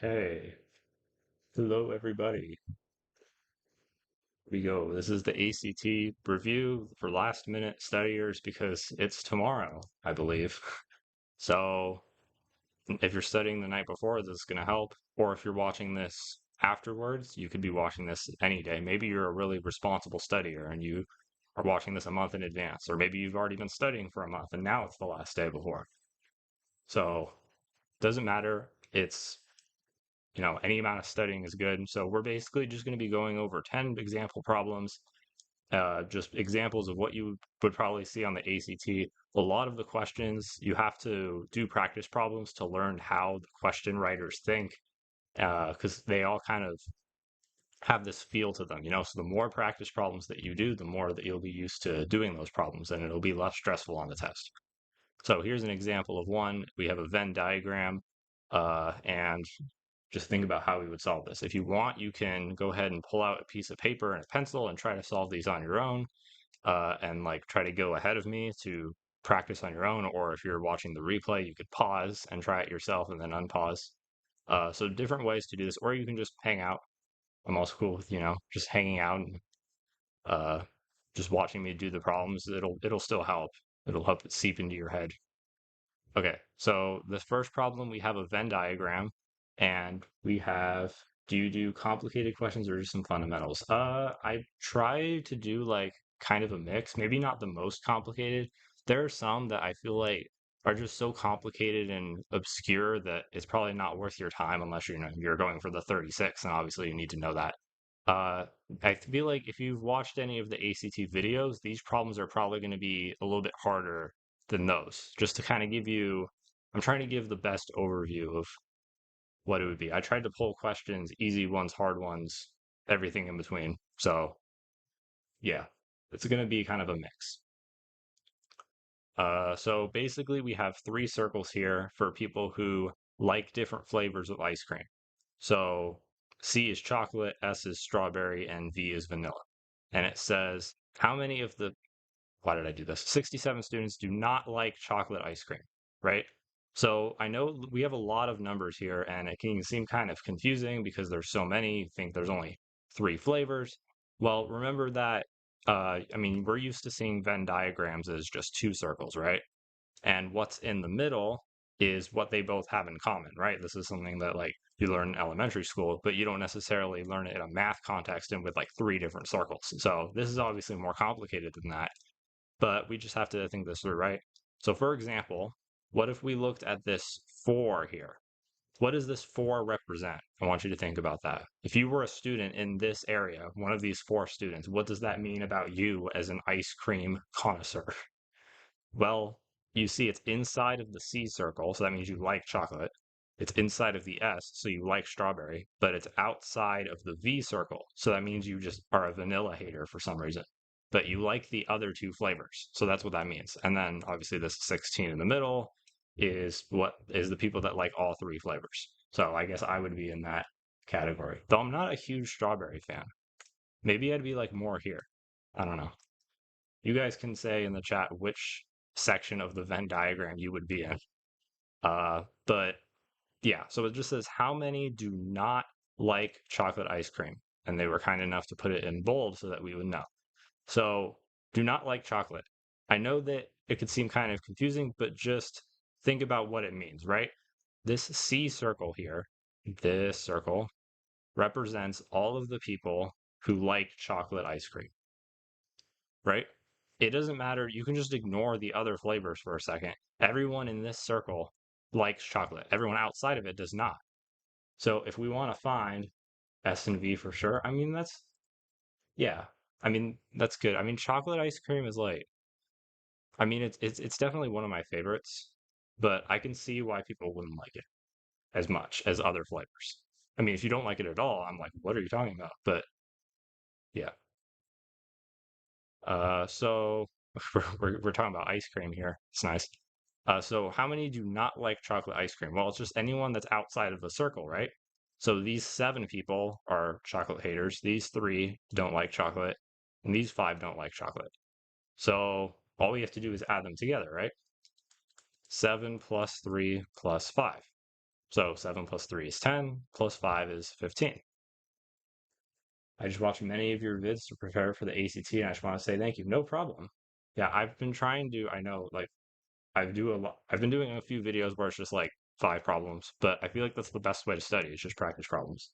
Hey, hello everybody. We go. This is the ACT review for last minute studiers because it's tomorrow, I believe. So if you're studying the night before, this is going to help. Or if you're watching this afterwards, you could be watching this any day. Maybe you're a really responsible studier and you are watching this a month in advance. Or maybe you've already been studying for a month and now it's the last day before. So doesn't matter. It's any amount of studying is good. So we're basically just going to be going over 10 example problems, just examples of what you would probably see on the ACT. A lot of the questions, you have to do practice problems to learn how the question writers think, because they all kind of have this feel to them. So the more practice problems that you do, the more that you'll be used to doing those problems, and it'll be less stressful on the test. So here's an example of one. We have a Venn diagram, and just think about how we would solve this. If you want, you can go ahead and pull out a piece of paper and a pencil and try to solve these on your own, and like try to go ahead of me to practice on your own. Or if you're watching the replay, you could pause and try it yourself and then unpause. So different ways to do this, or you can just hang out. I'm also cool with, just hanging out and uh, just watching me do the problems. It'll still help. It'll help it seep into your head. Okay, so the first problem, we have a Venn diagram, and we have, do you do complicated questions or just some fundamentals? I try to do like kind of a mix, maybe not the most complicated. There are some that I feel like are just so complicated and obscure that it's probably not worth your time unless you're going for the 36, and obviously you need to know that. Uh, I feel like if you've watched any of the ACT videos, these problems are probably going to be a little bit harder than those. Just to kind of give you, I'm trying to give the best overview of what it would be. I tried to pull questions, easy ones, hard ones, everything in between. So yeah, it's going to be kind of a mix. So basically, we have three circles here for people who like different flavors of ice cream. So C is chocolate, S is strawberry, and V is vanilla. And it says, how many of the, why did I do this? 67 students do not like chocolate ice cream, right? So I know we have a lot of numbers here, and it can seem kind of confusing because there's so many. You think there's only three flavors. Well, remember that, I mean, we're used to seeing Venn diagrams as just two circles, right? And what's in the middle is what they both have in common, right? This is something that like you learn in elementary school, but you don't necessarily learn it in a math context and with like three different circles. So this is obviously more complicated than that, but we just have to think this through, right? So for example, what if we looked at this 4 here? What does this 4 represent? I want you to think about that. If you were a student in this area, one of these 4 students, what does that mean about you as an ice cream connoisseur? Well, you see it's inside of the C circle, so that means you like chocolate. It's inside of the S, so you like strawberry, but it's outside of the V circle, so that means you just are a vanilla hater for some reason. But you like the other two flavors, so that's what that means. And then obviously this 16 in the middle is what is the people that like all three flavors. So I guess I would be in that category. Though I'm not a huge strawberry fan. Maybe I'd be like more here. I don't know. You guys can say in the chat which section of the Venn diagram you would be in. But yeah, so it just says how many do not like chocolate ice cream? And they were kind enough to put it in bold so that we would know. So do not like chocolate. I know that it could seem kind of confusing, but just think about what it means, right? This C circle here, this circle, represents all of the people who like chocolate ice cream, right? It doesn't matter. You can just ignore the other flavors for a second. Everyone in this circle likes chocolate. Everyone outside of it does not. So if we want to find S and V for sure, I mean, yeah. I mean, that's good. I mean, chocolate ice cream is like, I mean, it's definitely one of my favorites, but I can see why people wouldn't like it as much as other flavors. I mean, if you don't like it at all, I'm like, what are you talking about? But yeah. So we're talking about ice cream here. It's nice. So how many do not like chocolate ice cream? Well, it's just anyone that's outside of the circle, right? So these 7 people are chocolate haters. These 3 don't like chocolate, and these 5 don't like chocolate. So all we have to do is add them together, right? 7 plus 3 plus 5. So 7 plus 3 is 10, plus 5 is 15. I just watched many of your vids to prepare for the ACT, and I just want to say thank you. No problem. Yeah, I've been trying to, I know, like, I've been doing a few videos where it's just like 5 problems, but I feel like that's the best way to study, is just practice problems.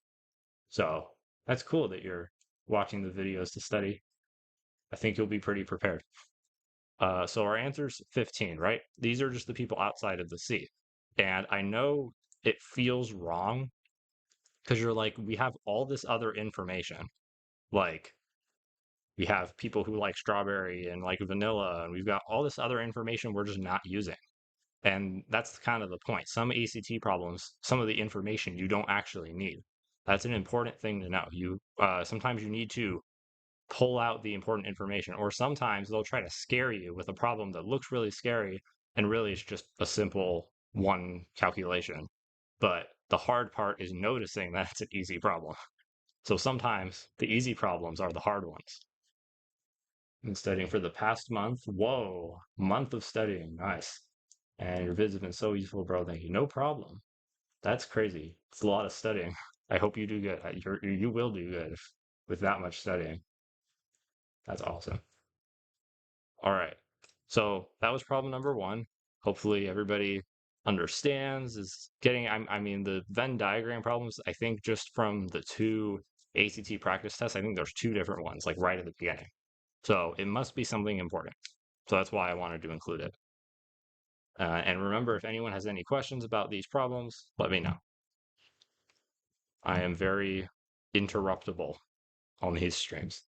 So that's cool that you're watching the videos to study. I think you'll be pretty prepared. So our answer's 15, right? These are just the people outside of the sea. And I know it feels wrong because you're like, we have all this other information. Like, we have people who like strawberry and like vanilla, and we've got all this other information we're just not using. And that's kind of the point. Some ACT problems, some of the information you don't actually need. That's an important thing to know. Sometimes you need to pull out the important information, or sometimes they'll try to scare you with a problem that looks really scary, and really it's just a simple one calculation. But the hard part is noticing that it's an easy problem. So sometimes the easy problems are the hard ones. Been studying for the past month. Whoa, month of studying. Nice. And your vids have been so useful, bro. Thank you. No problem. That's crazy. It's a lot of studying. I hope you do good. You will do good with that much studying. That's awesome. All right. So that was problem number one. Hopefully everybody understands is getting, I mean, the Venn diagram problems, I think just from the two ACT practice tests, I think there's two different ones, like right at the beginning. So it must be something important. So that's why I wanted to include it. And remember, if anyone has any questions about these problems, let me know. I am very interruptible on these streams.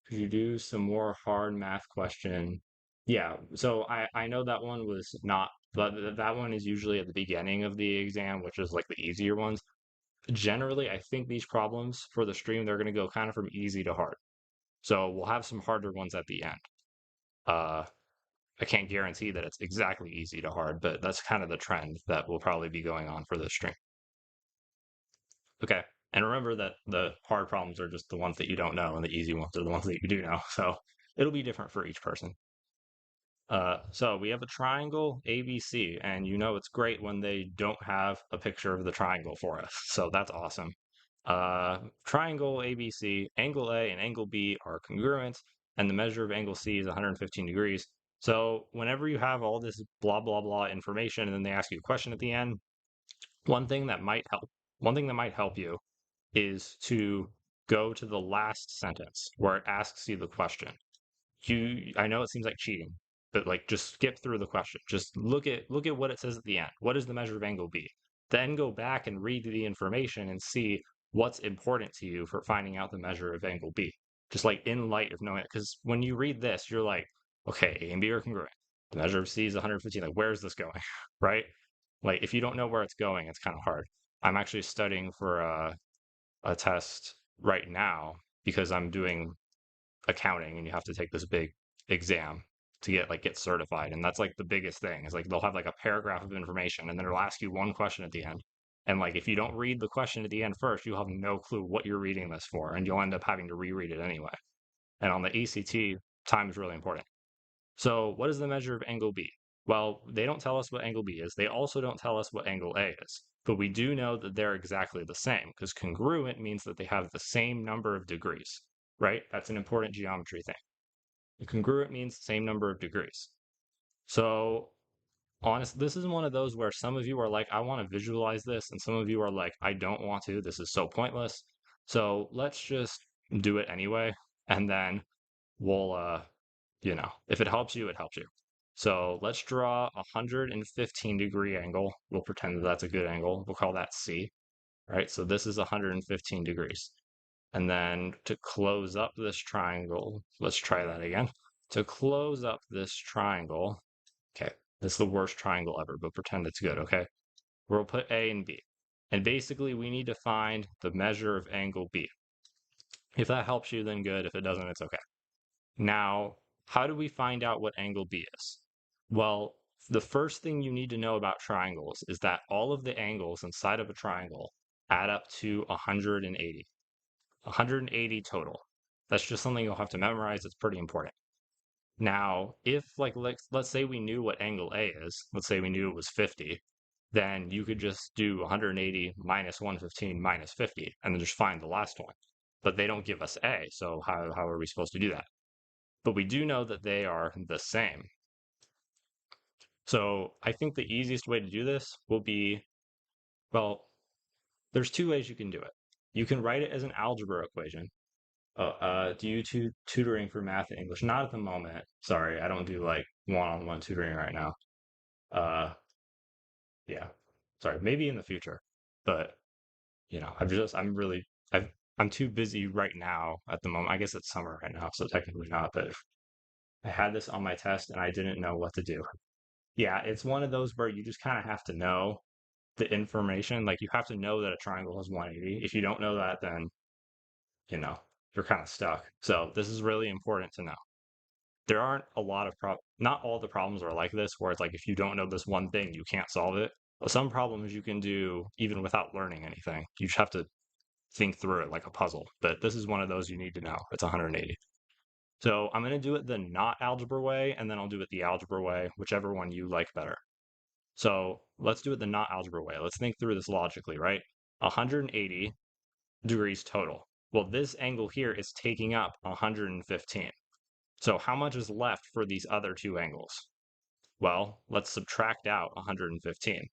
Could you do some more hard math question? Yeah, so I know that one was not, but that one is usually at the beginning of the exam, which is like the easier ones. Generally, I think these problems for the stream, they're going to go kind of from easy to hard. So we'll have some harder ones at the end. Uh, I can't guarantee that it's exactly easy to hard, but that's kind of the trend that will probably be going on for this stream. Okay. And remember that the hard problems are just the ones that you don't know, and the easy ones are the ones that you do know. So it'll be different for each person. So we have a triangle ABC, and you know it's great when they don't have a picture of the triangle for us. So that's awesome. Triangle ABC, angle A and angle B are congruent, and the measure of angle C is 115 degrees. So whenever you have all this blah blah blah information, and then they ask you a question at the end, one thing that might help you is to go to the last sentence where it asks you the question. I know it seems like cheating, but like just skip through the question. Just look at what it says at the end. What is the measure of angle B? Then go back and read the information and see what's important to you for finding out the measure of angle B. Just like in light of knowing it, because when you read this, you're like, okay, A and B are congruent. The measure of C is 115. Like, where's this going? Right? Like, if you don't know where it's going, it's kind of hard. I'm actually studying for a test right now because I'm doing accounting, and you have to take this big exam to get certified. And that's like the biggest thing is like they'll have like a paragraph of information, and then it'll ask you one question at the end. And like if you don't read the question at the end first, you'll have no clue what you're reading this for, and you'll end up having to reread it anyway. And on the ACT, time is really important. So what is the measure of angle B? Well, they don't tell us what angle B is. They also don't tell us what angle A is. But we do know that they're exactly the same, because congruent means that they have the same number of degrees, right? That's an important geometry thing. Congruent means same number of degrees. So honest, this is one of those where some of you are like, I want to visualize this, and some of you are like, I don't want to. This is so pointless. So let's just do it anyway, and then we'll if it helps you, it helps you. So let's draw a 115-degree angle. We'll pretend that that's a good angle. We'll call that C, right? So this is 115 degrees. And then to close up this triangle, let's try that again. To close up this triangle, okay, this is the worst triangle ever, but pretend it's good, okay? We'll put A and B. And basically, we need to find the measure of angle B. If that helps you, then good. If it doesn't, it's okay. Now, how do we find out what angle B is? Well, the first thing you need to know about triangles is that all of the angles inside of a triangle add up to 180. 180 total. That's just something you'll have to memorize. It's pretty important. Now, if like let's say we knew what angle A is, let's say we knew it was 50, then you could just do 180 minus 115 minus 50 and then just find the last one. But they don't give us A, so how are we supposed to do that? But we do know that they are the same. So I think the easiest way to do this will be, well, there's two ways you can do it. You can write it as an algebra equation. Do you tutoring for math and English? Not at the moment. Sorry, I don't do like one-on-one tutoring right now. Uh, yeah, sorry, maybe in the future, but I'm really, I'm too busy right now at the moment. I guess it's summer right now, so technically not, but I had this on my test and I didn't know what to do. Yeah, it's one of those where you just kind of have to know the information. Like you have to know that a triangle is 180. If you don't know that, then, you know, you're kind of stuck. So this is really important to know. There aren't a lot of not all the problems are like this, where it's like if you don't know this one thing, you can't solve it. But some problems you can do even without learning anything. You just have to think through it like a puzzle. But this is one of those you need to know. It's 180. So I'm going to do it the not algebra way, and then I'll do it the algebra way, whichever one you like better. So let's do it the not algebra way. Let's think through this logically, right? 180 degrees total. Well, this angle here is taking up 115. So how much is left for these other two angles? Well, let's subtract out 115.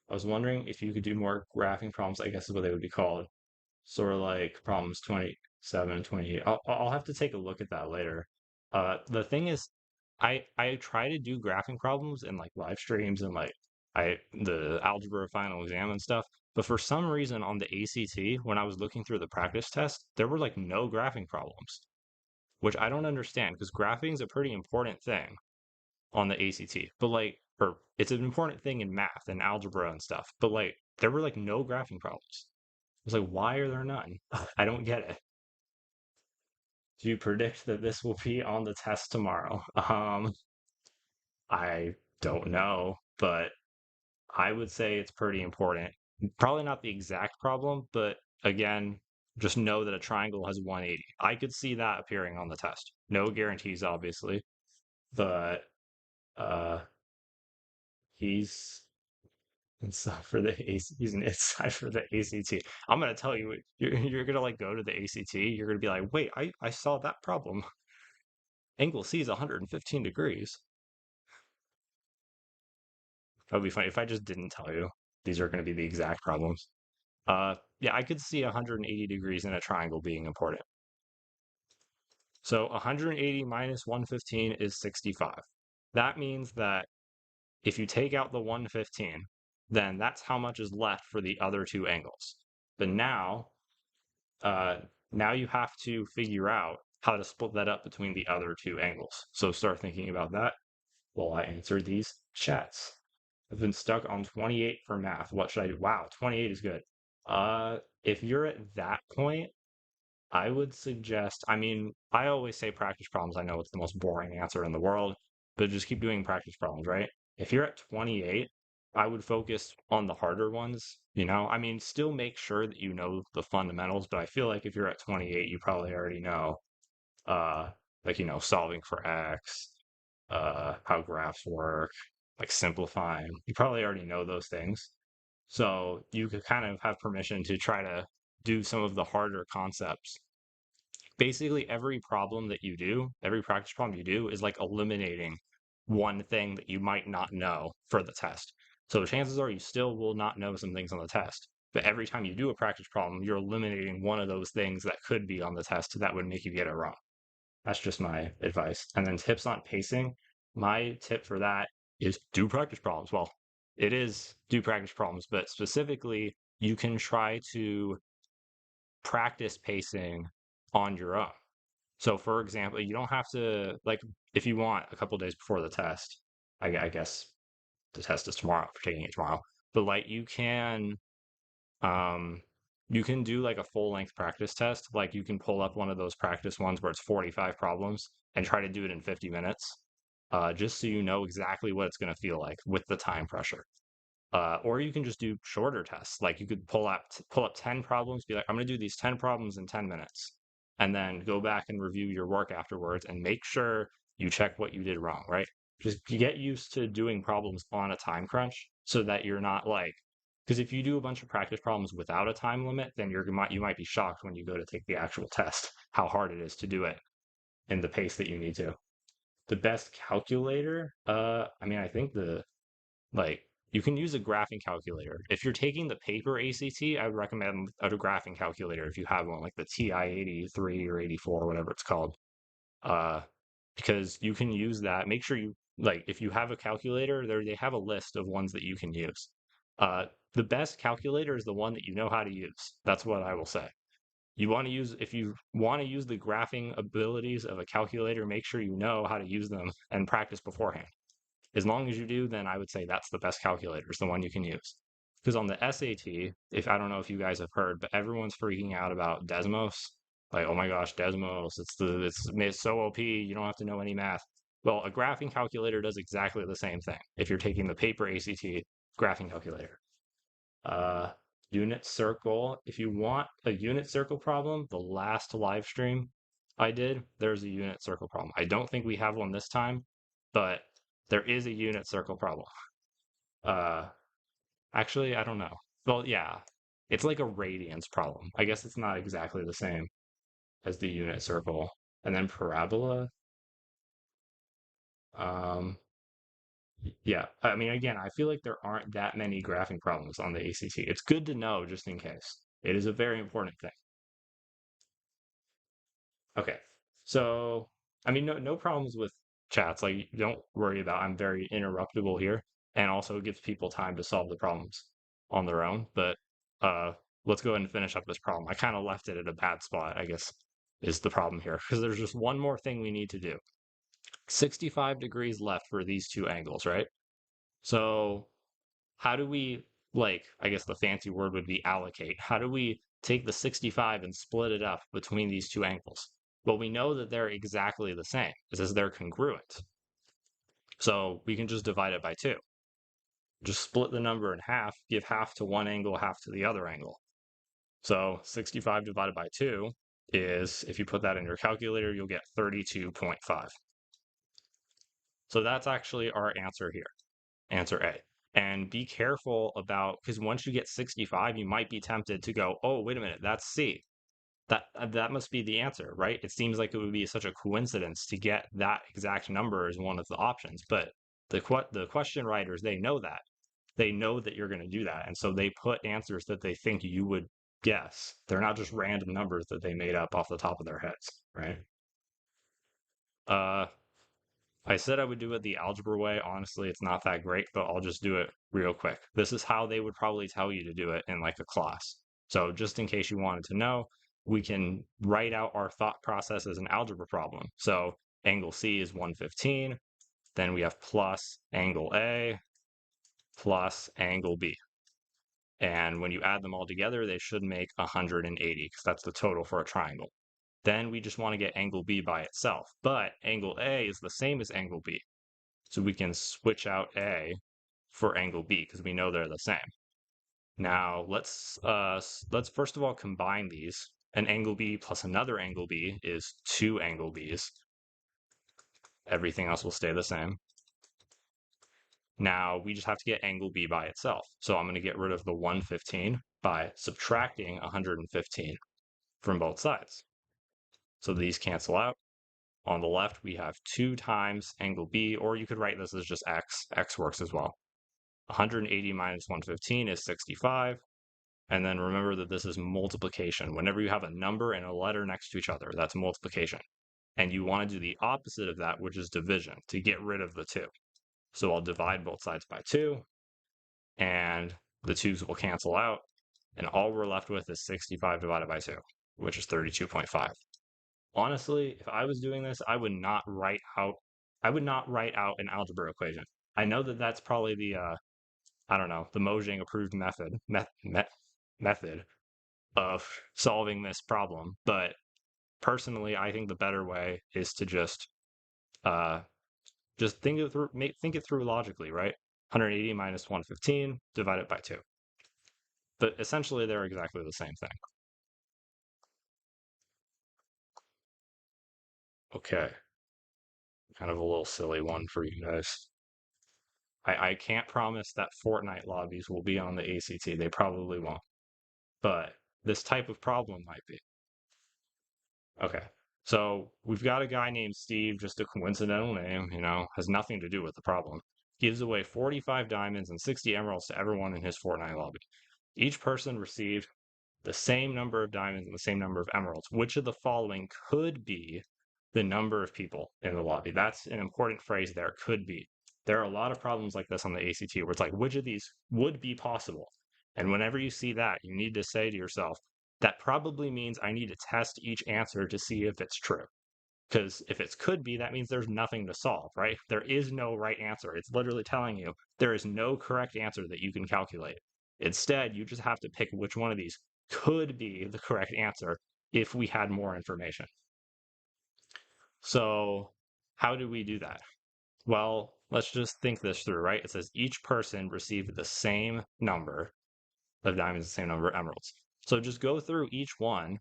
I was wondering if you could do more graphing problems, I guess is what they would be called. Sort of like problems 27 and 28. I'll have to take a look at that later. The thing is, I try to do graphing problems in like live streams and like the algebra final exam and stuff. But for some reason on the ACT, when I was looking through the practice test, there were like no graphing problems, which I don't understand because graphing is a pretty important thing on the ACT. But like, or it's an important thing in math and algebra and stuff. But like, there were like no graphing problems. I was like, why are there none? I don't get it. Do you predict that this will be on the test tomorrow? I don't know, but I would say it's pretty important. Probably not the exact problem, but again, just know that a triangle has 180. I could see that appearing on the test. No guarantees, obviously, but uh, he's inside for the AC. He's an inside for the ACT. I'm gonna tell you, you're gonna like go to the ACT. You're gonna be like, wait, I saw that problem. Angle C is 115 degrees. That would be funny if I just didn't tell you. These are going to be the exact problems. Yeah, I could see 180 degrees in a triangle being important. So 180 minus 115 is 65. That means that if you take out the 115, then that's how much is left for the other two angles. But uh, now you have to figure out how to split that up between the other two angles. So start thinking about that while I answer these chats. I've been stuck on 28 for math. What should I do? Wow, 28 is good. If you're at that point, I would suggest, I mean, I always say practice problems. I know it's the most boring answer in the world, but just keep doing practice problems, right? If you're at 28, I would focus on the harder ones, you know? I mean, still make sure that you know the fundamentals, but I feel like if you're at 28, you probably already know, uh, like, solving for X, how graphs work, like simplifying. You probably already know those things. So you could kind of have permission to try to do some of the harder concepts. Basically, every problem that you do, every practice problem you do, is like eliminating one thing that you might not know for the test. So chances are you still will not know some things on the test. But every time you do a practice problem, you're eliminating one of those things that could be on the test that would make you get it wrong. That's just my advice. And then tips on pacing. My tip for that is do practice problems. Well, it is do practice problems, but specifically, you can try to practice pacing on your own. So, for example, you don't have to, like, if you want a couple days before the test, I guess the test is tomorrow for taking it tomorrow, but like um, you can do like a full length practice test. Like you can pull up one of those practice ones where it's 45 problems and try to do it in 50 minutes, just so you know exactly what it's going to feel like with the time pressure. Or you can just do shorter tests. Like you could pull up 10 problems, be like, I'm going to do these 10 problems in 10 minutes, and then go back and review your work afterwards and make sure you check what you did wrong, right? Just get used to doing problems on a time crunch so that you're not like, because if you do a bunch of practice problems without a time limit, then you might be shocked when you go to take the actual test how hard it is to do it in the pace that you need to. The best calculator, I mean, I think like you can use a graphing calculator. If you're taking the paper ACT, I would recommend a graphing calculator if you have one, like the TI-83 or 84, whatever it's called. Uh, because you can use that. Make sure you like if you have a calculator, they have a list of ones that you can use. Uh, the best calculator is the one that you know how to use. That's what I will say. You want to use if you want to use the graphing abilities of a calculator, make sure you know how to use them and practice beforehand. As long as you do, then I would say that's the best calculator, is the one you can use. Because on the SAT, if I don't know if you guys have heard, but everyone's freaking out about Desmos. Like, oh my gosh, Desmos, it's so OP, you don't have to know any math. Well, a graphing calculator does exactly the same thing if you're taking the paper ACT graphing calculator. Uh, Unit circle. If you want a unit circle problem, the last live stream I did, there's a unit circle problem. I don't think we have one this time, but there is a unit circle problem. Uh, Actually, I don't know. Well, yeah, it's like a radiance problem. I guess it's not exactly the same as the unit circle. And then parabola. Um, yeah, I mean, again, I feel like there aren't that many graphing problems on the ACT. It's good to know just in case. It is a very important thing. Okay. So, I mean, no problems with chats. Like, don't worry about. I'm very interruptible here, and also it gives people time to solve the problems on their own. But uh, let's go ahead and finish up this problem. I kind of left it at a bad spot, I guess, is the problem here, because there's just one more thing we need to do. 65 degrees left for these two angles, right? So, how do we, like, I guess the fancy word would be allocate. How do we take the 65 and split it up between these two angles? Well, we know that they're exactly the same, because they're congruent. So we can just divide it by 2. Just split the number in half, give half to one angle, half to the other angle. So 65 divided by 2 is, if you put that in your calculator, you'll get 32.5. So that's actually our answer here, answer A. And be careful about, because once you get 65, you might be tempted to go, oh, wait a minute, that's C. That must be the answer, right? It seems like it would be such a coincidence to get that exact number as one of the options. But the question writers, they know that. They know that you're going to do that. And so they put answers that they think you would guess. They're not just random numbers that they made up off the top of their heads, right? Uh, I said I would do it the algebra way. Honestly, it's not that great, but I'll just do it real quick. This is how they would probably tell you to do it in like a class. So just in case you wanted to know, we can write out our thought process as an algebra problem. So angle C is 115. Then we have plus angle A plus angle B. And when you add them all together, they should make 180 because that's the total for a triangle. Then we just want to get angle B by itself. But angle A is the same as angle B. So we can switch out A for angle B because we know they're the same. Now let's first of all combine these. An angle B plus another angle B is 2 angle Bs. Everything else will stay the same. Now we just have to get angle B by itself. So I'm going to get rid of the 115 by subtracting 115 from both sides. So these cancel out. On the left, we have 2 times angle B, or you could write this as just x. X works as well. 180 minus 115 is 65. And then remember that this is multiplication. Whenever you have a number and a letter next to each other, that's multiplication. And you want to do the opposite of that, which is division, to get rid of the 2. So I'll divide both sides by 2, and the 2's will cancel out. And all we're left with is 65 divided by 2, which is 32.5. Honestly, if I was doing this, I would not write out an algebra equation. I know that that's probably the I don't know, the Mojang approved method of solving this problem, but personally, I think the better way is to uh think it through logically, right? 180 minus 115 divided by 2. But essentially they're exactly the same thing. Okay. Kind of a little silly one for you guys. I can't promise that Fortnite lobbies will be on the ACT. They probably won't. But this type of problem might be. Okay. So we've got a guy named Steve, just a coincidental name, has nothing to do with the problem. Gives away 45 diamonds and 60 emeralds to everyone in his Fortnite lobby. Each person received the same number of diamonds and the same number of emeralds. Which of the following could be the number of people in the lobby? That's an important phrase there, could be. There are a lot of problems like this on the ACT where it's like, which of these would be possible? And whenever you see that, you need to say to yourself, that probably means I need to test each answer to see if it's true. Because if it's could be, that means there's nothing to solve, right? There is no right answer. It's literally telling you there is no correct answer that you can calculate. Instead, you just have to pick which one of these could be the correct answer if we had more information. So, how do we do that? Well, let's just think this through, right? It says each person received the same number of diamonds, the same number of emeralds. So just go through each one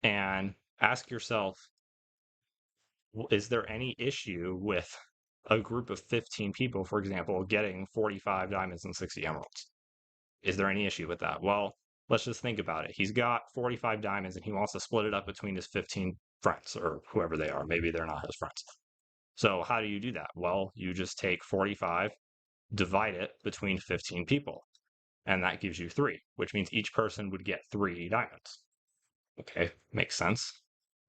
and ask yourself, is there any issue with a group of 15 people, for example, getting 45 diamonds and 60 emeralds? Is there any issue with that? Well, let's just think about it. He's got 45 diamonds and he wants to split it up between his 15 friends or whoever they are. Maybe they're not his friends. So how do you do that? Well, you just take 45, divide it between 15 people, and that gives you 3, which means each person would get 3 diamonds. Okay, makes sense.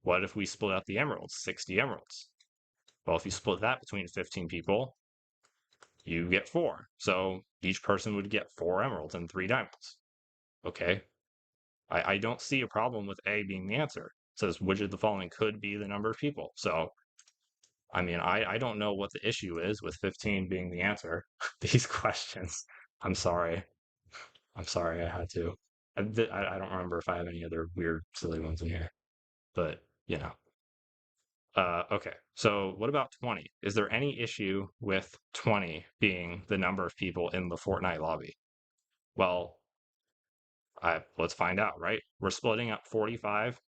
What if we split out the emeralds, 60 emeralds? Well, if you split that between 15 people, you get 4. So each person would get 4 emeralds and 3 diamonds. Okay, I don't see a problem with A being the answer. It says which of the following could be the number of people. So, I mean, I don't know what the issue is with 15 being the answer. These questions. I'm sorry. I'm sorry I had to. I don't remember if I have any other weird, silly ones in here, but you know. Okay, so what about 20? Is there any issue with 20 being the number of people in the Fortnite lobby? Well, let's find out, right? We're splitting up 45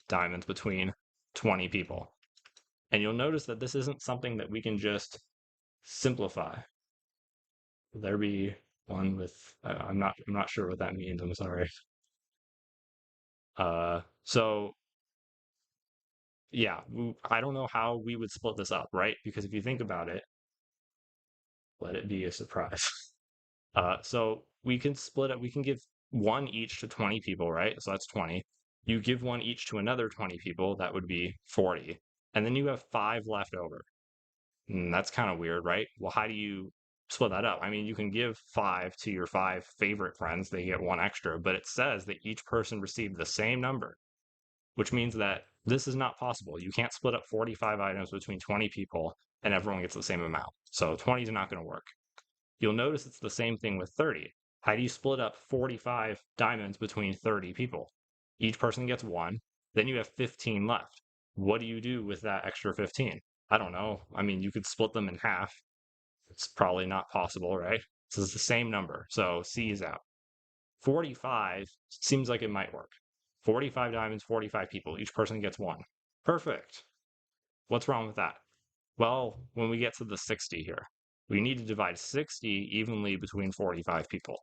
diamonds between 20 people. And you'll notice that this isn't something that we can just simplify. Will there be one with, I'm not sure what that means, I'm sorry. So yeah, I don't know how we would split this up, right? Because if you think about it, let it be a surprise. So we can split it, we can give one each to 20 people, right? So that's 20. You give one each to another 20 people, that would be 40. And then you have 5 left over. That's kind of weird, right? Well, how do you split that up? I mean, you can give 5 to your 5 favorite friends, they get 1 extra, but it says that each person received the same number, which means that this is not possible. You can't split up 45 items between 20 people and everyone gets the same amount. So 20 is not going to work. You'll notice it's the same thing with 30. How do you split up 45 diamonds between 30 people? Each person gets 1, then you have 15 left. What do you do with that extra 15? I don't know. I mean, you could split them in half. It's probably not possible, right? This is the same number, so C is out. 45 seems like it might work. 45 diamonds, 45 people. Each person gets 1. Perfect. What's wrong with that? Well, when we get to the 60 here, we need to divide 60 evenly between 45 people.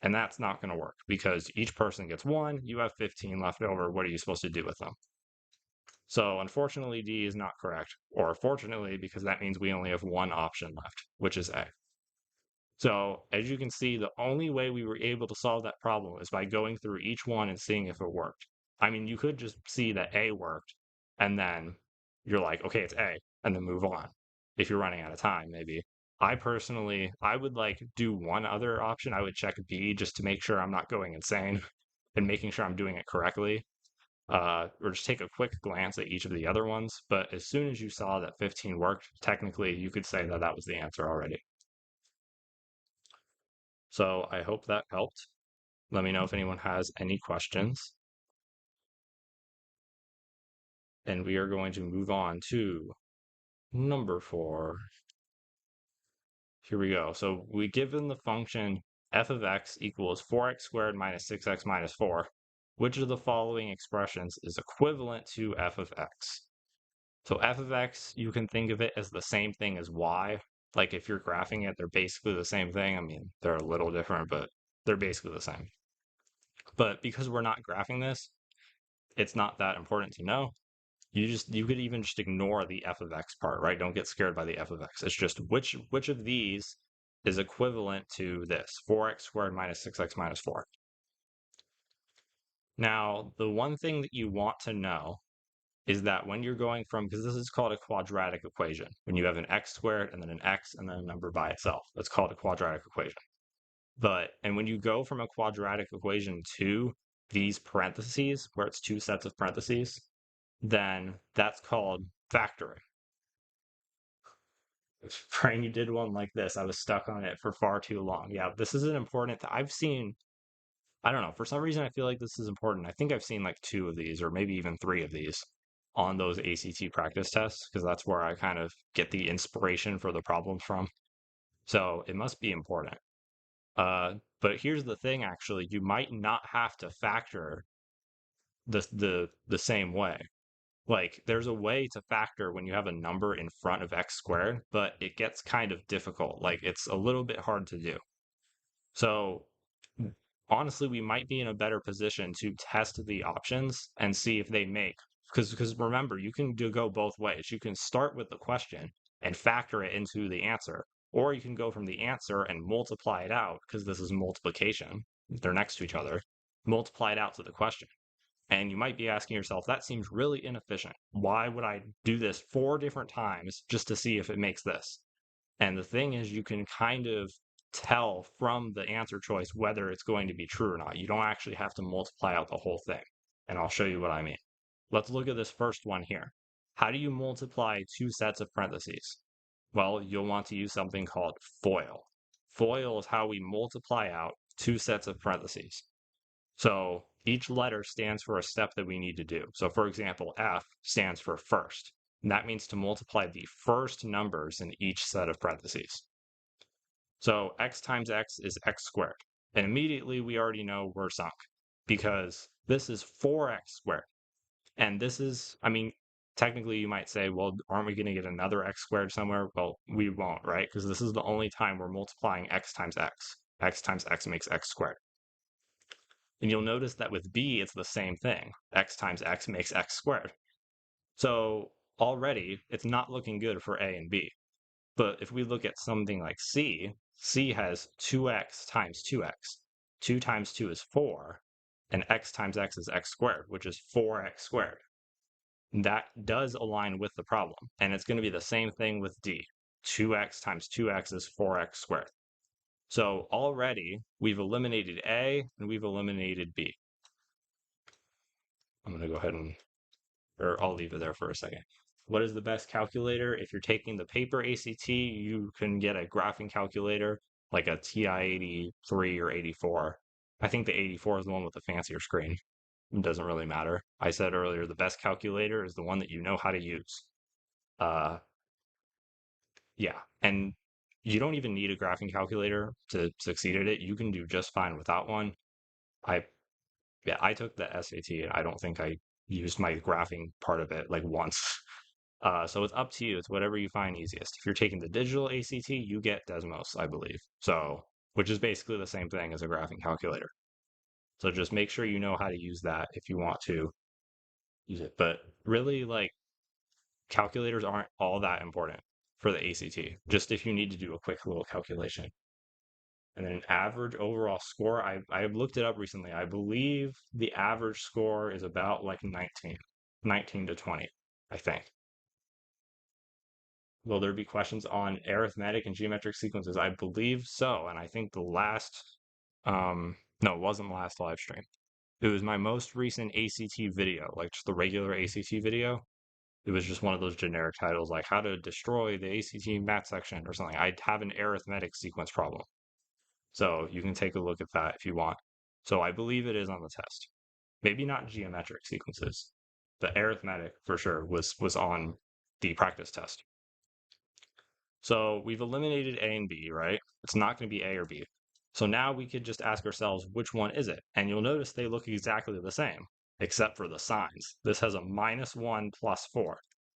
And that's not going to work because each person gets 1, you have 15 left over. What are you supposed to do with them? So unfortunately, D is not correct. Or fortunately, because that means we only have 1 option left, which is A. So as you can see, the only way we were able to solve that problem is by going through each one and seeing if it worked. I mean, you could just see that A worked, and then you're like, okay, it's A, and then move on. If you're running out of time, maybe. I would like do one other option. I would check B just to make sure I'm not going insane and making sure I'm doing it correctly. Or just take a quick glance at each of the other ones. But as soon as you saw that 15 worked, technically you could say that that was the answer already. So I hope that helped. Let me know if anyone has any questions. And we are going to move on to number 4. Here we go. So we given the function f of x equals 4x squared minus 6x minus 4. Which of the following expressions is equivalent to f of x? So f of x, you can think of it as the same thing as y, Like if you're graphing it, they're basically the same thing. I mean, they're a little different, but they're basically the same. But because we're not graphing this, it's not that important to know. You could even just ignore the f of x part, right? Don't get scared by the f of x. It's just which of these is equivalent to this 4x squared minus 6x minus 4. Now, the one thing that you want to know is that when you're going from, because this is called a quadratic equation, when you have an x squared and then an x and then a number by itself, that's called a quadratic equation. And when you go from a quadratic equation to these parentheses, where it's two sets of parentheses, then that's called factoring. Praying you did one like this. I was stuck on it for far too long. Yeah, this is an important, I've seen, I don't know, for some reason I feel like this is important. I think I've seen like 2 of these or maybe even 3 of these on those ACT practice tests because that's where I kind of get the inspiration for the problems from. So it must be important. But here's the thing, actually, you might not have to factor the same way. Like there's a way to factor when you have a number in front of x squared, but it gets kind of difficult. Like it's a little bit hard to do. So honestly, we might be in a better position to test the options and see if they make, because remember, you can go both ways. You can start with the question and factor it into the answer, or you can go from the answer and multiply it out because this is multiplication. They're next to each other. Multiply it out to the question. And you might be asking yourself, that seems really inefficient. Why would I do this 4 different times just to see if it makes this? And the thing is, you can kind of tell from the answer choice whether it's going to be true or not. You don't actually have to multiply out the whole thing. And I'll show you what I mean. Let's look at this first one here. How do you multiply 2 sets of parentheses? Well, you'll want to use something called FOIL. FOIL is how we multiply out 2 sets of parentheses. So each letter stands for a step that we need to do. So for example, F stands for first. And that means to multiply the first numbers in each set of parentheses. So x times x is x squared. And immediately we already know we're sunk because this is 4x squared. And this is, I mean, technically you might say, well, aren't we going to get another x squared somewhere? Well, we won't, right? Because this is the only time we're multiplying x times x. X times x makes x squared. And you'll notice that with b, it's the same thing. X times x makes x squared. So already, it's not looking good for a and b. But if we look at something like c, c has 2x times 2x. 2 times 2 is 4, and x times x is x squared, which is 4x squared. That does align with the problem, and it's going to be the same thing with d. 2x times 2x is 4x squared. So already we've eliminated A and we've eliminated B. I'm going to go ahead or I'll leave it there for a second. What is the best calculator? If you're taking the paper ACT, you can get a graphing calculator like a TI-83 or 84. I think the 84 is the one with the fancier screen. It doesn't really matter. I said earlier, the best calculator is the one that you know how to use. Yeah, and you don't even need a graphing calculator to succeed at it. You can do just fine without one. I Yeah, I took the SAT and I don't think I used my graphing part of it like once. So it's up to you. It's whatever you find easiest. If you're taking the digital ACT, you get Desmos, I believe. So, which is basically the same thing as a graphing calculator. So just make sure you know how to use that if you want to use it. But really, like, calculators aren't all that important for the ACT, just if you need to do a quick little calculation. And then an average overall score, I looked it up recently. I believe the average score is about like 19 to 20, I think. Will there be questions on arithmetic and geometric sequences? I believe so. And I think the last, no, it wasn't the last live stream. It was my most recent ACT video, like just the regular ACT video. It was just one of those generic titles, like how to destroy the ACT math section or something. I have an arithmetic sequence problem. So you can take a look at that if you want. So I believe it is on the test. Maybe not geometric sequences, but arithmetic for sure was on the practice test. So we've eliminated A and B, right? It's not going to be A or B. So now we could just ask ourselves, which one is it? And you'll notice they look exactly the same, except for the signs. This has a -1 plus 4.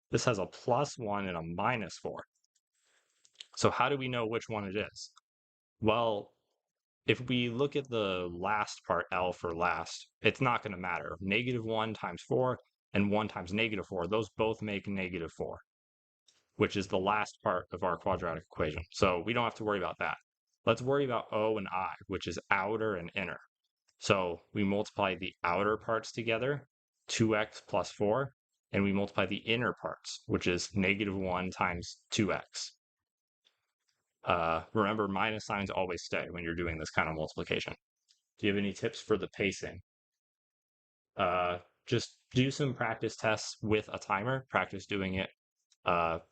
This has a +1 and a -4. So how do we know which one it is? Well, if we look at the last part, L for last, it's not going to matter. -1 times 4 and 1 times -4, those both make -4, which is the last part of our quadratic equation. So we don't have to worry about that. Let's worry about O and I, which is outer and inner. So we multiply the outer parts together, 2x plus 4, and we multiply the inner parts, which is -1 times 2x. Remember, minus signs always stay when you're doing this kind of multiplication. Do you have any tips for the pacing? Just do some practice tests with a timer, practice doing it.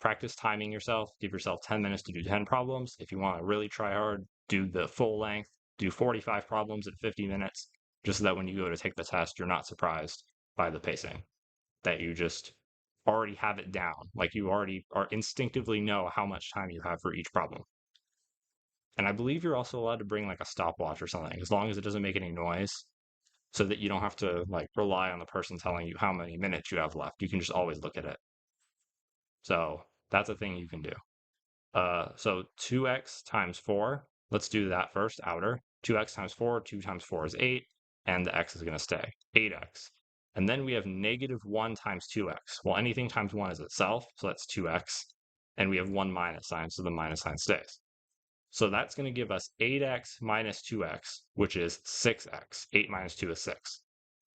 Practice timing yourself, give yourself 10 minutes to do 10 problems. If you want to really try hard, do the full length, do 45 problems at 50 minutes, just so that when you go to take the test, you're not surprised by the pacing, that you just already have it down. Like you already are instinctively know how much time you have for each problem. And I believe you're also allowed to bring like a stopwatch or something, as long as it doesn't make any noise, so that you don't have to like rely on the person telling you how many minutes you have left. You can just always look at it. So that's a thing you can do. So 2x times 4, let's do that first, outer. 2x times 4, 2 times 4 is 8, and the x is going to stay, 8x. And then we have -1 times 2x. Well, anything times 1 is itself, so that's 2x. And we have 1 minus sign, so the minus sign stays. So that's going to give us 8x minus 2x, which is 6x. 8 minus 2 is 6.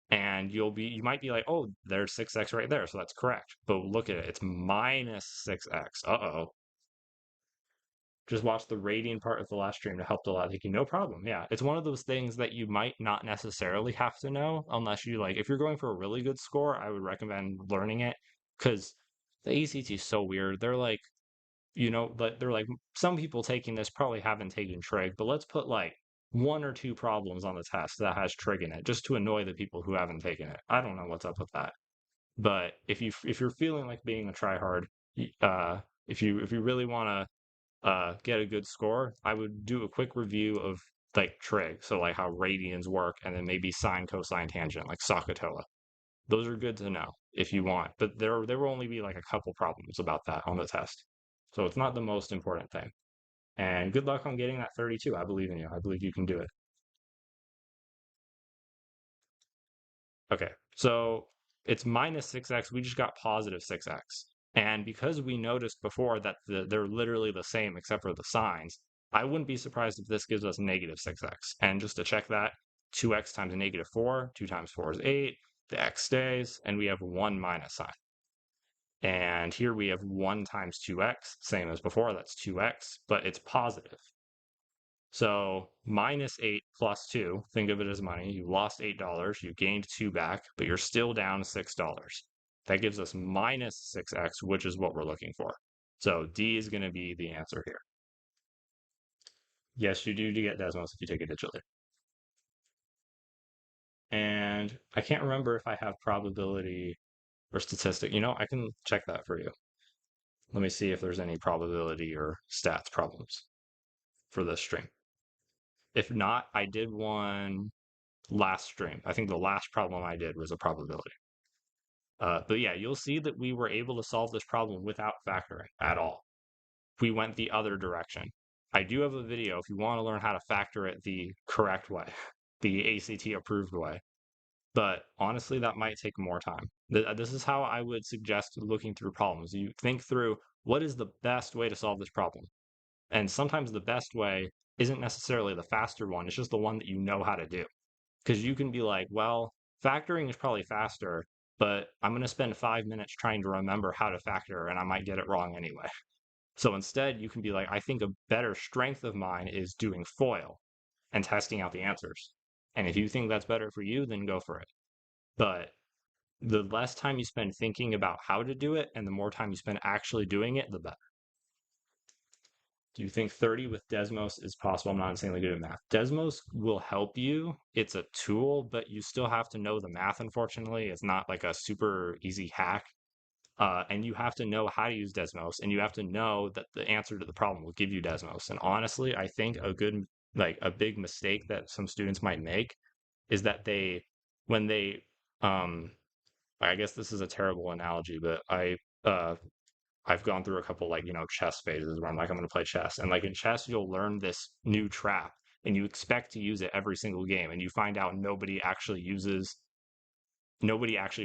And you might be like, oh, there's 6x right there, so that's correct. But look at it, it's minus 6x. Uh-oh. Just watch the rating part of the last stream to help a lot. Thinking, no problem. Yeah, it's one of those things that you might not necessarily have to know unless you like. If you're going for a really good score, I would recommend learning it because the ACT is so weird. They're like, but they're like some people taking this probably haven't taken trig, but let's put like 1 or 2 problems on the test that has trig in it just to annoy the people who haven't taken it. I don't know what's up with that. But if you're feeling like being a tryhard, if you really want to get a good score, I would do a quick review of like trig, so like how radians work, and then maybe sine, cosine, tangent, like SOHCAHTOA. Those are good to know if you want, but there will only be like a couple problems about that on the test, so it's not the most important thing. And good luck on getting that 32. I believe in you. I believe you can do it. Okay, so it's minus 6x. We just got positive 6x. And because we noticed before that they're literally the same except for the signs, I wouldn't be surprised if this gives us negative 6x. And just to check that, 2x times -4, 2 times 4 is 8, the x stays, and we have 1 minus sign. And here we have 1 times 2x, same as before, that's 2x, but it's positive. So -8 plus 2, think of it as money. You lost $8, you gained 2 back, but you're still down $6. That gives us -6x, which is what we're looking for. So D is going to be the answer here. Yes, you do get Desmos if you take it digitally. And I can't remember if I have probability or statistic. I can check that for you. Let me see if there's any probability or stats problems for this stream. If not, I did one last stream. I think the last problem I did was a probability. But yeah, you'll see that we were able to solve this problem without factoring at all. We went the other direction. I do have a video if you want to learn how to factor it the correct way, the ACT approved way. But honestly, that might take more time. This is how I would suggest looking through problems. You think through what is the best way to solve this problem. And sometimes the best way isn't necessarily the faster one, it's just the one that you know how to do. Because you can be like, well, factoring is probably faster, but I'm going to spend 5 minutes trying to remember how to factor and I might get it wrong anyway. So instead, you can be like, I think a better strength of mine is doing FOIL and testing out the answers. And if you think that's better for you, then go for it. But the less time you spend thinking about how to do it and the more time you spend actually doing it, the better. Do you think 30 with Desmos is possible? I'm not insanely good at math. Desmos will help you. It's a tool, but you still have to know the math, unfortunately. It's not like a super easy hack. And you have to know how to use Desmos, and you have to know that the answer to the problem will give you Desmos. And honestly, I think a big mistake that some students might make is that when they, I guess this is a terrible analogy, but uh, I've gone through a couple like, chess phases where I'm like, I'm going to play chess. And like in chess, you'll learn this new trap and you expect to use it every single game. And you find out nobody actually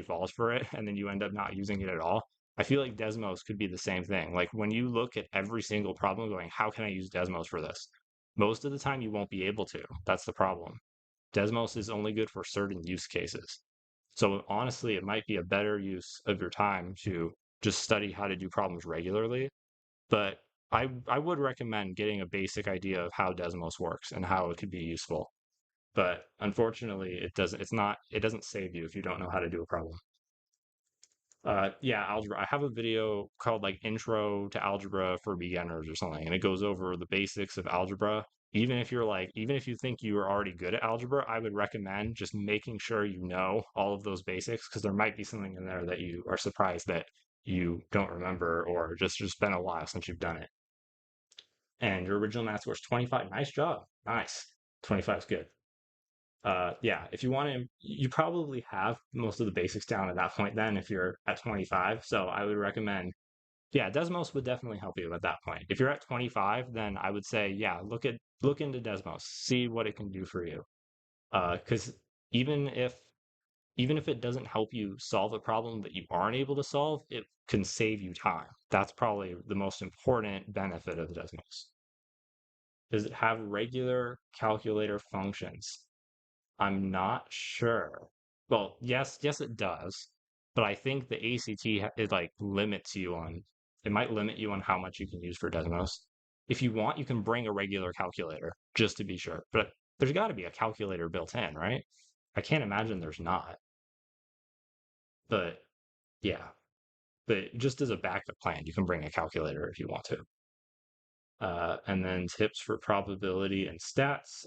falls for it. And then you end up not using it at all. I feel like Desmos could be the same thing. Like when you look at every single problem going, how can I use Desmos for this? Most of the time, you won't be able to. That's the problem. Desmos is only good for certain use cases. So honestly, it might be a better use of your time to just study how to do problems regularly. But I would recommend getting a basic idea of how Desmos works and how it could be useful. But unfortunately, it doesn't save you if you don't know how to do a problem. Yeah, algebra. I have a video called like Intro to Algebra for Beginners or something, and it goes over the basics of algebra. Even if you think you are already good at algebra, I would recommend just making sure you know all of those basics because there might be something in there that you are surprised that you don't remember or just been a while since you've done it. And your original math score is 25. Nice job. Nice. 25 is good. Yeah, if you want to, you probably have most of the basics down at that point then if you're at 25. So I would recommend, yeah, Desmos would definitely help you at that point. If you're at 25, then I would say, yeah, look into Desmos, see what it can do for you. Because even if even if it doesn't help you solve a problem that you aren't able to solve, it can save you time. That's probably the most important benefit of Desmos. Does it have regular calculator functions? I'm not sure. Well, yes, it does. But I think the ACT it like limits you on it might limit you on how much you can use for Desmos. If you want, you can bring a regular calculator just to be sure. But there's got to be a calculator built in, right? I can't imagine there's not. But yeah, but just as a backup plan, you can bring a calculator if you want to. And then tips for probability and stats.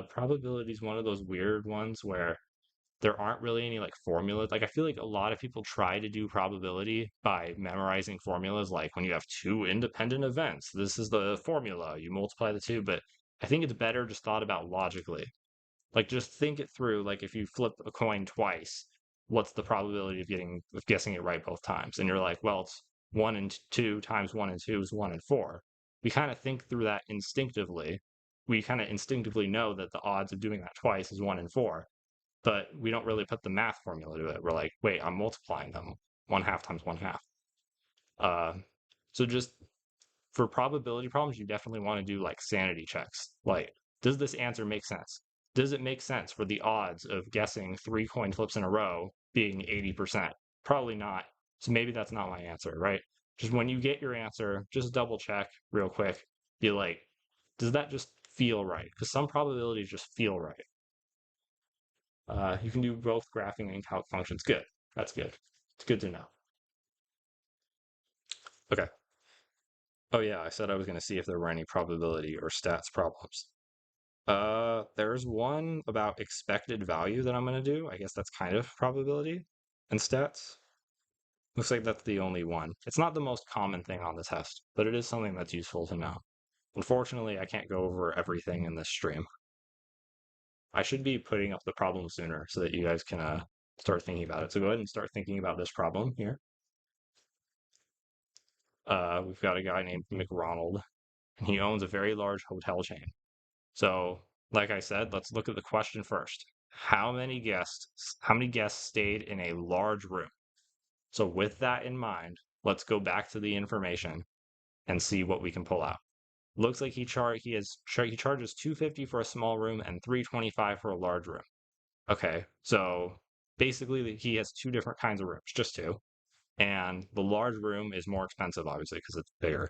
Probability is one of those weird ones where there aren't really any like formulas. Like I feel like a lot of people try to do probability by memorizing formulas. Like when you have two independent events, this is the formula. You multiply the two. But I think it's better just thought about logically. Like just think it through. Like if you flip a coin twice, what's the probability of guessing it right both times? And you're like, well, it's 1 and 2 times 1 and 2 is 1 and 4. We kind of think through that instinctively. We kind of instinctively know that the odds of doing that twice is 1 and 4, but we don't really put the math formula to it. We're like, wait, I'm multiplying them 1/2 times 1/2. Uh, so just for probability problems, you definitely want to do like sanity checks. Like, does this answer make sense? Does it make sense for the odds of guessing 3 coin flips in a row being 80%? Probably not. So maybe that's not my answer, right? Just when you get your answer, just double check real quick. Be like, does that just feel right? Because some probabilities just feel right. You can do both graphing and calc functions. Good. That's good. It's good to know. Okay. Oh yeah, I said I was going to see if there were any probability or stats problems. There's one about expected value that I'm going to do. I guess that's kind of probability and stats. Looks like that's the only one. It's not the most common thing on the test, but it is something that's useful to know. Unfortunately, I can't go over everything in this stream. I should be putting up the problem sooner so that you guys can start thinking about it. So go ahead and start thinking about this problem here. We've got a guy named McRonald, and he owns a very large hotel chain. So, like I said, let's look at the question first. How many guests stayed in a large room? So with that in mind, let's go back to the information and see what we can pull out. Looks like he charges 250 for a small room and 325 for a large room. Okay, so basically he has two different kinds of rooms, just two. And the large room is more expensive, obviously, because it's bigger.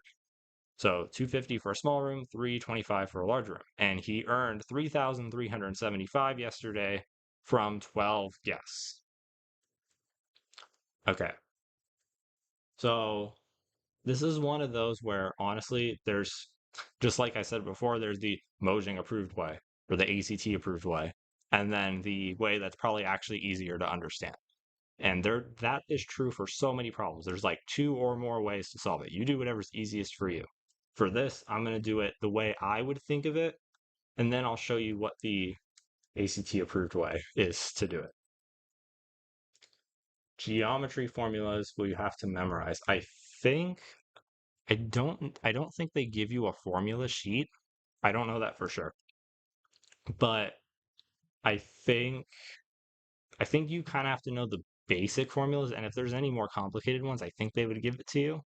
So 250 for a small room, 325 for a large room. And he earned 3,375 yesterday from 12 guests. Okay. So this is one of those where honestly, there's just like I said before, there's the Mojang approved way or the ACT approved way, and then the way that's probably actually easier to understand. And that is true for so many problems. There's like two or more ways to solve it. You do whatever's easiest for you. For this, I'm going to do it the way I would think of it, and then I'll show you what the ACT approved way is to do it. Geometry formulas will you have to memorize. I think I don't think they give you a formula sheet. I don't know that for sure. But I think I think you kind of have to know the basic formulas, and if there's any more complicated ones, I think they would give it to you.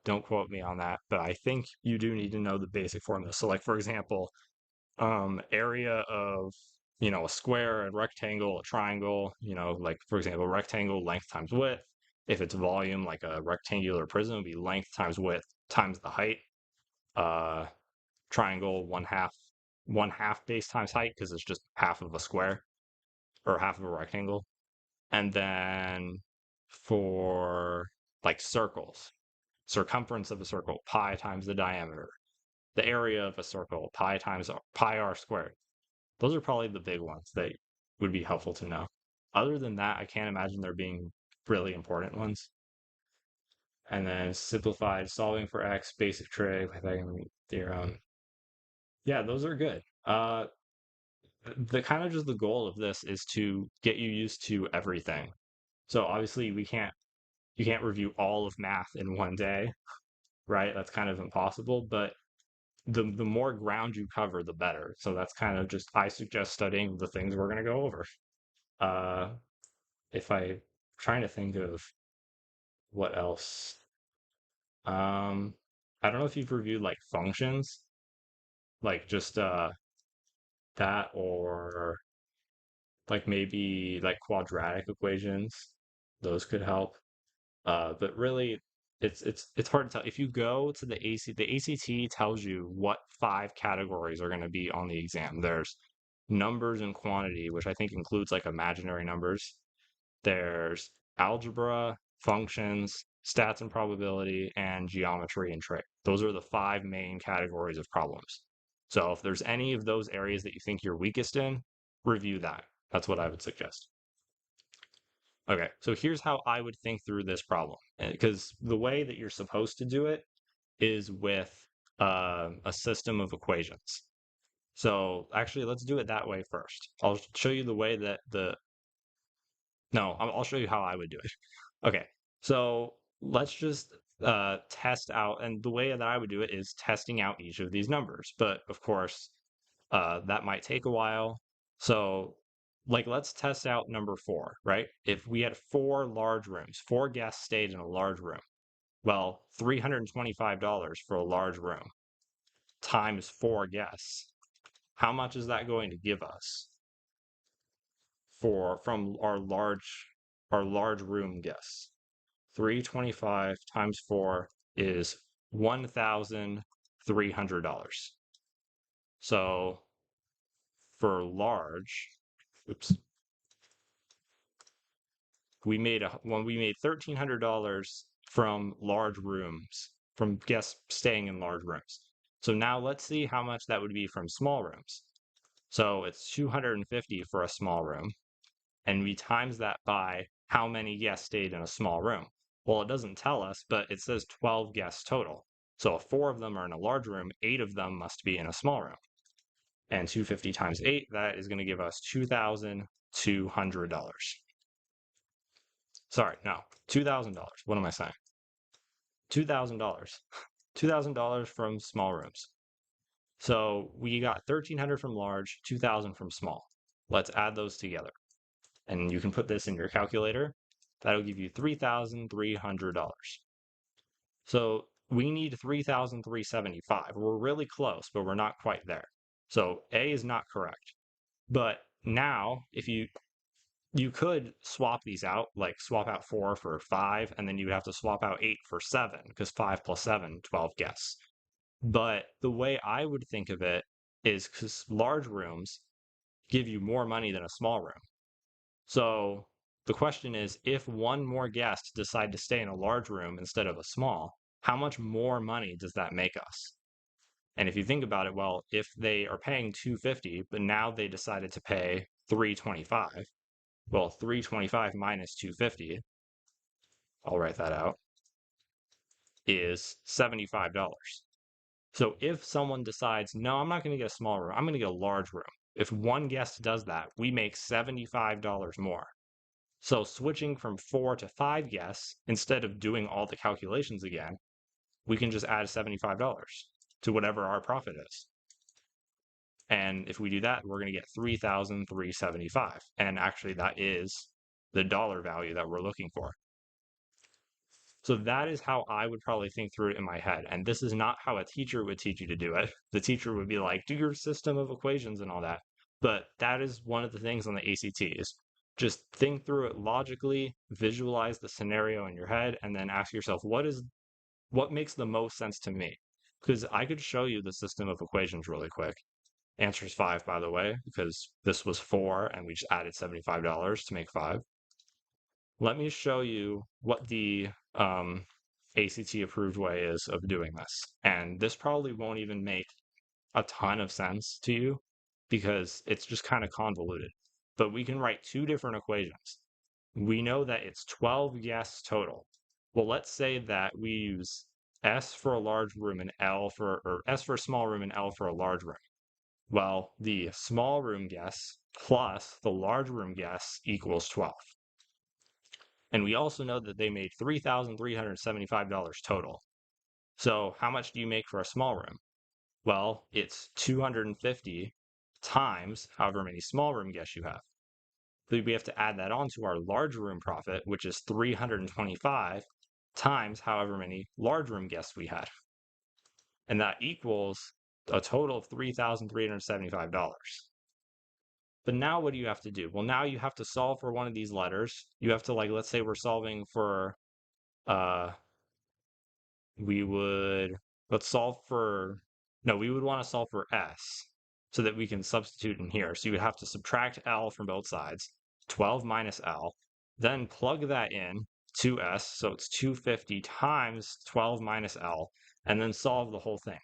Don't quote me on that, but I think you do need to know the basic formulas. So, like for example, area of a square, a rectangle, a triangle. Like for example, rectangle length times width. If it's volume, like a rectangular prism, would be length times width times the height. Uh, Triangle one half base times height because it's just half of a square or half of a rectangle. And then for like circles, circumference of a circle, pi times the diameter. The area of a circle, pi times pi r squared. Those are probably the big ones that would be helpful to know. Other than that, I can't imagine there being really important ones. And then simplified solving for x, basic trig, Pythagorean theorem. Yeah, those are good. The kind of just the goal of this is to get you used to everything. So obviously you can't review all of math in one day, right? That's kind of impossible, but the more ground you cover, the better. So that's kind of just I suggest studying the things we're going to go over. Uh, if I trying to think of what else. Um, I don't know if you've reviewed like functions, like just that or like maybe like quadratic equations. Those could help. But really, it's hard to tell. If you go to the ACT tells you what 5 categories are going to be on the exam. There's numbers and quantity, which I think includes like imaginary numbers. There's algebra, functions, stats and probability, and geometry and trig. Those are the 5 main categories of problems. So if there's any of those areas that you think you're weakest in, review that. That's what I would suggest. Okay, so here's how I would think through this problem. Because the way that you're supposed to do it is with a system of equations. So actually, let's do it that way first. I'll show you the way that no, I'll show you how I would do it. Okay, so let's just test out, and the way that I would do it is testing out each of these numbers. But of course, that might take a while. So, like, let's test out number 4, right? If we had 4 large rooms, 4 guests stayed in a large room. Well, $325 for a large room times 4 guests. How much is that going to give us for from our large room guests? 325 times 4 is $1,300. So for large, oops, we made $1,300 from large rooms, from guests staying in large rooms. So now let's see how much that would be from small rooms. So it's 250 for a small room, and we times that by how many guests stayed in a small room. Well, it doesn't tell us, but it says 12 guests total. So if 4 of them are in a large room, 8 of them must be in a small room. And 250 times 8, that is going to give us $2,200. Sorry, no, $2,000. What am I saying? $2,000. $2,000 from small rooms. So we got 1,300 from large, 2,000 from small. Let's add those together. And you can put this in your calculator. That'll give you $3,300. So we need 3,375. We're really close, but we're not quite there. So A is not correct. But now, if you could swap these out, like swap out 4 for 5, and then you would have to swap out 8 for 7, because 5 plus 7, 12 guests. But the way I would think of it is because large rooms give you more money than a small room. So the question is, if one more guest decide to stay in a large room instead of a small, how much more money does that make us? And if you think about it, well, if they are paying 250, but now they decided to pay 325, well, 325 minus 250, I'll write that out, is $75. So if someone decides, no, I'm not going to get a small room, I'm going to get a large room. If one guest does that, we make $75 more. So switching from 4 to 5 guests, instead of doing all the calculations again, we can just add $75 to whatever our profit is. And if we do that, we're going to get $3,375. And actually, that is the dollar value that we're looking for. So that is how I would probably think through it in my head. And this is not how a teacher would teach you to do it. The teacher would be like, do your system of equations and all that. But that is one of the things on the ACT is just think through it logically, visualize the scenario in your head, and then ask yourself, what makes the most sense to me? Because I could show you the system of equations really quick. Answer is 5, by the way, because this was 4 and we just added $75 to make 5. Let me show you what the ACT approved way is of doing this. And this probably won't even make a ton of sense to you because it's just kind of convoluted. But we can write two different equations. We know that it's 12 guests total. Well, let's say that we use S for a large room and or S for a small room and L for a large room. Well, the small room guests plus the large room guests equals 12. And we also know that they made $3,375 total. So how much do you make for a small room? Well, it's 250 times however many small room guests you have. So we have to add that on to our large room profit, which is 325 times however many large room guests we had. And that equals a total of $3,375. But now what do you have to do? Well, now you have to solve for one of these letters. You have to, like, let's say we're solving for, we would, let's solve for, no, we would want to solve for S so that we can substitute in here. So you would have to subtract L from both sides, 12 minus L, then plug that in to S. So it's 250 times 12 minus L, and then solve the whole thing.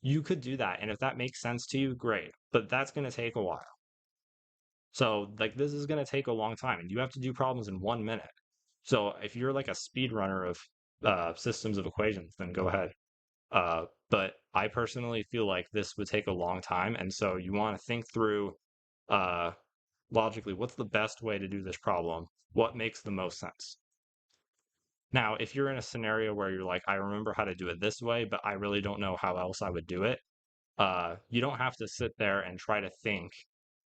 You could do that. And if that makes sense to you, great. But that's going to take a while. So like this is going to take a long time and you have to do problems in 1 minute. So if you're like a speed runner of systems of equations, then go ahead. But I personally feel like this would take a long time. And so you want to think through logically, what's the best way to do this problem? What makes the most sense? Now, if you're in a scenario where you're like, I remember how to do it this way, but I really don't know how else I would do it, you don't have to sit there and try to think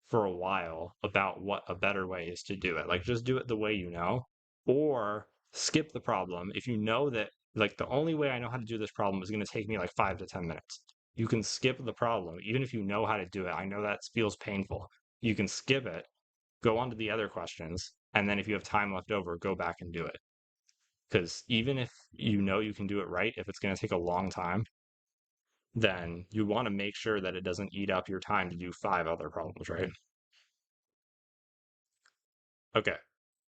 for a while about what a better way is to do it. Like just do it the way you know, or skip the problem. If you know that like the only way I know how to do this problem is going to take me like 5 to 10 minutes. You can skip the problem, even if you know how to do it. I know that feels painful. You can skip it, go on to the other questions, and then if you have time left over, go back and do it. Because even if you know you can do it right, if it's going to take a long time, then you want to make sure that it doesn't eat up your time to do 5 other problems, right? Okay,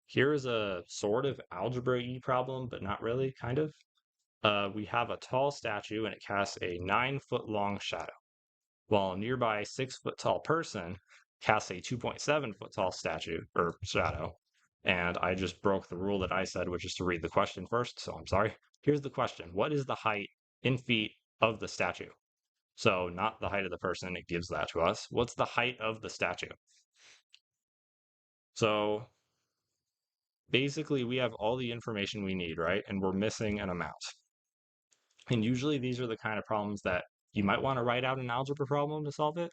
here is a sort of algebra-y problem, but not really, kind of. We have a tall statue and it casts a 9-foot-long shadow, while a nearby 6-foot-tall person casts a 2.7-foot-tall statue, or shadow. And I just broke the rule that I said, which is to read the question first, so I'm sorry. Here's the question. What is the height in feet of the statue? So not the height of the person, it gives that to us. What's the height of the statue? So basically we have all the information we need, right? And we're missing an amount. And usually these are the kind of problems that you might want to write out an algebra problem to solve it.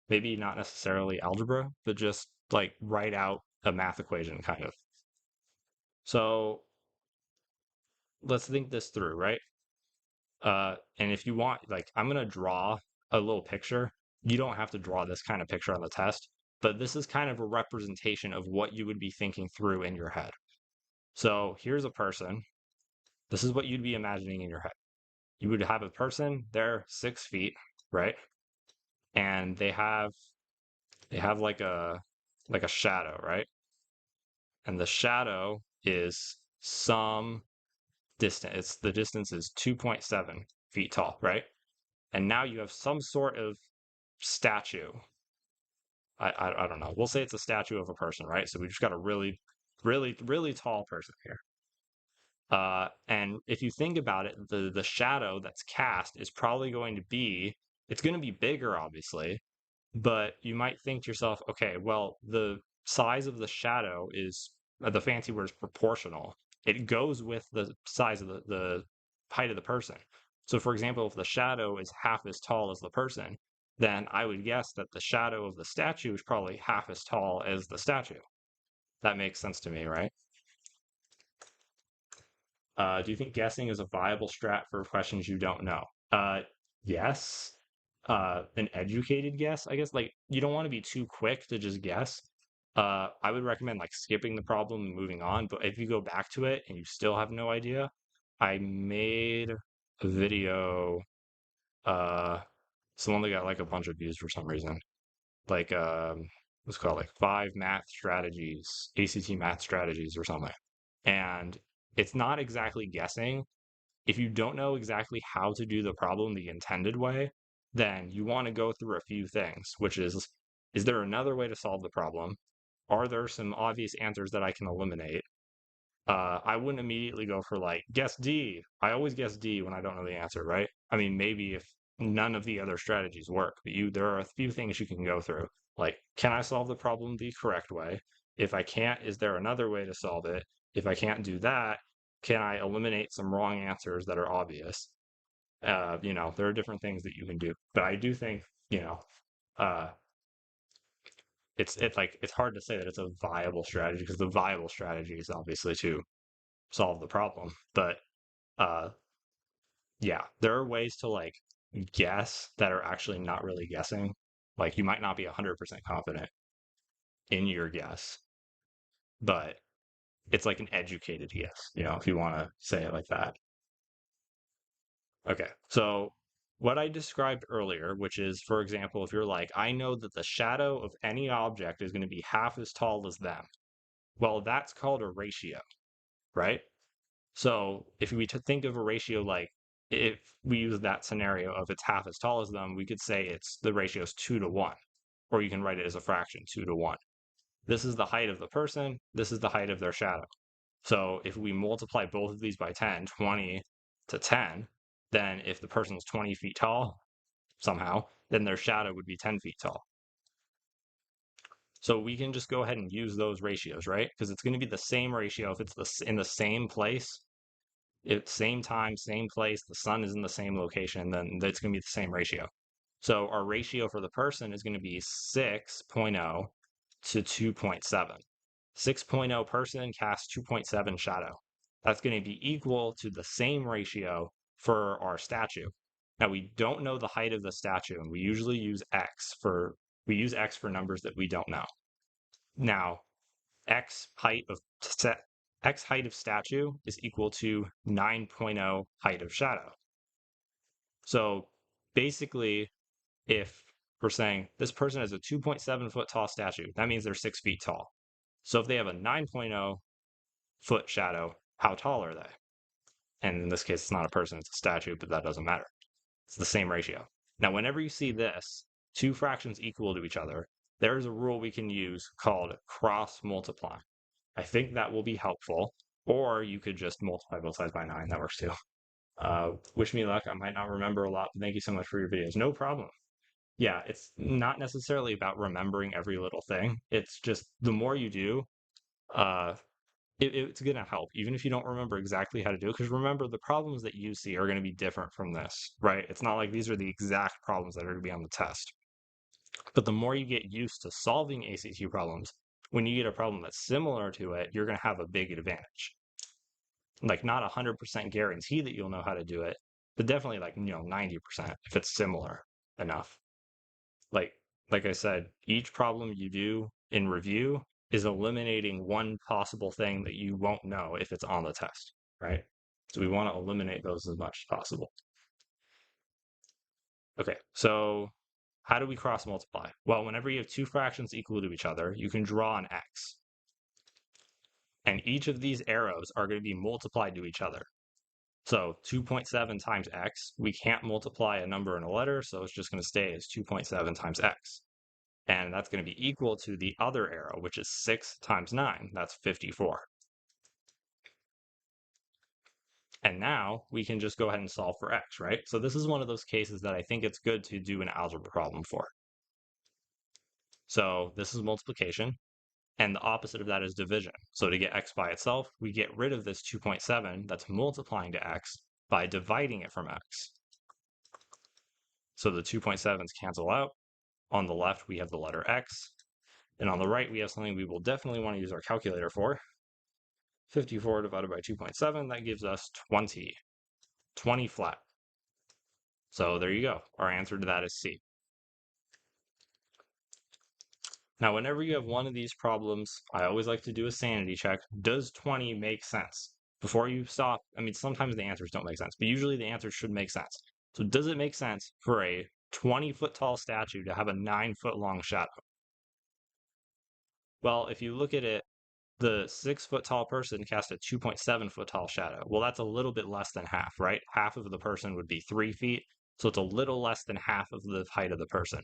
Maybe not necessarily algebra, but just like write out a math equation kind of. So let's think this through, right? And if you want, like, I'm gonna draw a little picture. You don't have to draw this kind of picture on the test, but this is kind of a representation of what you would be thinking through in your head. So here's a person. This is what you'd be imagining in your head. You would have a person, they're 6 feet, right? And they have like a shadow, right? And the shadow is some distance. The distance is 2.7 feet tall, right? And now you have some sort of statue. I don't know. We'll say it's a statue of a person, right? So we just got a really, really, really tall person here. And if you think about it, the shadow that's cast is probably going to be, it's going to be bigger, obviously, but you might think to yourself, okay, well, the size of the shadow is, the fancy word is proportional. It goes with the size of the height of the person. So for example, if the shadow is half as tall as the person, then I would guess that the shadow of the statue is probably half as tall as the statue. That makes sense to me, right? Do you think guessing is a viable strat for questions you don't know? Yes. An educated guess, I guess. Like, you don't want to be too quick to just guess. I would recommend like skipping the problem and moving on. But if you go back to it and you still have no idea, I made a video. It's the one that got like a bunch of views for some reason. Like, what's it called, like 5 math strategies, ACT math strategies or something. And it's not exactly guessing. If you don't know exactly how to do the problem the intended way, then you want to go through a few things, which is there another way to solve the problem? Are there some obvious answers that I can eliminate? I wouldn't immediately go for like, guess D. I always guess D when I don't know the answer, right? I mean, maybe if none of the other strategies work, but there are a few things you can go through. Like, can I solve the problem the correct way? If I can't, is there another way to solve it? If I can't do that, can I eliminate some wrong answers that are obvious? There are different things that you can do, but I do think, uh, it's hard to say that it's a viable strategy because the viable strategy is obviously to solve the problem. But uh, yeah, there are ways to like guess that are actually not really guessing. Like you might not be 100% confident in your guess, but it's like an educated guess, if you want to say it like that. Okay, so what I described earlier, which is, for example, if you're like, I know that the shadow of any object is going to be half as tall as them. Well, that's called a ratio, right? So if we think of a ratio like if we use that scenario of it's half as tall as them, we could say the ratio is 2 to 1, or you can write it as a fraction, 2 to 1. This is the height of the person. This is the height of their shadow. So if we multiply both of these by 10, 20 to 10, then if the person is 20 feet tall somehow, then their shadow would be 10 feet tall. So we can just go ahead and use those ratios, right? Because it's going to be the same ratio if it's in the same place, same time, same place, the sun is in the same location, then it's going to be the same ratio. So our ratio for the person is going to be 6.0 to 2.7. 6.0 person casts 2.7 shadow. That's going to be equal to the same ratio for our statue. Now we don't know the height of the statue, and we usually use X for numbers that we don't know. Now, X height of statue is equal to 9.0 height of shadow. So basically, if we're saying this person has a 2.7 foot tall statue, that means they're 6 feet tall. So if they have a 9.0 foot shadow, how tall are they? And in this case, it's not a person, it's a statue, but that doesn't matter. It's the same ratio. Now, whenever you see this, two fractions equal to each other, there's a rule we can use called cross multiply. I think that will be helpful, or you could just multiply both sides by 9. That works too. Wish me luck. I might not remember a lot, but thank you so much for your videos. No problem. Yeah, it's not necessarily about remembering every little thing. It's just the more you do, uh, it's going to help, even if you don't remember exactly how to do it. Because remember, the problems that you see are going to be different from this, right? It's not like these are the exact problems that are going to be on the test. But the more you get used to solving ACT problems, when you get a problem that's similar to it, you're going to have a big advantage. Like not 100% guarantee that you'll know how to do it, but definitely like 90% if it's similar enough. Like I said, each problem you do in review is eliminating one possible thing that you won't know if it's on the test, right? So we want to eliminate those as much as possible. Okay, so how do we cross multiply? Well, whenever you have two fractions equal to each other, you can draw an X. And each of these arrows are going to be multiplied to each other. So 2.7 times X, we can't multiply a number and a letter, so it's just going to stay as 2.7 times X. And that's going to be equal to the other arrow, which is 6 times 9. That's 54. And now we can just go ahead and solve for X, right? So this is one of those cases that I think it's good to do an algebra problem for. So this is multiplication, and the opposite of that is division. So to get X by itself, we get rid of this 2.7 that's multiplying to X, by dividing it from x. So the 2.7's cancel out. On the left, we have the letter x. And on the right, we have something we will definitely want to use our calculator for. 54 divided by 2.7, that gives us 20. 20 flat. So there you go. Our answer to that is C. Now, whenever you have one of these problems, I always like to do a sanity check. Does 20 make sense? Before you stop, I mean, sometimes the answers don't make sense, but usually the answers should make sense. So does it make sense for a 20-foot tall statue to have a 9-foot long shadow? Well, if you look at it, the 6-foot tall person cast a 2.7-foot tall shadow. Well, that's a little bit less than half, right? Half of the person would be 3 feet. So it's a little less than half of the height of the person.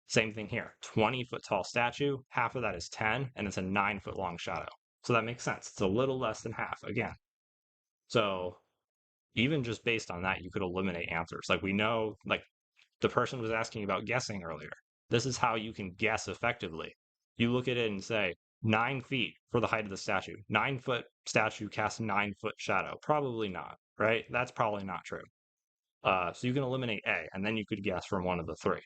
Same thing here, 20-foot tall statue, half of that is 10, and it's a 9-foot long shadow. So that makes sense. It's a little less than half again. So even just based on that, you could eliminate answers. Like we know, like the person was asking about guessing earlier. This is how you can guess effectively. You look at it and say, 9 feet for the height of the statue. 9-foot statue casts 9-foot shadow. Probably not, right? That's probably not true. So you can eliminate A, and then you could guess from one of the three,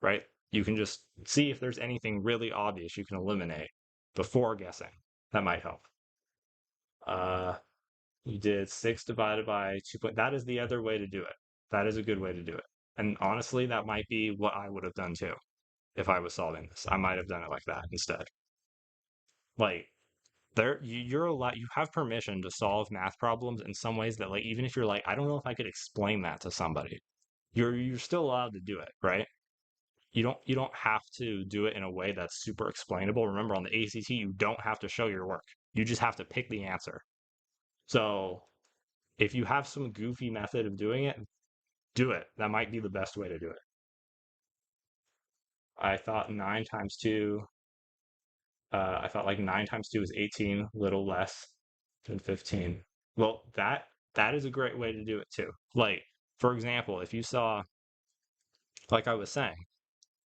right? You can just see if there's anything really obvious you can eliminate before guessing. That might help. You did 6 divided by 2. That is the other way to do it. That is a good way to do it. And honestly, that might be what I would have done too if I was solving this. I might have done it like that instead. Like you're allowed, you have permission to solve math problems in some ways that like even if you're like, I don't know if I could explain that to somebody, you're still allowed to do it, right? You don't have to do it in a way that's super explainable. Remember, on the ACT, you don't have to show your work. You just have to pick the answer. So if you have some goofy method of doing it, do it. That might be the best way to do it. I thought 9 times 2, I thought like 9 times 2 is 18, a little less than 15. Well, that is a great way to do it too. Like, for example, if you saw, like I was saying,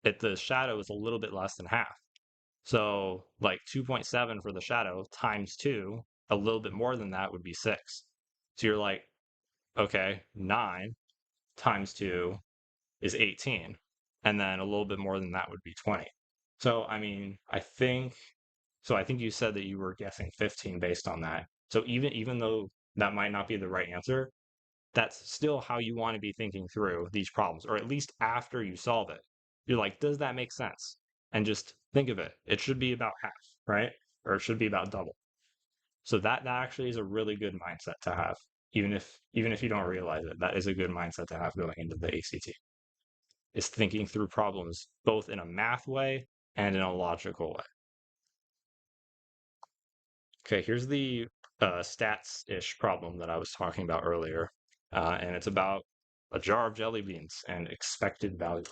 that the shadow is a little bit less than half. So like 2.7 for the shadow times 2, a little bit more than that would be 6. So you're like, okay, 9 times 2 is 18. And then a little bit more than that would be 20. So, I mean, I think you said that you were guessing 15 based on that. So even though that might not be the right answer, that's still how you want to be thinking through these problems, or at least after you solve it. You're like, does that make sense? And just think of it. It should be about half, right? Or it should be about double. So that actually is a really good mindset to have, even if you don't realize it. That is a good mindset to have going into the ACT. Is thinking through problems both in a math way and in a logical way. Okay, here's the stats-ish problem that I was talking about earlier, and it's about a jar of jelly beans and expected value.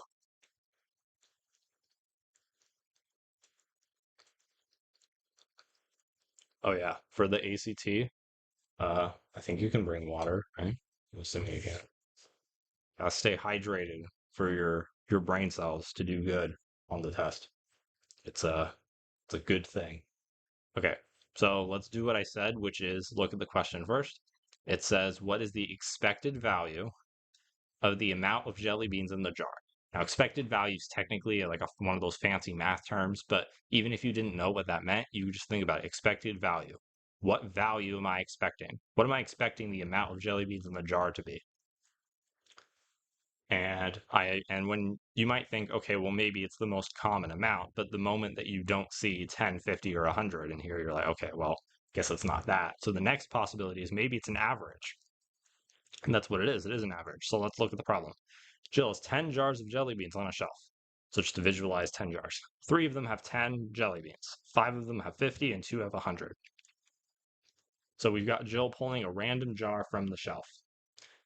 Oh yeah, for the ACT, I think you can bring water, right? I'm assuming you can. Stay hydrated for your brain cells to do good on the test. It's a good thing. Okay, so let's do what I said, which is look at the question first. It says, what is the expected value of the amount of jelly beans in the jar? Now, expected value is technically like one of those fancy math terms, but even if you didn't know what that meant, you just think about it. Expected value. What value am I expecting? What am I expecting the amount of jelly beans in the jar to be? And when you might think, okay, well, maybe it's the most common amount, but the moment that you don't see 10, 50, or 100 in here, you're like, okay, well, guess it's not that. So the next possibility is maybe it's an average. And that's what it is. It is an average. So let's look at the problem. Jill has 10 jars of jelly beans on a shelf. So just to visualize 10 jars. 3 of them have 10 jelly beans. 5 of them have 50 and 2 have 100. So we've got Jill pulling a random jar from the shelf.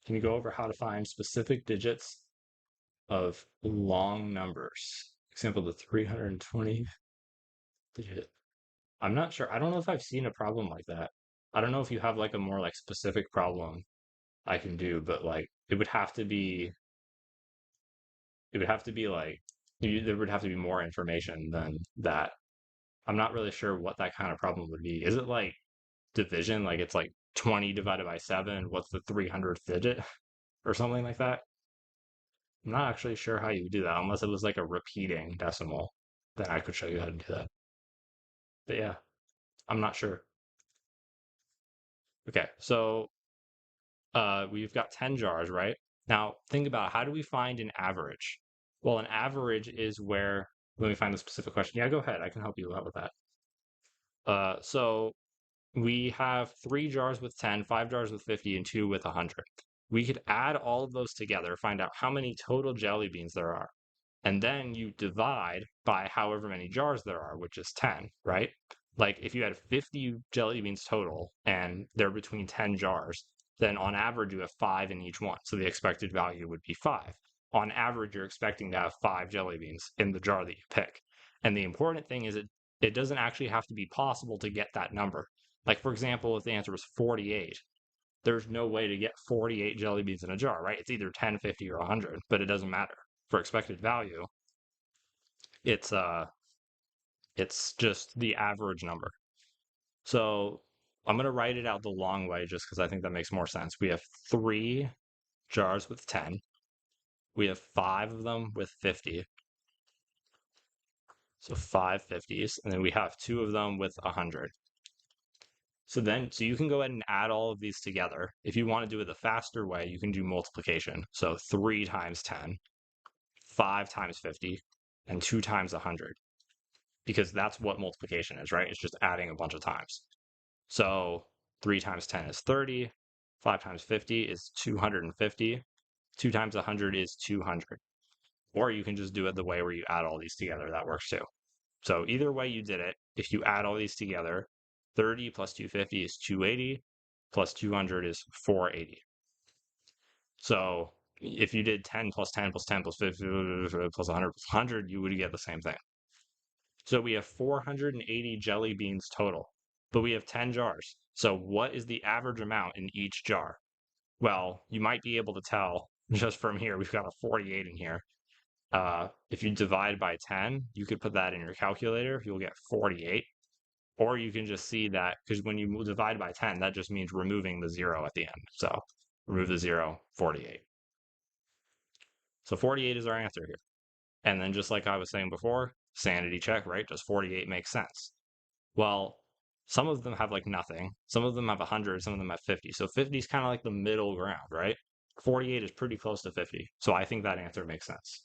Can you go over how to find specific digits of long numbers? Example, the 320 digit. I'm not sure. I don't know if I've seen a problem like that. I don't know if you have like a more like specific problem I can do, but like it would have to be like there would have to be more information than that. I'm not really sure what that kind of problem would be. Is it like division? Like it's like 20 divided by 7, what's the 300th digit or something like that. I'm not actually sure how you do that unless it was like a repeating decimal. Then I could show you how to do that. But yeah, I'm not sure. Okay, so we've got 10 jars, right? Now think about how do we find an average? Well, an average is where, let me find the specific question. Yeah, go ahead. I can help you out with that. So we have 3 jars with 10, 5 jars with 50, and 2 with 100. We could add all of those together, find out how many total jelly beans there are. And then you divide by however many jars there are, which is 10, right? Like if you had 50 jelly beans total and they're between 10 jars, then on average you have 5 in each one. So the expected value would be 5. On average, you're expecting to have 5 jelly beans in the jar that you pick. And the important thing is it doesn't actually have to be possible to get that number. Like for example, if the answer was 48, there's no way to get 48 jelly beans in a jar, right? It's either 10, 50, or 100, but it doesn't matter. For expected value, it's just the average number. So I'm going to write it out the long way just because I think that makes more sense. We have 3 jars with 10. We have 5 of them with 50. So 5 50s. And then we have 2 of them with 100. So you can go ahead and add all of these together. If you want to do it the faster way, you can do multiplication. So 3 times 10, 5 times 50, and 2 times 100. Because that's what multiplication is, right? It's just adding a bunch of times. So 3 times 10 is 30, 5 times 50 is 250, 2 times 100 is 200. Or you can just do it the way where you add all these together. That works too. So either way you did it, if you add all these together, 30 plus 250 is 280, plus 200 is 480. So if you did 10 plus 10 plus 10 plus 50 plus 100 plus 100, you would get the same thing. So we have 480 jelly beans total, but we have 10 jars. So what is the average amount in each jar? Well, you might be able to tell just from here, we've got a 48 in here. If you divide by 10, you could put that in your calculator, you'll get 48. Or you can just see that, because when you divide by 10, that just means removing the 0 at the end. So remove the 0, 48. So 48 is our answer here. And then just like I was saying before, sanity check, right? Does 48 make sense? Well, some of them have like nothing. Some of them have 100, some of them have 50. So 50 is kind of like the middle ground, right? 48 is pretty close to 50. So I think that answer makes sense.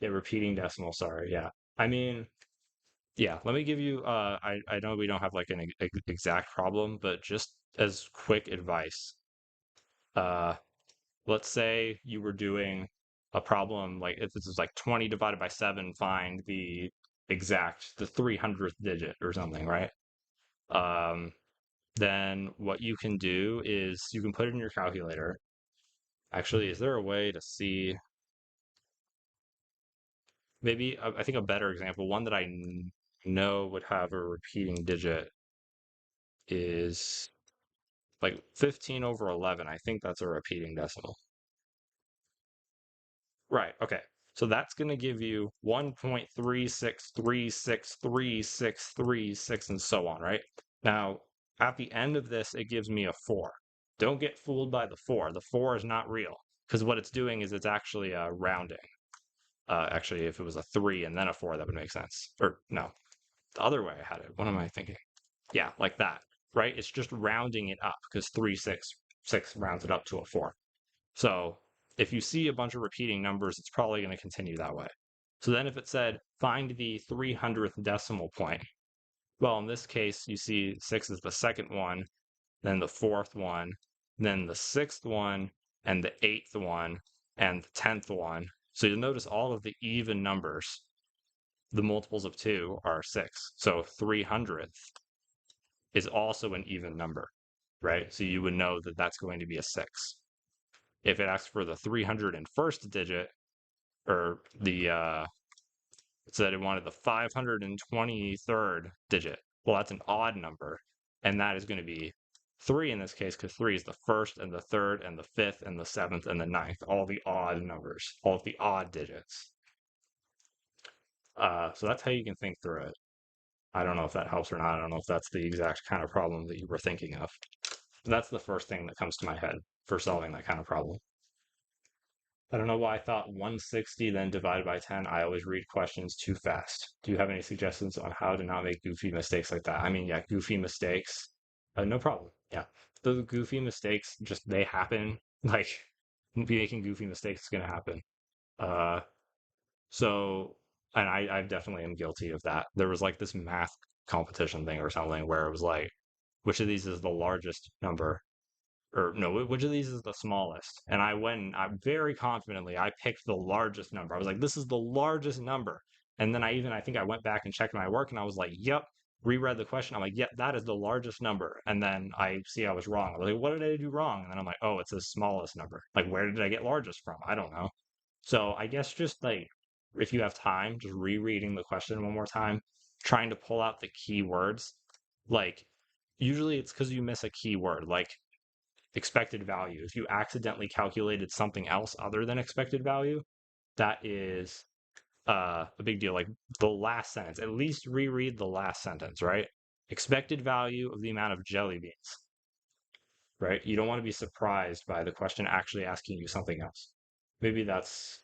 Yeah, repeating decimal, sorry. Yeah. I mean, yeah, let me give you I know we don't have like an exact problem, but just as quick advice. Uh let's say you were doing a problem like if this is like 20 divided by 7, find the 300th digit or something, right? Um then what you can do is you can put it in your calculator. Actually, is there a way to see maybe I think a better example, one that I know would have a repeating digit is like 15 over 11. I think that's a repeating decimal. Right, okay. So that's going to give you 1.36363636 and so on, right? Now, at the end of this, it gives me a 4. Don't get fooled by the 4. The 4 is not real because what it's doing is it's actually rounding. Actually, if it was a 3 and then a 4, that would make sense. Or no, the other way I had it. What am I thinking? Yeah, like that, right? It's just rounding it up because 366 rounds it up to a 4. So if you see a bunch of repeating numbers, it's probably going to continue that way. So then if it said, find the 300th decimal point, well, in this case, you see 6 is the second one, then the fourth one, then the sixth one, and the eighth one, and the 10th one. So you'll notice all of the even numbers, the multiples of 2 are 6. So 300th is also an even number, right? So you would know that that's going to be a 6. If it asks for the 301st digit, or it said it wanted the 523rd digit. Well, that's an odd number, and that is going to be 3 in this case, because 3 is the first and the third and the fifth and the seventh and the ninth, all the odd numbers, all of the odd digits. So that's how you can think through it. I don't know if that helps or not. I don't know if that's the exact kind of problem that you were thinking of. That's the first thing that comes to my head for solving that kind of problem. I don't know why I thought 160 then divided by 10. I always read questions too fast. Do you have any suggestions on how to not make goofy mistakes like that? I mean, yeah, goofy mistakes. No problem. Yeah. The goofy mistakes, just they happen. Like, making goofy mistakes is going to happen. Uh, so, and I definitely am guilty of that. There was like this math competition thing or something where it was like, which of these is the largest number? Or no, which of these is the smallest? And I went, I very confidently, I picked the largest number. I was like, this is the largest number. And then I think I went back and checked my work and I was like, yep, reread the question. I'm like, yep, that is the largest number. And then I see I was wrong. I was like, what did I do wrong? And then I'm like, oh, it's the smallest number. Like, where did I get largest from? I don't know. So I guess just like, if you have time, just rereading the question one more time, trying to pull out the key words. Like, usually it's because you miss a key word. Like, expected value. If you accidentally calculated something else other than expected value, that is a big deal. Like the last sentence, at least reread the last sentence, right? Expected value of the amount of jelly beans, right? You don't want to be surprised by the question actually asking you something else. Maybe that's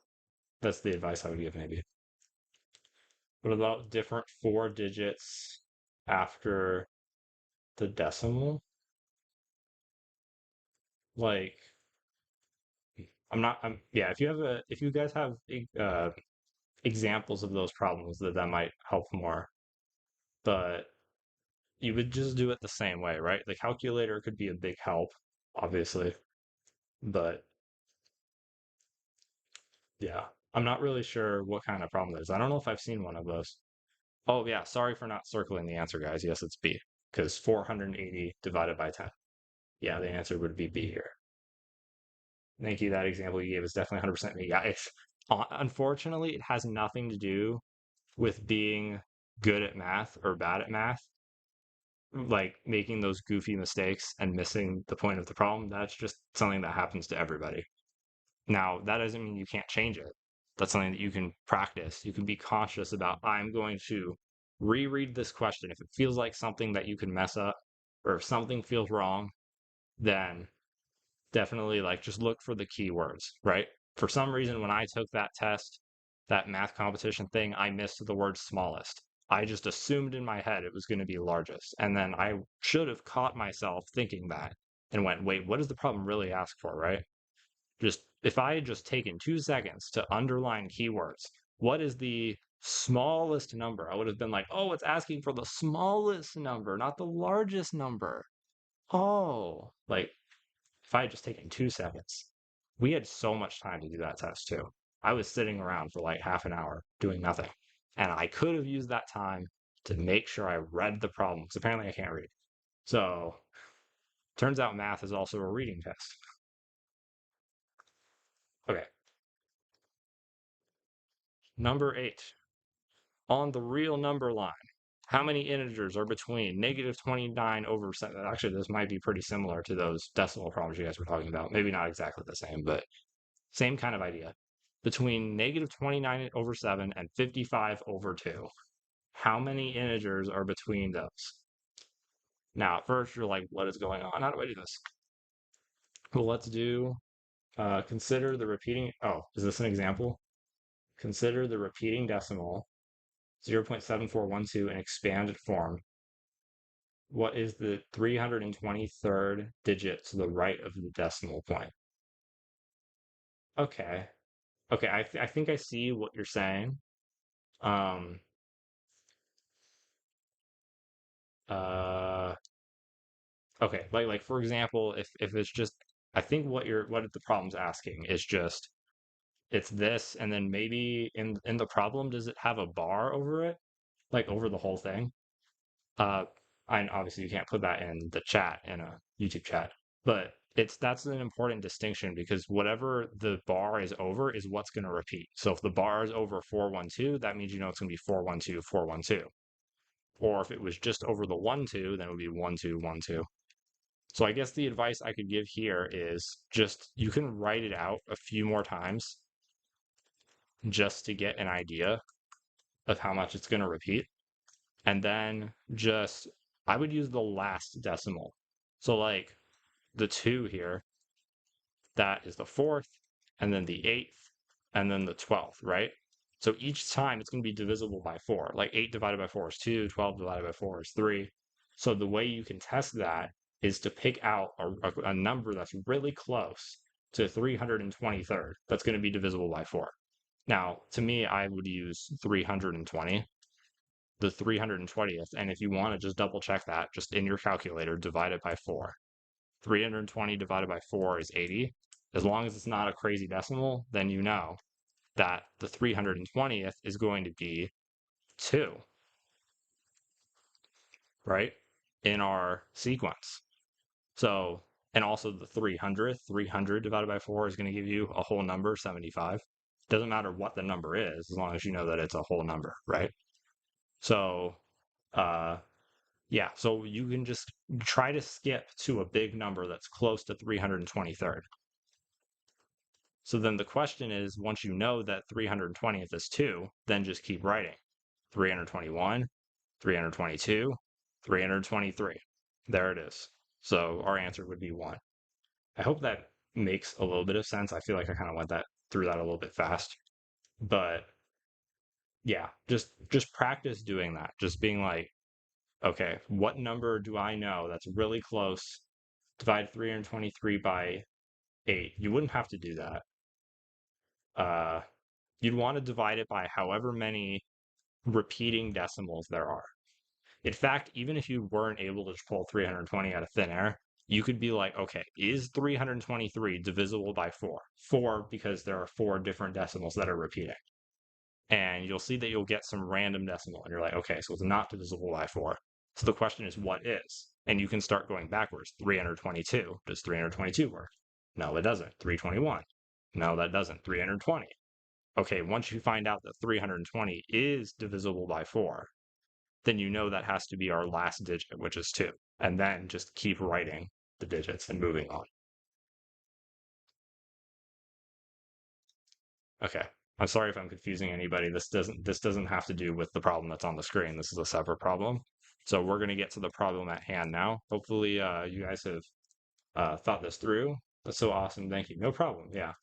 the advice I would give, maybe. What about different four digits after the decimal? Like, yeah, if you guys have examples of those problems, that might help more. But you would just do it the same way, right? The calculator could be a big help, obviously. But yeah, I'm not really sure what kind of problem it is. I don't know if I've seen one of those. Oh, yeah, sorry for not circling the answer, guys. Yes, it's B, because 480 divided by 10. Yeah, the answer would be B here. Thank you. That example you gave is definitely 100% me. Yeah, unfortunately, it has nothing to do with being good at math or bad at math. Like making those goofy mistakes and missing the point of the problem, that's just something that happens to everybody. Now, that doesn't mean you can't change it. That's something that you can practice. You can be conscious about, I'm going to reread this question. If it feels like something that you can mess up, or if something feels wrong, then definitely like just look for the keywords, right? For some reason, when I took that test, that math competition thing, I missed the word smallest. I just assumed in my head it was going to be largest. And then I should have caught myself thinking that and went, wait, what does the problem really ask for, right? Just if I had just taken 2 seconds to underline keywords, what is the smallest number? I would have been like, oh, it's asking for the smallest number, not the largest number. Oh, like if I had just taken 2 seconds, we had so much time to do that test too. I was sitting around for like half an hour doing nothing. And I could have used that time to make sure I read the problem because apparently I can't read. So turns out math is also a reading test. Okay. Number 8. On the real number line, how many integers are between -29 over 7? Actually, this might be pretty similar to those decimal problems you guys were talking about. Maybe not exactly the same, but same kind of idea. Between -29 over 7 and 55 over 2. How many integers are between those? Now, at first, you're like, what is going on? How do I do this? Well, let's do, consider the repeating. Oh, is this an example? Consider the repeating decimal 0.7412 in expanded form. What is the 323rd digit to the right of the decimal point? Okay. Okay, I think I see what you're saying. Um, uh, okay, like for example, if it's just, I think what the problem's asking is just it's this, and then maybe in the problem, does it have a bar over it, like over the whole thing? Uh, and obviously you can't put that in the chat in a YouTube chat, but that's an important distinction because whatever the bar is over is what's going to repeat. So if the bar is over 412, that means you know it's going to be 412, 412. Or if it was just over the 1-2, then it would be 1-2, 1-2. So I guess the advice I could give here is just you can write it out a few more times just to get an idea of how much it's going to repeat. And then just, I would use the last decimal. So like the 2 here, that is the 4th, and then the 8th, and then the 12th, right? So each time it's going to be divisible by 4. Like 8 divided by 4 is 2, 12 divided by 4 is 3. So the way you can test that is to pick out a number that's really close to 323rd that's going to be divisible by 4. Now, to me, I would use 320, the 320th, and if you want to just double check that, just in your calculator, divide it by 4. 320 divided by 4 is 80. As long as it's not a crazy decimal, then you know that the 320th is going to be 2, right? In our sequence. So, and also the 300th, 300 divided by 4 is going to give you a whole number, 75. Doesn't matter what the number is, as long as you know that it's a whole number, right? So, uh, yeah, so you can just try to skip to a big number that's close to 323rd. So then the question is, once you know that 320th is 2, then just keep writing. 321, 322, 323. There it is. So our answer would be 1. I hope that makes a little bit of sense. I feel like I kind of went through that a little bit fast. But yeah, just practice doing that. Just being like, okay, what number do I know that's really close? Divide 323 by 8. You wouldn't have to do that. You'd want to divide it by however many repeating decimals there are. In fact, even if you weren't able to pull 320 out of thin air, you could be like, okay, is 323 divisible by 4? 4 because there are 4 different decimals that are repeating. And you'll see that you'll get some random decimal, and you're like, okay, so it's not divisible by 4. So the question is, what is? And you can start going backwards. 322. Does 322 work? No, it doesn't. 321. No, that doesn't. 320. Okay, once you find out that 320 is divisible by 4, then you know that has to be our last digit, which is 2. And then just keep writing the digits and moving on. Okay. I'm sorry if I'm confusing anybody. This doesn't have to do with the problem that's on the screen. This is a separate problem. So we're going to get to the problem at hand now. Hopefully you guys have thought this through. That's so awesome. Thank you. No problem. Yeah.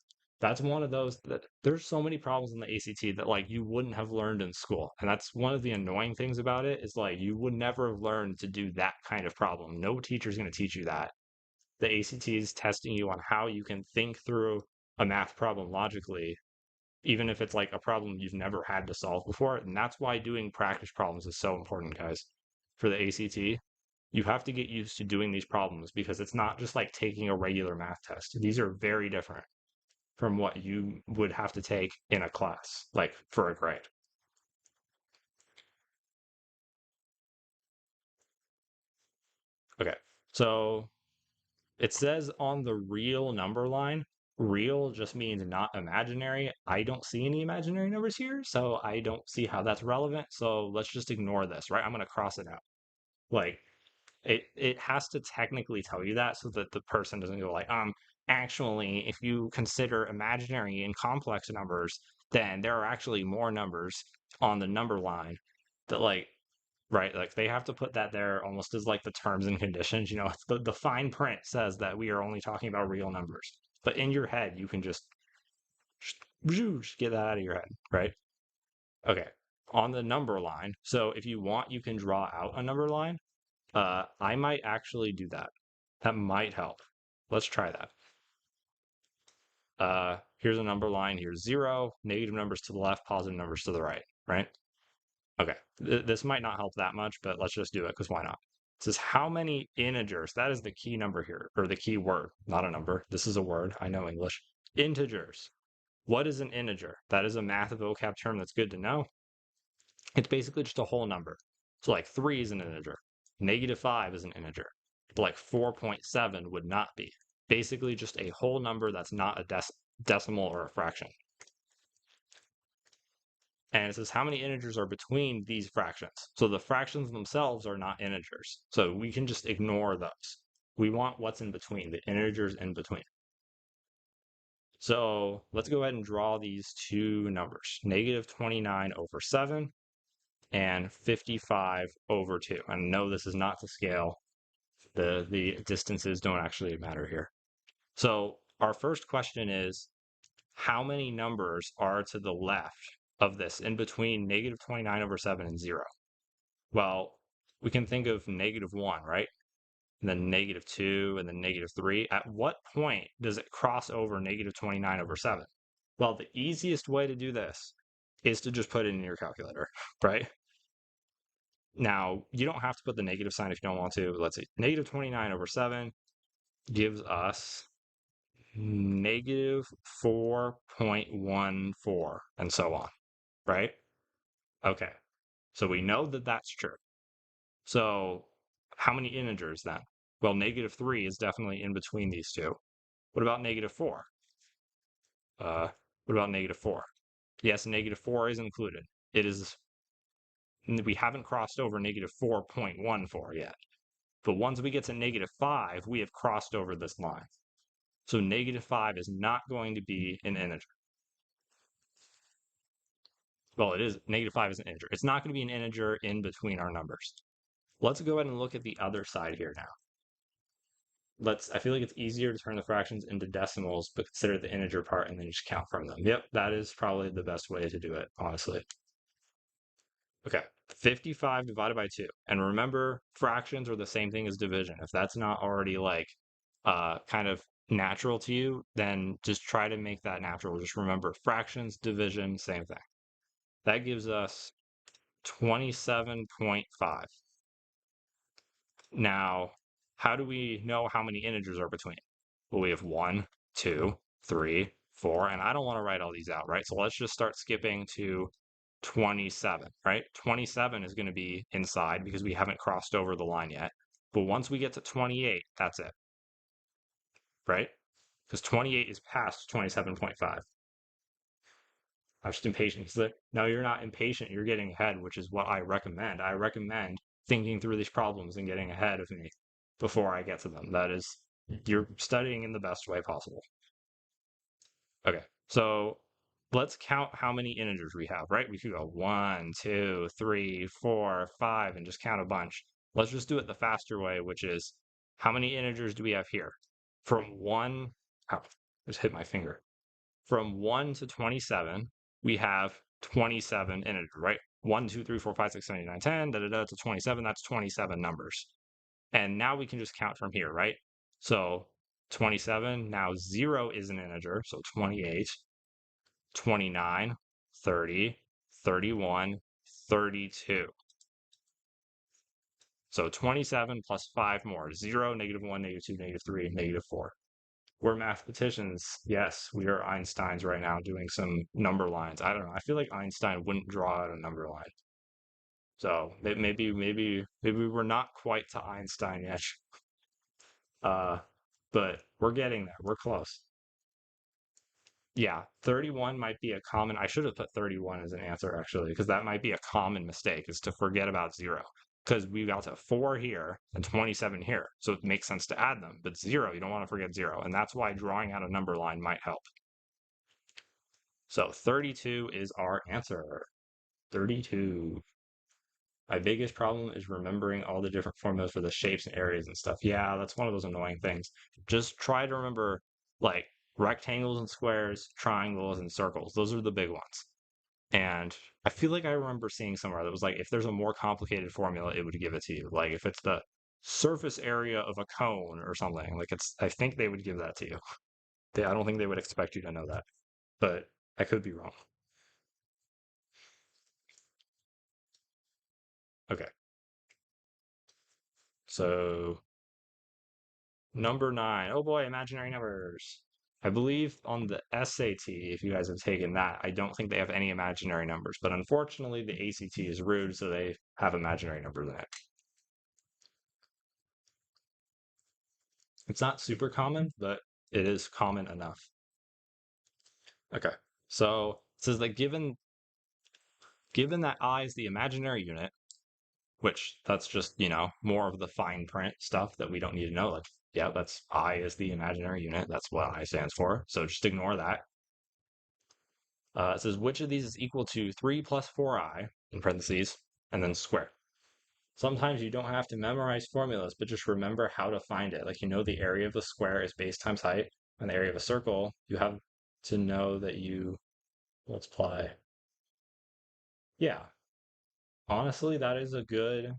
That's one of those that there's so many problems in the ACT that like you wouldn't have learned in school. And that's one of the annoying things about it is like you would never have learned to do that kind of problem. No teacher's going to teach you that. The ACT is testing you on how you can think through a math problem logically, even if it's like a problem you've never had to solve before. And that's why doing practice problems is so important, guys. For the ACT, you have to get used to doing these problems because it's not just like taking a regular math test. These are very different from what you would have to take in a class, like for a grade. Okay, so it says on the real number line, real just means not imaginary. I don't see any imaginary numbers here, so I don't see how that's relevant. So let's just ignore this, right? I'm going to cross it out. Like it has to technically tell you that so that the person doesn't go like, actually, if you consider imaginary and complex numbers, then there are actually more numbers on the number line that like right, like they have to put that there almost as like the terms and conditions. The fine print says that we are only talking about real numbers. But in your head, you can just get that out of your head, right? Okay. On the number line, so if you want, you can draw out a number line. I might actually do that. That might help. Let's try that. Here's a number line. Here's 0, negative numbers to the left, positive numbers to the right, right? Okay, this might not help that much, but let's just do it because why not? It says how many integers, that is the key number here, or the key word, not a number. This is a word. I know English. Integers. What is an integer? That is a math vocab term that's good to know. It's basically just a whole number. So like 3 is an integer. -5 is an integer. But like 4.7 would not be. Basically just a whole number that's not a decimal or a fraction. And it says how many integers are between these fractions. So the fractions themselves are not integers. So we can just ignore those. We want what's in between, the integers in between. So let's go ahead and draw these two numbers. -29 over 7 and 55 over 2. And no, this is not to scale. The distances don't actually matter here. So our first question is, how many numbers are to the left of this in between negative 29 over 7 and 0? Well, we can think of negative 1, right? And then negative 2, and then negative 3. At what point does it cross over negative 29 over 7? Well, the easiest way to do this is to just put it in your calculator, right? Now, you don't have to put the negative sign if you don't want to. Let's see, negative 29 over 7 gives us negative 4.14, and so on, right? Okay, so we know that that's true. So how many integers then? Well, negative 3 is definitely in between these two. What about negative 4? What about negative 4? Yes, negative 4 is included. It is, we haven't crossed over negative 4.14 yet. But once we get to negative 5, we have crossed over this line. So negative 5 is not going to be an integer. Well, it is, negative 5 is an integer. It's not going to be an integer in between our numbers. Let's go ahead and look at the other side here now. I feel like it's easier to turn the fractions into decimals, but consider the integer part and then just count from them. Yep, that is probably the best way to do it, honestly. Okay, 55 divided by 2. And remember, fractions are the same thing as division. If that's not already like kind of natural to you, then just try to make that natural. Just remember, fractions, division, same thing. That gives us 27.5. Now, how do we know how many integers are between? Well, we have 1, 2, 3, 4, and I don't want to write all these out, right? So let's just start skipping to 27, right? 27 is going to be inside because we haven't crossed over the line yet. But once we get to 28, that's it, right? Because 28 is past 27.5. I'm just impatient. No, you're not impatient. You're getting ahead, which is what I recommend. I recommend thinking through these problems and getting ahead of me before I get to them. That is, you're studying in the best way possible. Okay, so let's count how many integers we have, right? We could go 1, 2, 3, 4, 5, and just count a bunch. Let's just do it the faster way, which is how many integers do we have here? From 1, ow, just hit my finger. From 1 to 27, we have 27 integers, right? 1, 2, 3, 4, 5, 6, 7, 8, 9, 10, da da da to 27. That's 27 numbers. And now we can just count from here, right? So 27, now 0 is an integer, so 28, 29, 30, 31, 32. So 27 plus 5 more, 0, negative 1, negative 2, negative 3, negative 4. We're mathematicians. Yes, we are Einsteins right now doing some number lines. I don't know. I feel like Einstein wouldn't draw out a number line. So maybe we're not quite to Einstein yet. But we're getting there. We're close. Yeah, 31 might be a common. I should have put 31 as an answer actually, because that might be a common mistake is to forget about 0. Because we got to 4 here and 27 here. So it makes sense to add them. But 0, you don't want to forget 0. And that's why drawing out a number line might help. So 32 is our answer. 32. My biggest problem is remembering all the different formulas for the shapes and areas and stuff. Yeah, that's one of those annoying things. Just try to remember like rectangles and squares, triangles and circles. Those are the big ones. And I feel like I remember seeing somewhere that was like, if there's a more complicated formula, it would give it to you. Like if it's the surface area of a cone or something, like I think they would give that to you. I don't think they would expect you to know that, but I could be wrong. Okay. So number 9. Oh boy, imaginary numbers. I believe on the SAT, if you guys have taken that, I don't think they have any imaginary numbers, but unfortunately the ACT is rude, so they have imaginary numbers in it. It's not super common, but it is common enough. Okay, so it says that given that I is the imaginary unit, which that's just, more of the fine print stuff that we don't need to know. Like, yeah, that's I is the imaginary unit. That's what I stands for. So just ignore that. It says which of these is equal to 3 plus 4i, in parentheses, and then square. Sometimes you don't have to memorize formulas, but just remember how to find it. Like, the area of a square is base times height, and the area of a circle, you have to know that you multiply. Yeah, honestly, that is a good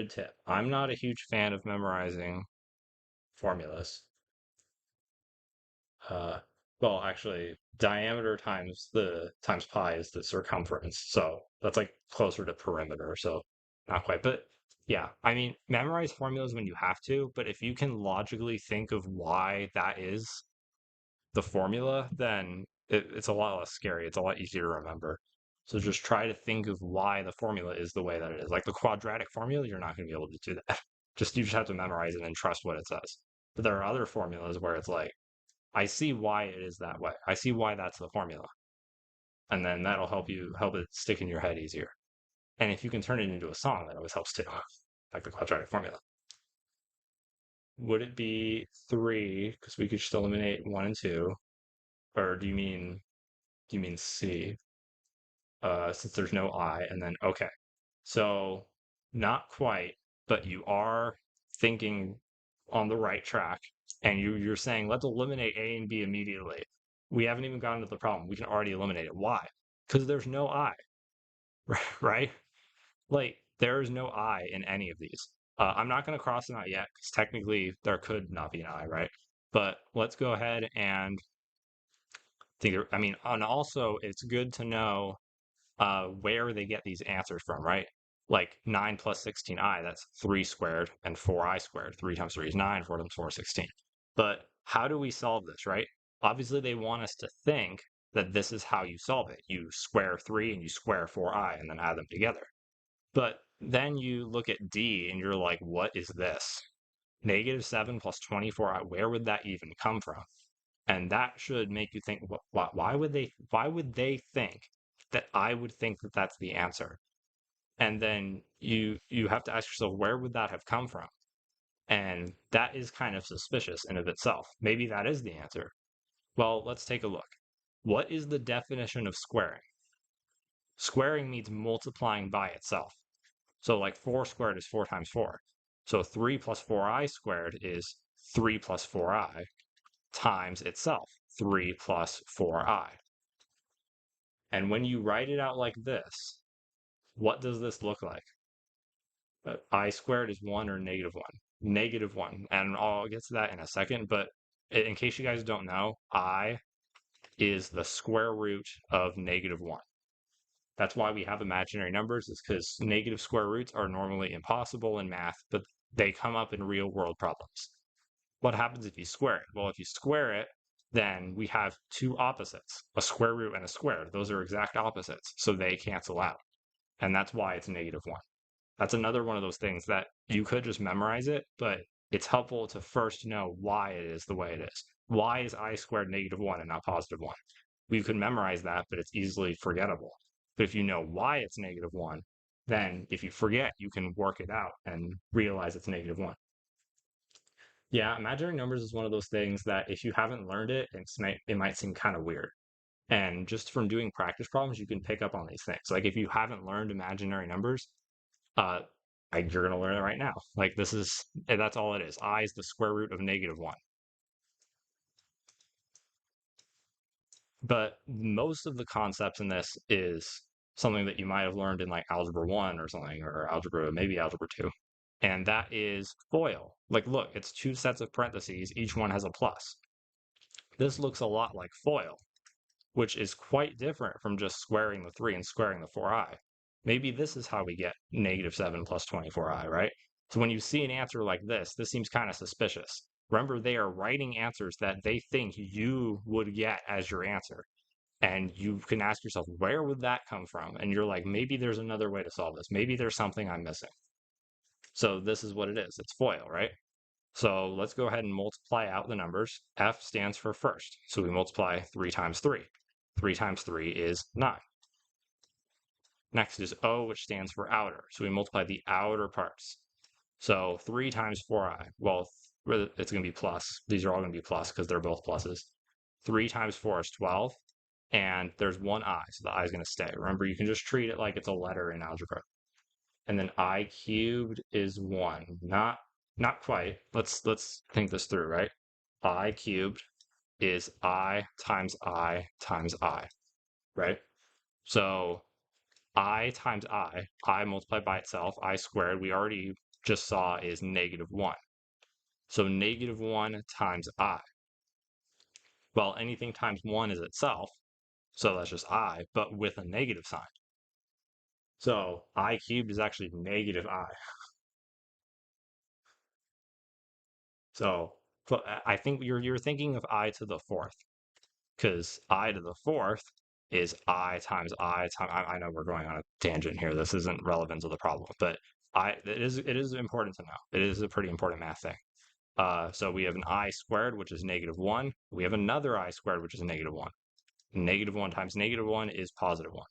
tip. I'm not a huge fan of memorizing formulas. Uh, well, actually, diameter times pi is the circumference, so that's like closer to perimeter, so not quite. But yeah, I mean, memorize formulas when you have to, but if you can logically think of why that is the formula, then it's a lot less scary. It's a lot easier to remember. So just try to think of why the formula is the way that it is. Like the quadratic formula, you're not going to be able to do that. You just have to memorize it and trust what it says. But there are other formulas where it's like, I see why it is that way. I see why that's the formula. And then that'll help it stick in your head easier. And if you can turn it into a song, that always helps too. Like the quadratic formula. Would it be three? Because we could just eliminate one and two. Or do you mean C? Since there's no I, and then okay. So not quite, but you are thinking on the right track, and you're saying let's eliminate A and B immediately. We haven't even gotten to the problem. We can already eliminate it. Why? Because there's no I, right? Like there is no I in any of these. I'm not going to cross them out yet because technically there could not be an I, right? But let's go ahead and think. I mean, and also it's good to know where they get these answers from, right? Like 9 plus 16i, that's 3 squared and 4i squared. 3 times 3 is 9, 4 times 4 is 16. But how do we solve this, right? Obviously, they want us to think that this is how you solve it. You square 3 and you square 4i and then add them together. But then you look at D and you're like, what is this? Negative 7 plus 24i, where would that even come from? And that should make you think, why would they think that I would think that that's the answer? And then you have to ask yourself, where would that have come from? And that is kind of suspicious in of itself. Maybe that is the answer. Well, let's take a look. What is the definition of squaring? Squaring means multiplying by itself. So like 4 squared is 4 times 4. So 3 plus 4i squared is 3 plus 4i times itself, 3 plus 4i. And when you write it out like this, what does this look like? I squared is 1 or negative 1? Negative 1. And I'll get to that in a second, but in case you guys don't know, I is the square root of negative 1. That's why we have imaginary numbers, is because negative square roots are normally impossible in math, but they come up in real world problems. What happens if you square it? Well, if you square it, then we have two opposites, a square root and a square. Those are exact opposites, so they cancel out. And that's why it's negative 1. That's another one of those things that you could just memorize it, but it's helpful to first know why it is the way it is. Why is I squared negative 1 and not positive 1? We could memorize that, but it's easily forgettable. But if you know why it's negative 1, then if you forget, you can work it out and realize it's negative 1. Yeah, imaginary numbers is one of those things that if you haven't learned it, it might seem kind of weird. And just from doing practice problems, you can pick up on these things. Like if you haven't learned imaginary numbers, uh, you're going to learn it right now. Like that's all it is. I is the square root of negative 1. But most of the concepts in this is something that you might have learned in like algebra 1 or something, or maybe algebra 2. And that is FOIL. Like, look, it's two sets of parentheses. Each one has a plus. This looks a lot like FOIL, which is quite different from just squaring the 3 and squaring the 4i. Maybe this is how we get negative 7 plus 24i, right? So when you see an answer like this seems kind of suspicious. Remember, they are writing answers that they think you would get as your answer. And you can ask yourself, where would that come from? And you're like, maybe there's another way to solve this. Maybe there's something I'm missing. So this is what it is. It's FOIL, right? So let's go ahead and multiply out the numbers. F stands for first. So we multiply 3 times 3. 3 times 3 is 9. Next is O, which stands for outer. So we multiply the outer parts. So 3 times 4i. Well, it's going to be plus. These are all going to be plus because they're both pluses. 3 times 4 is 12. and there's one I, so the I is going to stay. Remember, you can just treat it like it's a letter in algebra. And then I cubed is 1. Not quite. Let's think this through, right? I cubed is I times I times I, right? So I times I multiplied by itself, I squared, we already just saw is -1. So -1 times I. Well, anything times 1 is itself, so that's just I, but with a negative sign. So I cubed is actually -I. So I think you're thinking of I to the fourth, because I to the fourth is I times I times. I know we're going on a tangent here. This isn't relevant to the problem, but it is important to know. It is a pretty important math thing. So we have an I squared, which is -1. We have another I squared, which is -1. -1 times -1 is +1.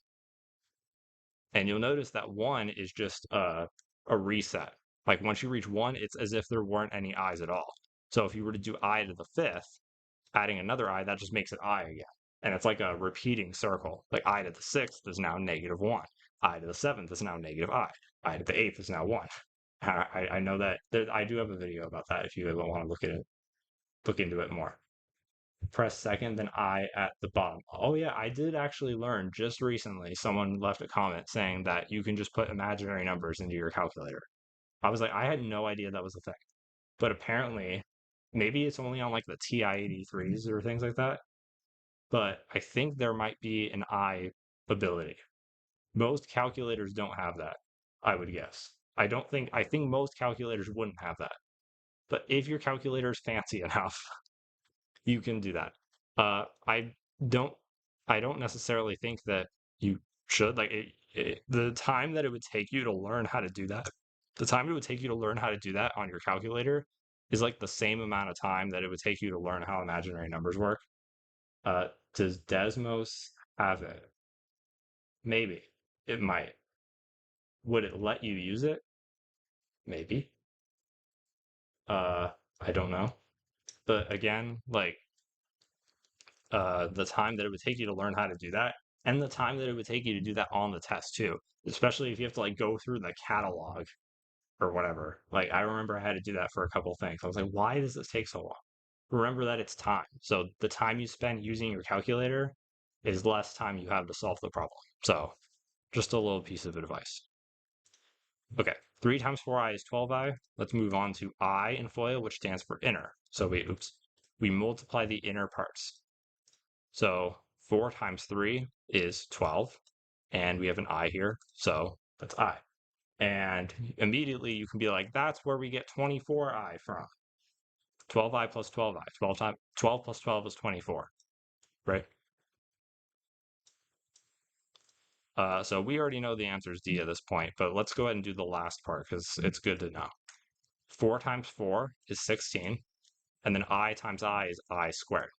And you'll notice that 1 is just a reset. Like once you reach 1, it's as if there weren't any i's at all. So if you were to do I to the fifth, adding another I, that just makes it I again. And it's like a repeating circle. Like I to the sixth is now -1. I to the seventh is now -I. I to the eighth is now 1. I know that I do have a video about that if you want to look into it more. Press second, then I at the bottom. Oh yeah, I did actually learn just recently. Someone left a comment saying that you can just put imaginary numbers into your calculator. I was like, I had no idea that was a thing. But apparently, maybe it's only on like the TI-83s or things like that. But I think there might be an I ability. Most calculators don't have that, I would guess. I think most calculators wouldn't have that. But if your calculator is fancy enough, you can do that. Uh, I don't I don't necessarily think that you should like the time that it would take you to learn how to do that. The time it would take you to learn how to do that on your calculator is like the same amount of time that it would take you to learn how imaginary numbers work. Does Desmos have it? Maybe. It might. Would it let you use it? Maybe. I don't know. But again, like the time that it would take you to learn how to do that and the time that it would take you to do that on the test too, especially if you have to like go through the catalog or whatever. Like I remember I had to do that for a couple things. I was like, why does this take so long? Remember that it's time. So the time you spend using your calculator is less time you have to solve the problem. So just a little piece of advice. Okay, 3 times 4i is 12i. Let's move on to I in FOIL, which stands for inner. So we multiply the inner parts. So 4 times 3 is 12, and we have an I here, so that's I. And immediately you can be like, that's where we get 24i from. 12i plus 12i. 12 plus 12 is 24, right? So we already know the answer is D at this point, but let's go ahead and do the last part because it's good to know. 4 times 4 is 16, and then I times I is I squared.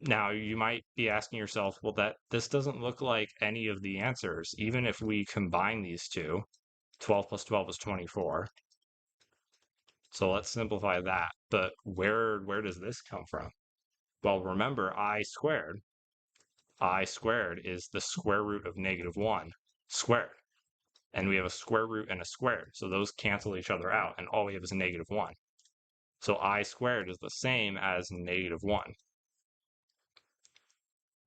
Now you might be asking yourself, well, this doesn't look like any of the answers. Even if we combine these two, 12 plus 12 is 24. So let's simplify that. But where does this come from? Well, remember I squared. I squared is the square root of -1 squared. And we have a square root and a squared. So those cancel each other out, and all we have is a -1. So I squared is the same as -1.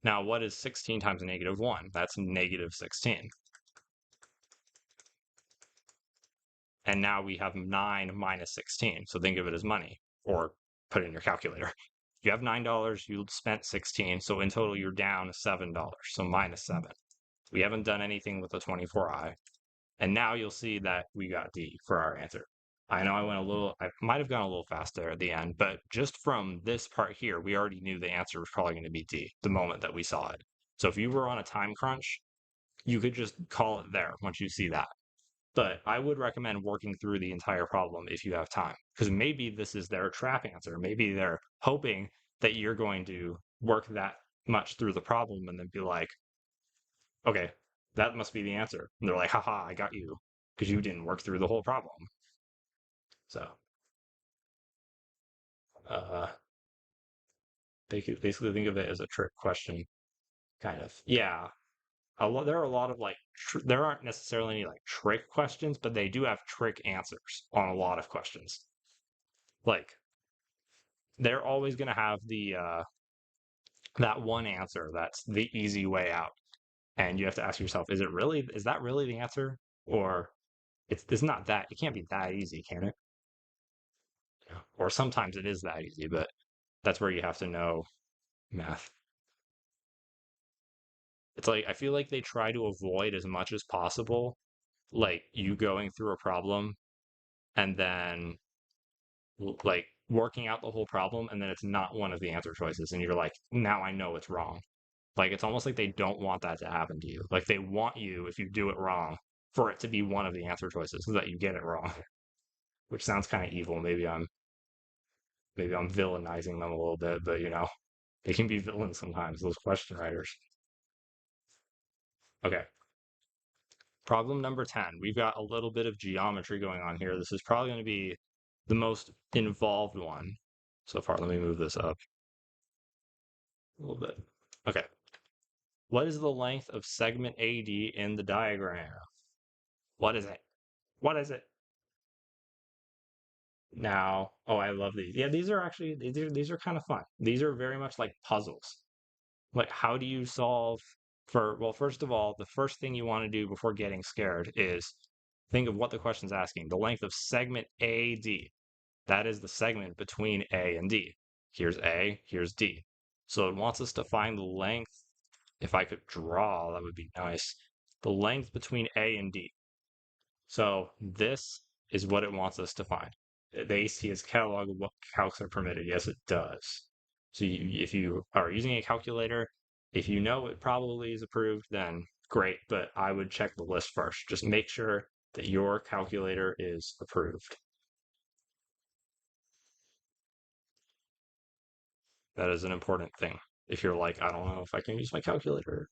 Now, what is 16 times -1? That's -16. And now we have 9 minus 16. So think of it as money, or put it in your calculator. You have $9, you spent 16, so in total you're down $7, so -7. We haven't done anything with the 24i. And now you'll see that we got D for our answer. I know I might have gone a little fast there at the end, but just from this part here, we already knew the answer was probably going to be D the moment that we saw it. So if you were on a time crunch, you could just call it there once you see that. But I would recommend working through the entire problem if you have time, because maybe this is their trap answer. Maybe they're hoping that you're going to work that much through the problem and then be like, okay, that must be the answer. And they're like, haha, I got you because you didn't work through the whole problem. So, uh, They could basically think of it as a trick question, kind of. Yeah, there are a lot of like there aren't necessarily any like trick questions, but they do have trick answers on a lot of questions. Like they're always going to have the that one answer that's the easy way out, and you have to ask yourself, is that really the answer, or it's not that it can't be that easy, can it? Yeah. Or sometimes it is that easy, but that's where you have to know math. It's like I feel like they try to avoid as much as possible, like you going through a problem and then like working out the whole problem, and then it's not one of the answer choices, and you're like, now I know it's wrong. Like it's almost like they don't want that to happen to you. Like they want you, if you do it wrong, for it to be one of the answer choices so that you get it wrong, which sounds kind of evil. Maybe I'm villainizing them a little bit, but they can be villains sometimes, those question writers. Okay. Problem number 10. We've got a little bit of geometry going on here. This is probably going to be the most involved one so far. Let me move this up a little bit. Okay. What is the length of segment AD in the diagram? What is it? What is it? Now, oh, I love these. Yeah, these are kind of fun. These are very much like puzzles. Like, how do you solve well, first of all, the first thing you want to do before getting scared is think of what the question's asking. The length of segment AD. That is the segment between A and D. Here's A, here's D. So it wants us to find the length. If I could draw, that would be nice. The length between A and D. So this is what it wants us to find. The ACT is catalog of what calcs are permitted. Yes, it does. So if you are using a calculator, if you know it probably is approved, then great. But I would check the list first. Just make sure that your calculator is approved. That is an important thing. If you're like, I don't know if I can use my calculator.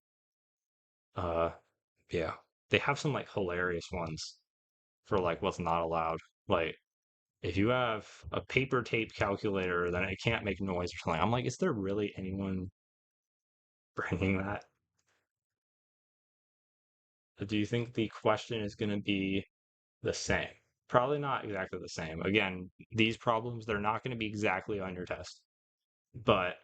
Uh, yeah. They have some like hilarious ones for like what's not allowed. Like if you have a paper tape calculator, then it can't make noise or something. I'm like, is there really anyone bringing that? Do you think the question is going to be the same? Probably not exactly the same. Again, these problems, they're not going to be exactly on your test, but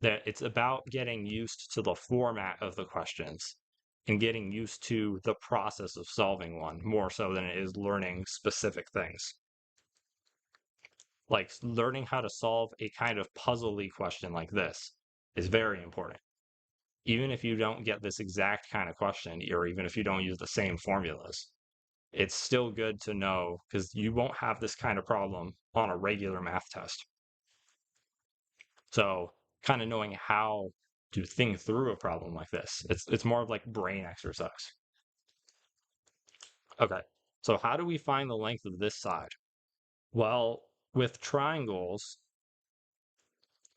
that it's about getting used to the format of the questions and getting used to the process of solving one more so than it is learning specific things. Like learning how to solve a kind of puzzly question like this is very important. Even if you don't get this exact kind of question, or even if you don't use the same formulas, it's still good to know because you won't have this kind of problem on a regular math test. So kind of knowing how to think through a problem like this, it's more of like brain exercise. Okay, so how do we find the length of this side? Well, with triangles,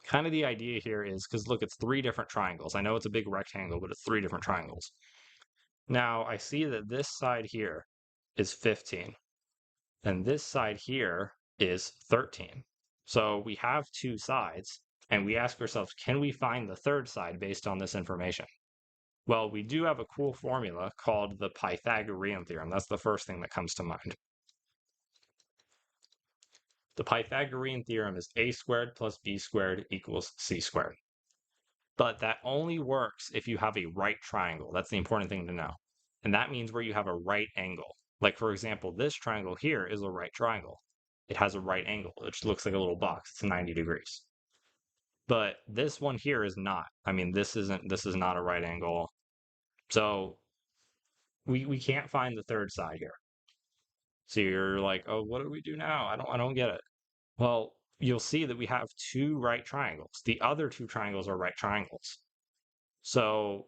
kind of the idea here is because look, it's three different triangles. I know it's a big rectangle, but it's three different triangles. Now I see that this side here is 15, and this side here is 13. So we have two sides, and we ask ourselves, can we find the third side based on this information? Well, we do have a cool formula called the Pythagorean theorem. That's the first thing that comes to mind. The Pythagorean theorem is a squared plus b squared equals c squared. But that only works if you have a right triangle. That's the important thing to know. And that means where you have a right angle. Like, for example, this triangle here is a right triangle. It has a right angle, which looks like a little box. It's 90 degrees. But this one here is not. I mean, this is not a right angle. So we can't find the third side here. So you're like, oh, what do we do now? I don't get it. Well, you'll see that we have two right triangles. The other two triangles are right triangles. So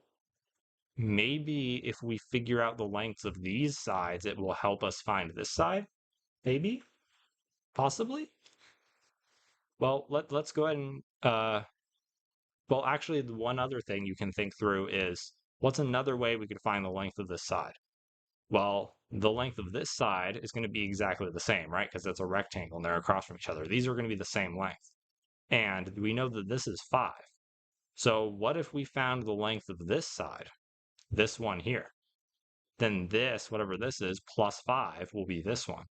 maybe if we figure out the lengths of these sides, it will help us find this side. Maybe, possibly. Well, let's go ahead and well, actually, the one other thing you can think through is what's another way we could find the length of this side? Well, the length of this side is going to be exactly the same, right? Because it's a rectangle and they're across from each other. These are going to be the same length. And we know that this is 5. So what if we found the length of this side, this one here? Then this, whatever this is, plus 5 will be this one.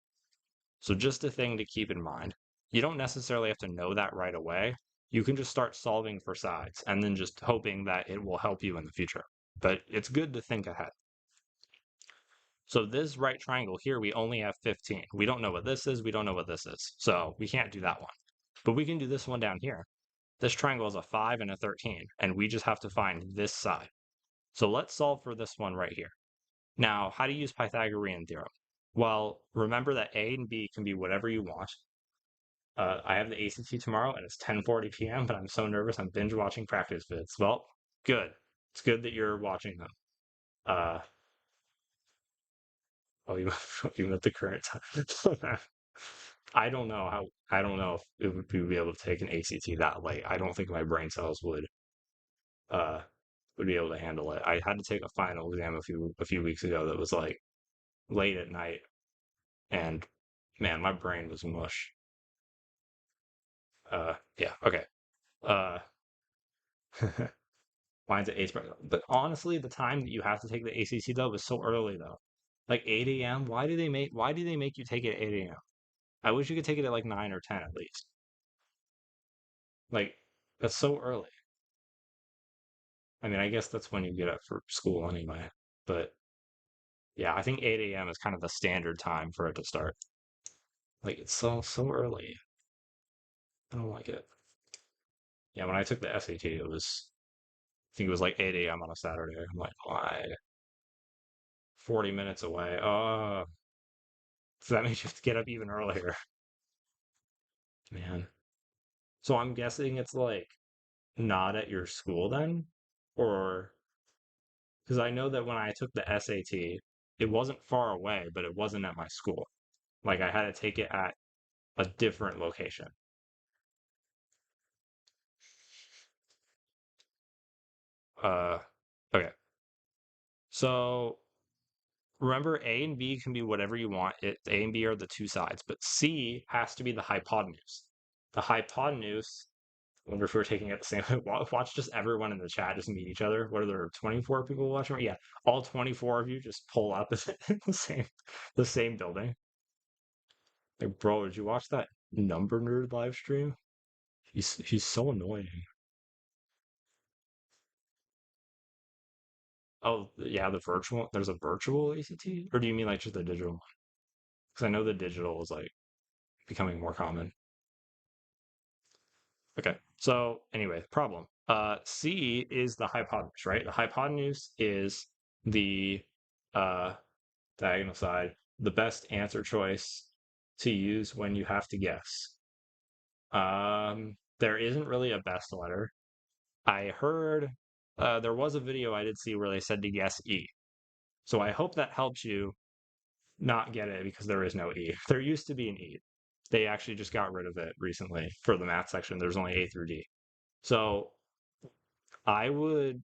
So just a thing to keep in mind. You don't necessarily have to know that right away. You can just start solving for sides and then just hoping that it will help you in the future. But it's good to think ahead. So this right triangle here, we only have 15. We don't know what this is. We don't know what this is. So we can't do that one. But we can do this one down here. This triangle is a 5 and a 13, and we just have to find this side. So let's solve for this one right here. Now, how to use Pythagorean theorem? Well, remember that A and B can be whatever you want. I have the ACT tomorrow, and it's 10:40 p.m., but I'm so nervous I'm binge watching practice vids. Well, good. It's good that you're watching them. Uh, oh, you, you at the current time. I don't know if it would be able to take an ACT that late. I don't think my brain cells uh, would be able to handle it. I had to take a final exam a few weeks ago that was like late at night, and man, my brain was mush. Yeah, okay. Uh, mine's at 8. But honestly, the time that you have to take the ACT though is so early though. Like 8 a.m. Why do they make you take it at 8 a.m.? I wish you could take it at like 9 or 10 at least. Like that's so early. I mean, I guess that's when you get up for school anyway. But yeah, I think 8 a.m. is kind of the standard time for it to start. Like it's so early. I don't like it. Yeah, when I took the SAT, it was I think it was like 8 a.m. on a Saturday. I'm like, why? 40 minutes away. Oh, so that means you have to get up even earlier. Man. So I'm guessing it's like not at your school then? Or because I know that when I took the SAT, it wasn't far away, but it wasn't at my school. Like I had to take it at a different location. Uh, okay. So remember, A and B can be whatever you want. A and B are the two sides, but C has to be the hypotenuse. The hypotenuse, I wonder if we're taking it the same way. Watch just everyone in the chat just meet each other. What are there, 24 people watching? Yeah, all 24 of you just pull up in the same building. Like, bro, did you watch that number nerd live stream? He's so annoying. Oh, yeah, the virtual. There's a virtual ACT, or do you mean like just the digital one? Because I know the digital is like becoming more common. Okay. So anyway, problem. C is the hypotenuse, right? The hypotenuse is the uh, diagonal side, the best answer choice to use when you have to guess. There isn't really a best letter. I heard there was a video I did see where they said to guess E. So I hope that helps you not get it because there is no E. There used to be an E. They actually just got rid of it recently for the math section. There's only A through D. So I would,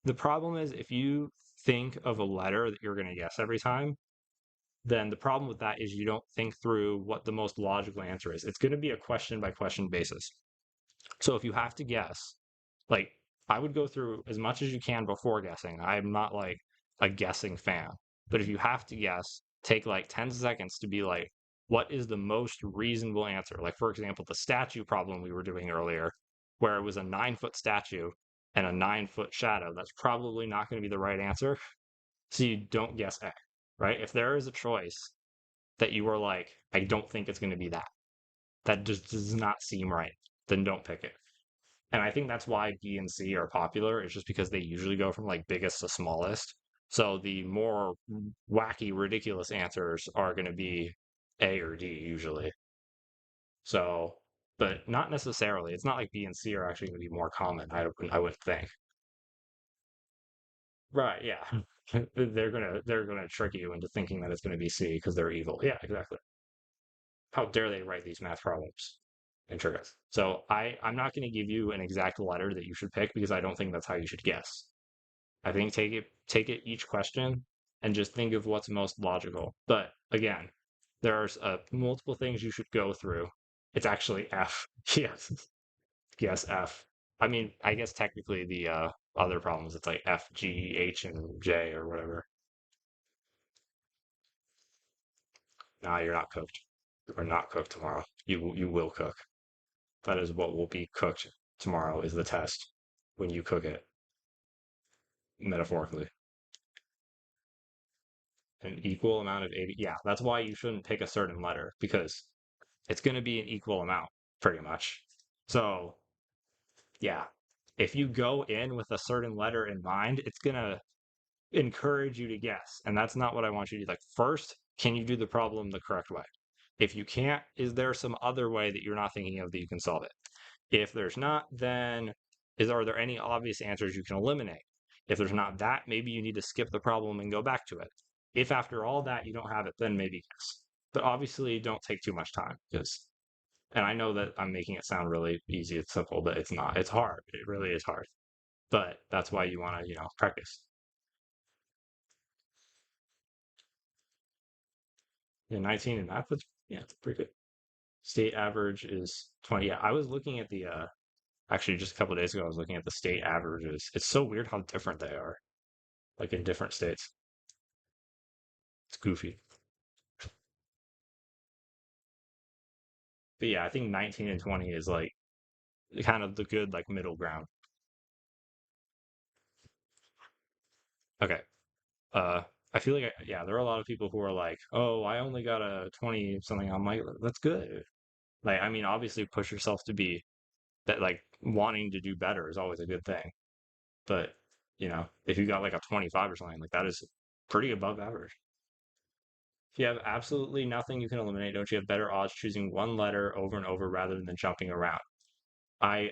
the problem is if you think of a letter that you're going to guess every time, then the problem with that is you don't think through what the most logical answer is. It's going to be a question by question basis. So if you have to guess, like I would go through as much as you can before guessing. I'm not like a guessing fan, but if you have to guess, take like 10 seconds to be like, what is the most reasonable answer? Like, for example, the statue problem we were doing earlier, where it was a 9 foot statue and a 9 foot shadow. That's probably not going to be the right answer. So you don't guess A, right? If there is a choice that you are like, I don't think it's going to be that, that just does not seem right, then don't pick it. And I think that's why B and C are popular. It's just because they usually go from like biggest to smallest. So the more wacky, ridiculous answers are going to be A or D usually. So, but not necessarily. It's not like B and C are actually going to be more common. I would think. Right? Yeah. They're gonna trick you into thinking that it's going to be C because they're evil. Yeah, exactly. How dare they write these math problems and trick us? So I'm not going to give you an exact letter that you should pick because I don't think that's how you should guess. I think take it each question and just think of what's most logical. But again, there's multiple things you should go through. It's actually F. Yes. guess F. I mean, I guess technically the other problems it's like F, G, H, and J or whatever. Nah, you're not cooked. You are not cooked tomorrow. You will cook. That is what will be cooked tomorrow is the test when you cook it, metaphorically. An equal amount of 80. Yeah, that's why you shouldn't pick a certain letter because it's going to be an equal amount, pretty much. So, yeah, if you go in with a certain letter in mind, it's going to encourage you to guess. And that's not what I want you to do. Like, first, can you do the problem the correct way? If you can't, is there some other way that you're not thinking of that you can solve it? If there's not, then are there any obvious answers you can eliminate? If there's not that, maybe you need to skip the problem and go back to it. If after all that you don't have it, then maybe yes. But obviously, don't take too much time because, and I know that I'm making it sound really easy and simple, but it's not. It's hard. It really is hard. But that's why you want to, practice. Yeah, 19 and math, yeah, it's pretty good. State average is 20. Yeah, I was looking at the actually just a couple of days ago, I was looking at the state averages. It's so weird how different they are, like in different states. It's goofy. But yeah, I think 19 and 20 is like kind of the good like middle ground. Okay. Uh I feel like yeah, there are a lot of people who are like, "Oh, I only got a 20 something." I'm like, "That's good." Like I mean, obviously push yourself to be that like wanting to do better is always a good thing. But, if you got like a 25 or something, like that is pretty above average. If you have absolutely nothing you can eliminate, don't you have better odds choosing one letter over and over rather than jumping around? I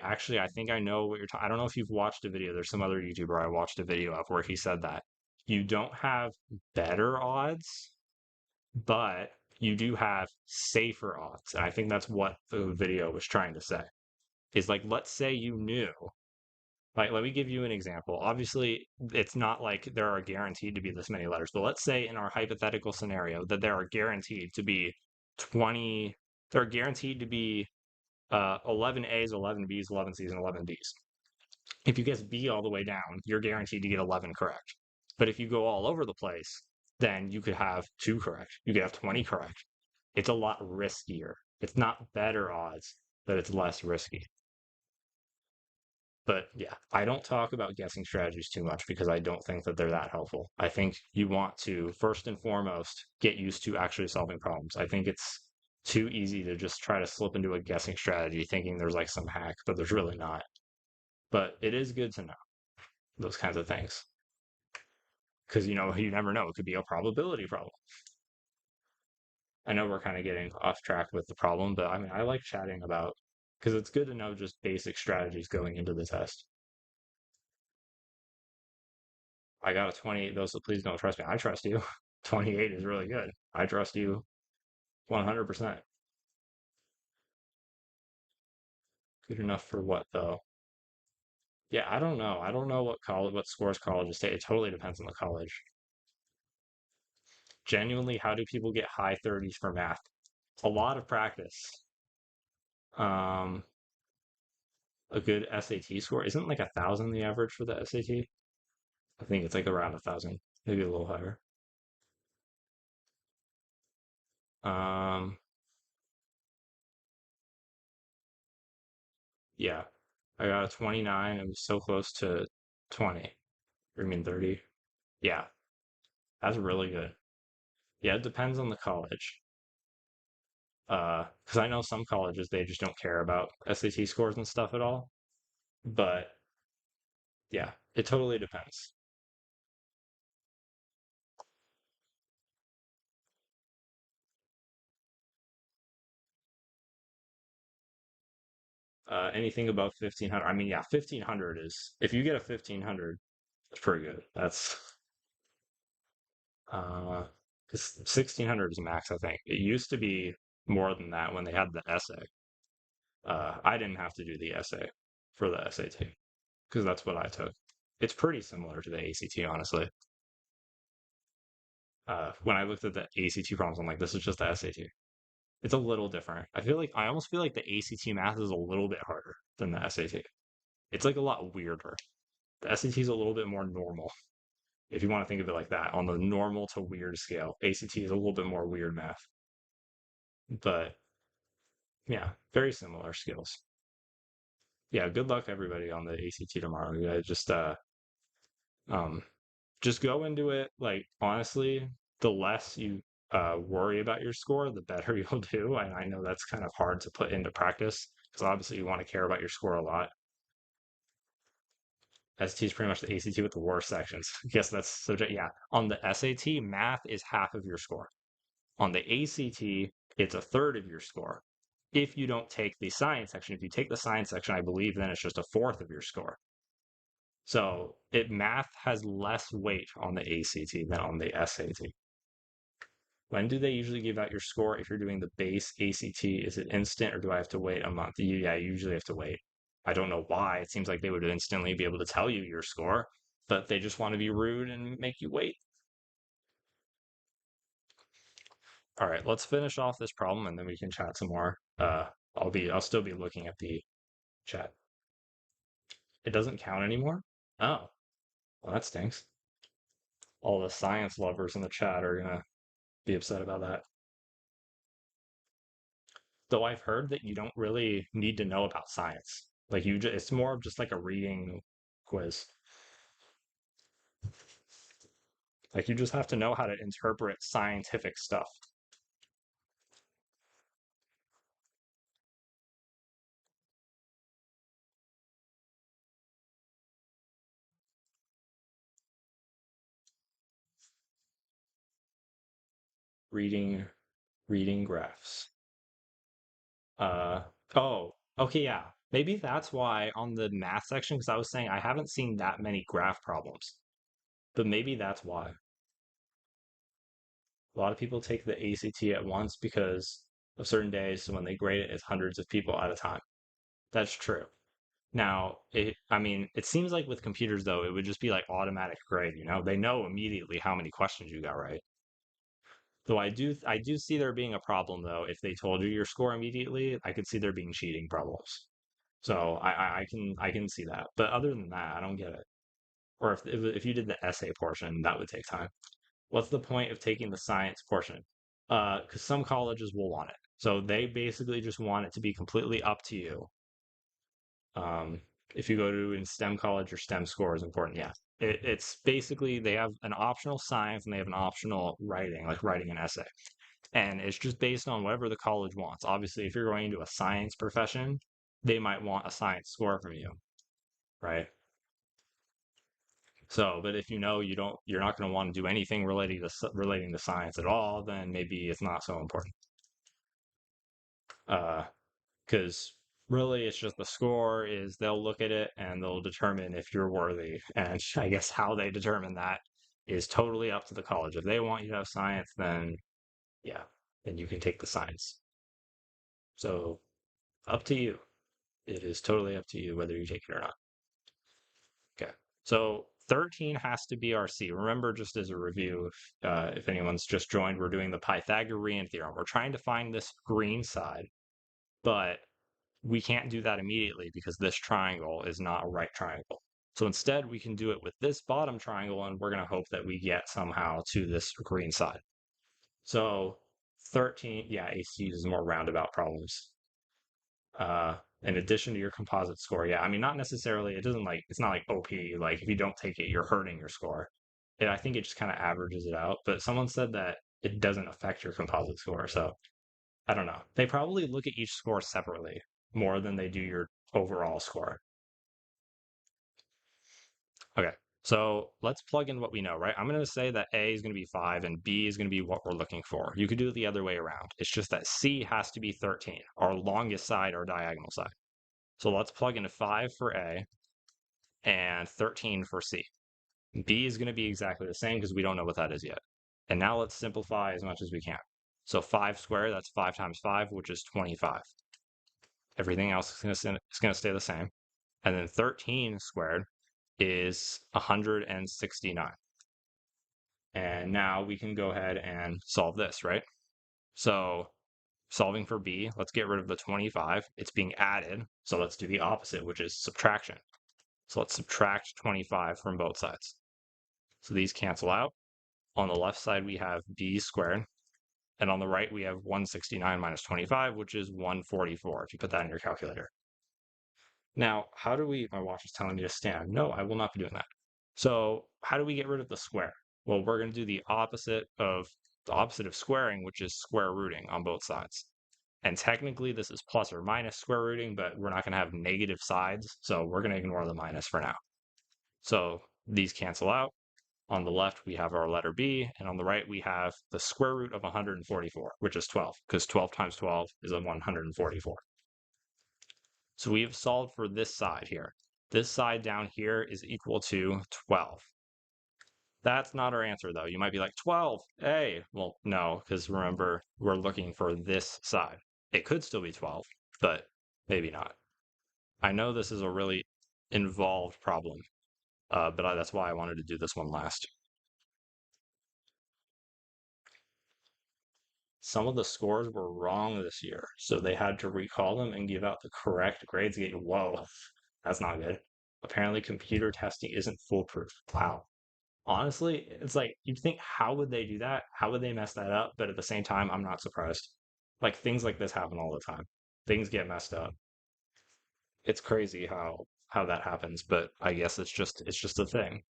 think I know what you're talking. I don't know if you've watched a video. There's some other YouTuber I watched a video of where he said that you don't have better odds, but you do have safer odds. And I think that's what the video was trying to say. Is like, let's say you knew, like, let me give you an example. Obviously, it's not like there are guaranteed to be this many letters, but let's say in our hypothetical scenario that there are guaranteed to be 20, there are guaranteed to be 11 A's, 11 B's, 11 C's, and 11 D's. If you guess B all the way down, you're guaranteed to get 11 correct. But if you go all over the place, then you could have two correct. You could have 20 correct. It's a lot riskier. It's not better odds, but it's less risky. But yeah, I don't talk about guessing strategies too much because I don't think that they're that helpful. I think you want to, first and foremost, get used to actually solving problems. I think it's too easy to just try to slip into a guessing strategy thinking there's like some hack, but there's really not. But it is good to know those kinds of things because you never know. It could be a probability problem. I know we're kind of getting off track with the problem, but I mean, I like chatting about because it's good to know just basic strategies going into the test. I got a 28 though, so please don't trust me. I trust you. 28 is really good. I trust you 100%. Good enough for what though? Yeah, I don't know. I don't know what scores colleges take. It totally depends on the college. Genuinely, how do people get high 30s for math? A lot of practice. Um, a good SAT score isn't like 1,000 the average for the SAT. I think it's like around 1,000, maybe a little higher. Um, yeah, I got a 29. It was so close to 20. Or you mean 30? Yeah, that's really good. Yeah, it depends on the college. Because I know some colleges they just don't care about SAT scores and stuff at all. But yeah, it totally depends. Anything above 1,500. I mean, yeah, 1,500 is if you get a 1,500, that's pretty good. That's because 1,600 is max. I think it used to be more than that when they had the essay. I didn't have to do the essay for the SAT because that's what I took. It's pretty similar to the ACT, honestly. When I looked at the ACT problems, I'm like, this is just the SAT. It's a little different. I almost feel like the ACT math is a little bit harder than the SAT. It's like a lot weirder. The SAT is a little bit more normal, if you want to think of it like that, on the normal to weird scale. ACT is a little bit more weird math, but yeah, very similar skills. Yeah, good luck everybody on the ACT tomorrow. Yeah, um just go into it like honestly, the less you worry about your score, the better you'll do. And I know that's kind of hard to put into practice because obviously you want to care about your score a lot. SAT is pretty much the ACT with the worst sections. I guess that's subject. Yeah, on the SAT, math is half of your score. On the ACT, it's a third of your score. If you don't take the science section, if you take the science section, I believe then it's just a fourth of your score. So math has less weight on the ACT than on the SAT. When do they usually give out your score if you're doing the base ACT? Is it instant or do I have to wait a month? Yeah, you usually have to wait. I don't know why. It seems like they would instantly be able to tell you your score, but they just want to be rude and make you wait. All right, let's finish off this problem and then we can chat some more. I'll still be looking at the chat. It doesn't count anymore? Oh, well, that stinks. All the science lovers in the chat are gonna be upset about that. Though I've heard that you don't really need to know about science. Like it's more of just like a reading quiz. Like you just have to know how to interpret scientific stuff. Reading, reading graphs. Uh, oh, okay, yeah. Maybe that's why on the math section, because I was saying I haven't seen that many graph problems, but maybe that's why. A lot of people take the ACT at once because of certain days, so when they grade it, it's hundreds of people at a time. That's true. Now, I mean, it seems like with computers though, it would just be like automatic grade, They know immediately how many questions you got right. Though I do see there being a problem though. If they told you your score immediately, I could see there being cheating problems. So I can see that. But other than that, I don't get it. Or if you did the essay portion, that would take time. What's the point of taking the science portion? Because some colleges will want it. So they basically just want it to be completely up to you. Um, if you go to in STEM college, your STEM score is important. Yeah. It's basically they have an optional science and they have an optional writing, like writing an essay. And it's just based on whatever the college wants. Obviously, if you're going into a science profession, they might want a science score from you, right? So, but if you're not going to want to do anything relating to science at all, then maybe it's not so important. Because really, it's just the score is they'll look at it and they'll determine if you're worthy. And I guess how they determine that is totally up to the college. If they want you to have science, then yeah, then you can take the science. So up to you. It is totally up to you whether you take it or not. Okay. So 13 has to be our C. Remember, just as a review, if anyone's just joined, we're doing the Pythagorean theorem. We're trying to find this green side, but we can't do that immediately because this triangle is not a right triangle. So instead, we can do it with this bottom triangle, and we're going to hope that we get somehow to this green side. So 13, yeah, AC uses more roundabout problems. In addition to your composite score. Yeah, I mean, not necessarily, it's not like OP, like if you don't take it, you're hurting your score. I think it just kind of averages it out. But someone said that it doesn't affect your composite score. So I don't know. They probably look at each score separately more than they do your overall score. Okay. So let's plug in what we know, right? I'm going to say that A is going to be 5 and B is going to be what we're looking for. You could do it the other way around. It's just that C has to be 13, our longest side or diagonal side. So let's plug in a 5 for A and 13 for C. B is going to be exactly the same because we don't know what that is yet. And now let's simplify as much as we can. So 5 squared, that's 5 times 5, which is 25. Everything else is going to stay the same. And then 13 squared is 169. And now we can go ahead and solve this, right? So solving for b, let's get rid of the 25. It's being added, so let's do the opposite, which is subtraction. So let's subtract 25 from both sides. So these cancel out. On the left side, we have b squared. And on the right, we have 169 minus 25, which is 144, if you put that in your calculator. Now, how do we, my watch is telling me to stand. No, I will not be doing that. So how do we get rid of the square? Well, we're going to do the opposite of squaring, which is square rooting on both sides. And technically this is plus or minus square rooting, but we're not going to have negative sides. So we're going to ignore the minus for now. So these cancel out. On the left, we have our letter B, and on the right, we have the square root of 144, which is 12, because 12 times 12 is a 144. So we have solved for this side here. This side down here is equal to 12. That's not our answer, though. You might be like, 12, hey. Well, no, because remember, we're looking for this side. It could still be 12, but maybe not. I know this is a really involved problem, but that's why I wanted to do this one last. Some of the scores were wrong this year, so they had to recall them and give out the correct grades. Whoa, that's not good. Apparently, computer testing isn't foolproof. Wow. Honestly, it's like you'd think, how would they do that? How would they mess that up? But at the same time, I'm not surprised. Like things like this happen all the time. Things get messed up. It's crazy how that happens, but I guess it's just a thing.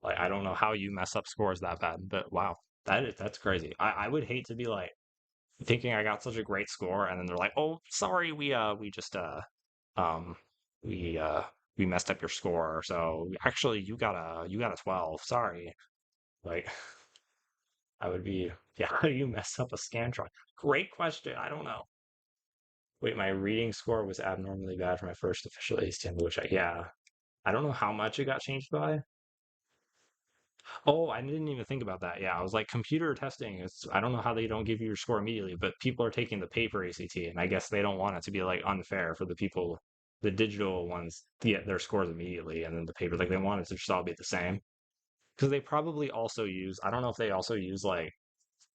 Like I don't know how you mess up scores that bad, but wow, that's crazy. I would hate to be like thinking I got such a great score, and then they're like, "Oh, sorry, we just um we uh we messed up your score. So actually, you got a 12. Sorry." Like I would be, yeah. How do you mess up a Scantron? Great question. I don't know. Wait, my reading score was abnormally bad for my first official ACM, which yeah, I don't know how much it got changed by. Oh, I didn't even think about that. Yeah, I was like, computer testing. I don't know how they don't give you your score immediately, but people are taking the paper ACT, and I guess they don't want it to be like unfair for the people, the digital ones, to get their scores immediately, and then the paper, like they want it to just all be the same. Because they probably also use, I don't know if they also use like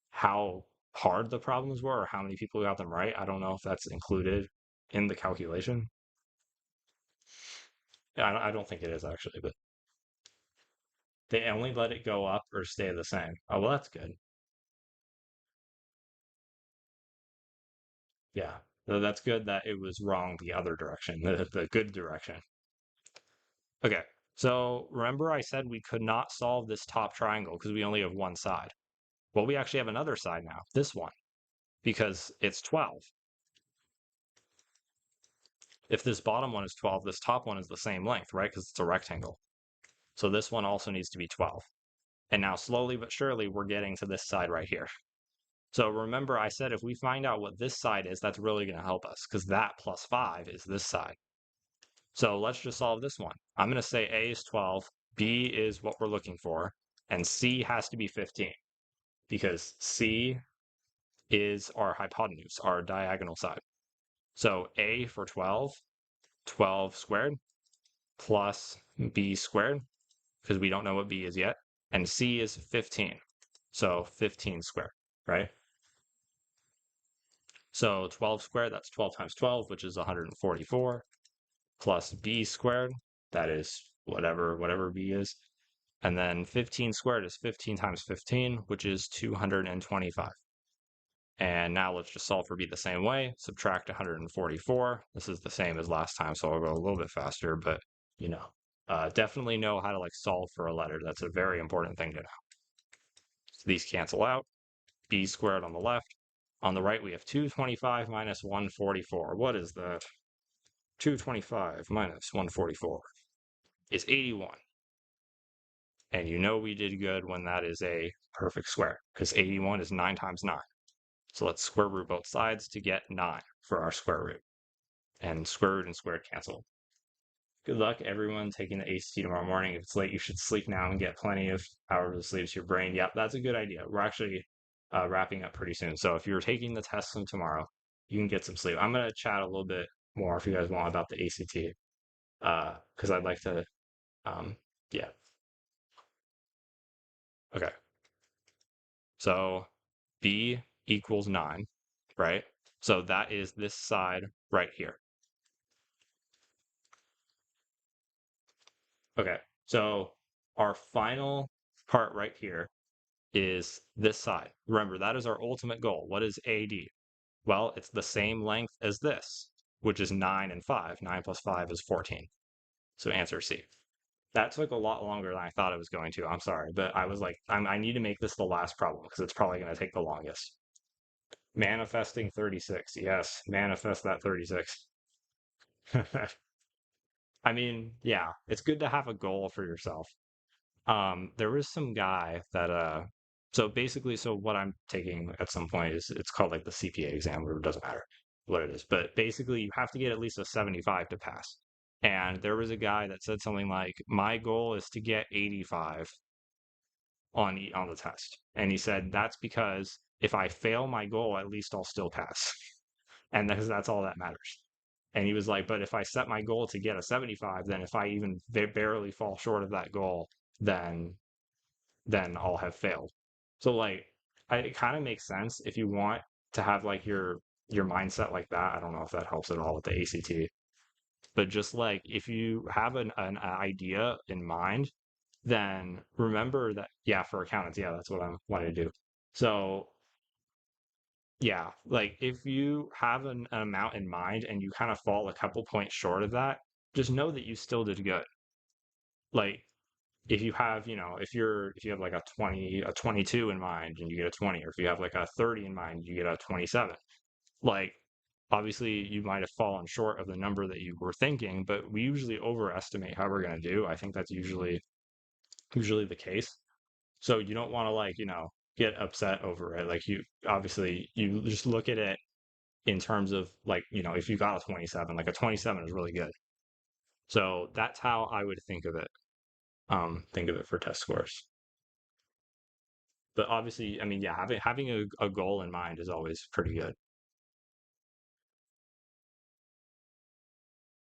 how hard the problems were or how many people got them right. I don't know if that's included in the calculation. Yeah, I don't think it is actually, but they only let it go up or stay the same. Oh, well, that's good. Yeah, so that's good that it was wrong the other direction, the good direction. Okay, so remember I said we could not solve this top triangle because we only have one side. Well, we actually have another side now, this one, because it's 12. If this bottom one is 12, this top one is the same length, right? Because it's a rectangle. So this one also needs to be 12. And now slowly but surely, we're getting to this side right here. So remember I said if we find out what this side is, that's really going to help us because that plus 5 is this side. So let's just solve this one. I'm going to say A is 12, B is what we're looking for, and C has to be 15 because C is our hypotenuse, our diagonal side. So A for 12, 12 squared, plus B squared, because we don't know what B is yet, and C is 15. So 15 squared, right? So 12 squared, that's 12 times 12, which is 144, plus B squared, that is whatever B is. And then 15 squared is 15 times 15, which is 225. And now let's just solve for B the same way. Subtract 144. This is the same as last time, so I'll go a little bit faster, but you know, definitely know how to like solve for a letter. That's a very important thing to know. So these cancel out. B squared on the left. On the right, we have 225 minus 144. What is that? 225 minus 144 is 81. And you know we did good when that is a perfect square, because 81 is 9 times 9. So let's square root both sides to get 9 for our square root. And square root and squared cancel. Good luck, everyone, taking the ACT tomorrow morning. If it's late, you should sleep now and get plenty of hours of sleep to your brain. Yep, that's a good idea. We're actually wrapping up pretty soon. So if you're taking the test from tomorrow, you can get some sleep. I'm going to chat a little bit more if you guys want about the ACT, because I'd like to, yeah. Okay. So b equals 9, right? So that is this side right here. Okay, so our final part right here is this side. Remember, that is our ultimate goal. What is AD? Well, it's the same length as this, which is 9 and 5. 9 plus 5 is 14. So answer C. That took a lot longer than I thought it was going to. I'm sorry, but I was like, I need to make this the last problem because it's probably going to take the longest. Manifesting 36. Yes, manifest that 36. I mean, yeah, it's good to have a goal for yourself. There was some guy that so basically, so what I'm taking at some point is it's called like the CPA exam, or it doesn't matter what it is, but basically you have to get at least a 75 to pass. And there was a guy that said something like, "My goal is to get 85 on the test," and he said that's because if I fail my goal, at least I'll still pass, and that's all that matters. And he was like, but if I set my goal to get a 75, then if I even barely fall short of that goal, then I'll have failed. So like it kind of makes sense if you want to have like your mindset like that. I don't know if that helps at all with the ACT, but just like if you have an idea in mind, then remember that yeah, for accountants, yeah, that's what I'm wanting to do. So yeah, like if you have an amount in mind and you kind of fall a couple points short of that, just know that you still did good. Like if you have, if you have like a 20, a 22 in mind and you get a 20, or if you have like a 30 in mind, you get a 27. Like obviously you might have fallen short of the number that you were thinking, but we usually overestimate how we're going to do. I think that's usually the case. So you don't want to like, get upset over it. Like you obviously you just look at it in terms of like, if you got a 27, like a 27 is really good. So that's how I would think of it. Think of it for test scores. But obviously, I mean, yeah, having a goal in mind is always pretty good.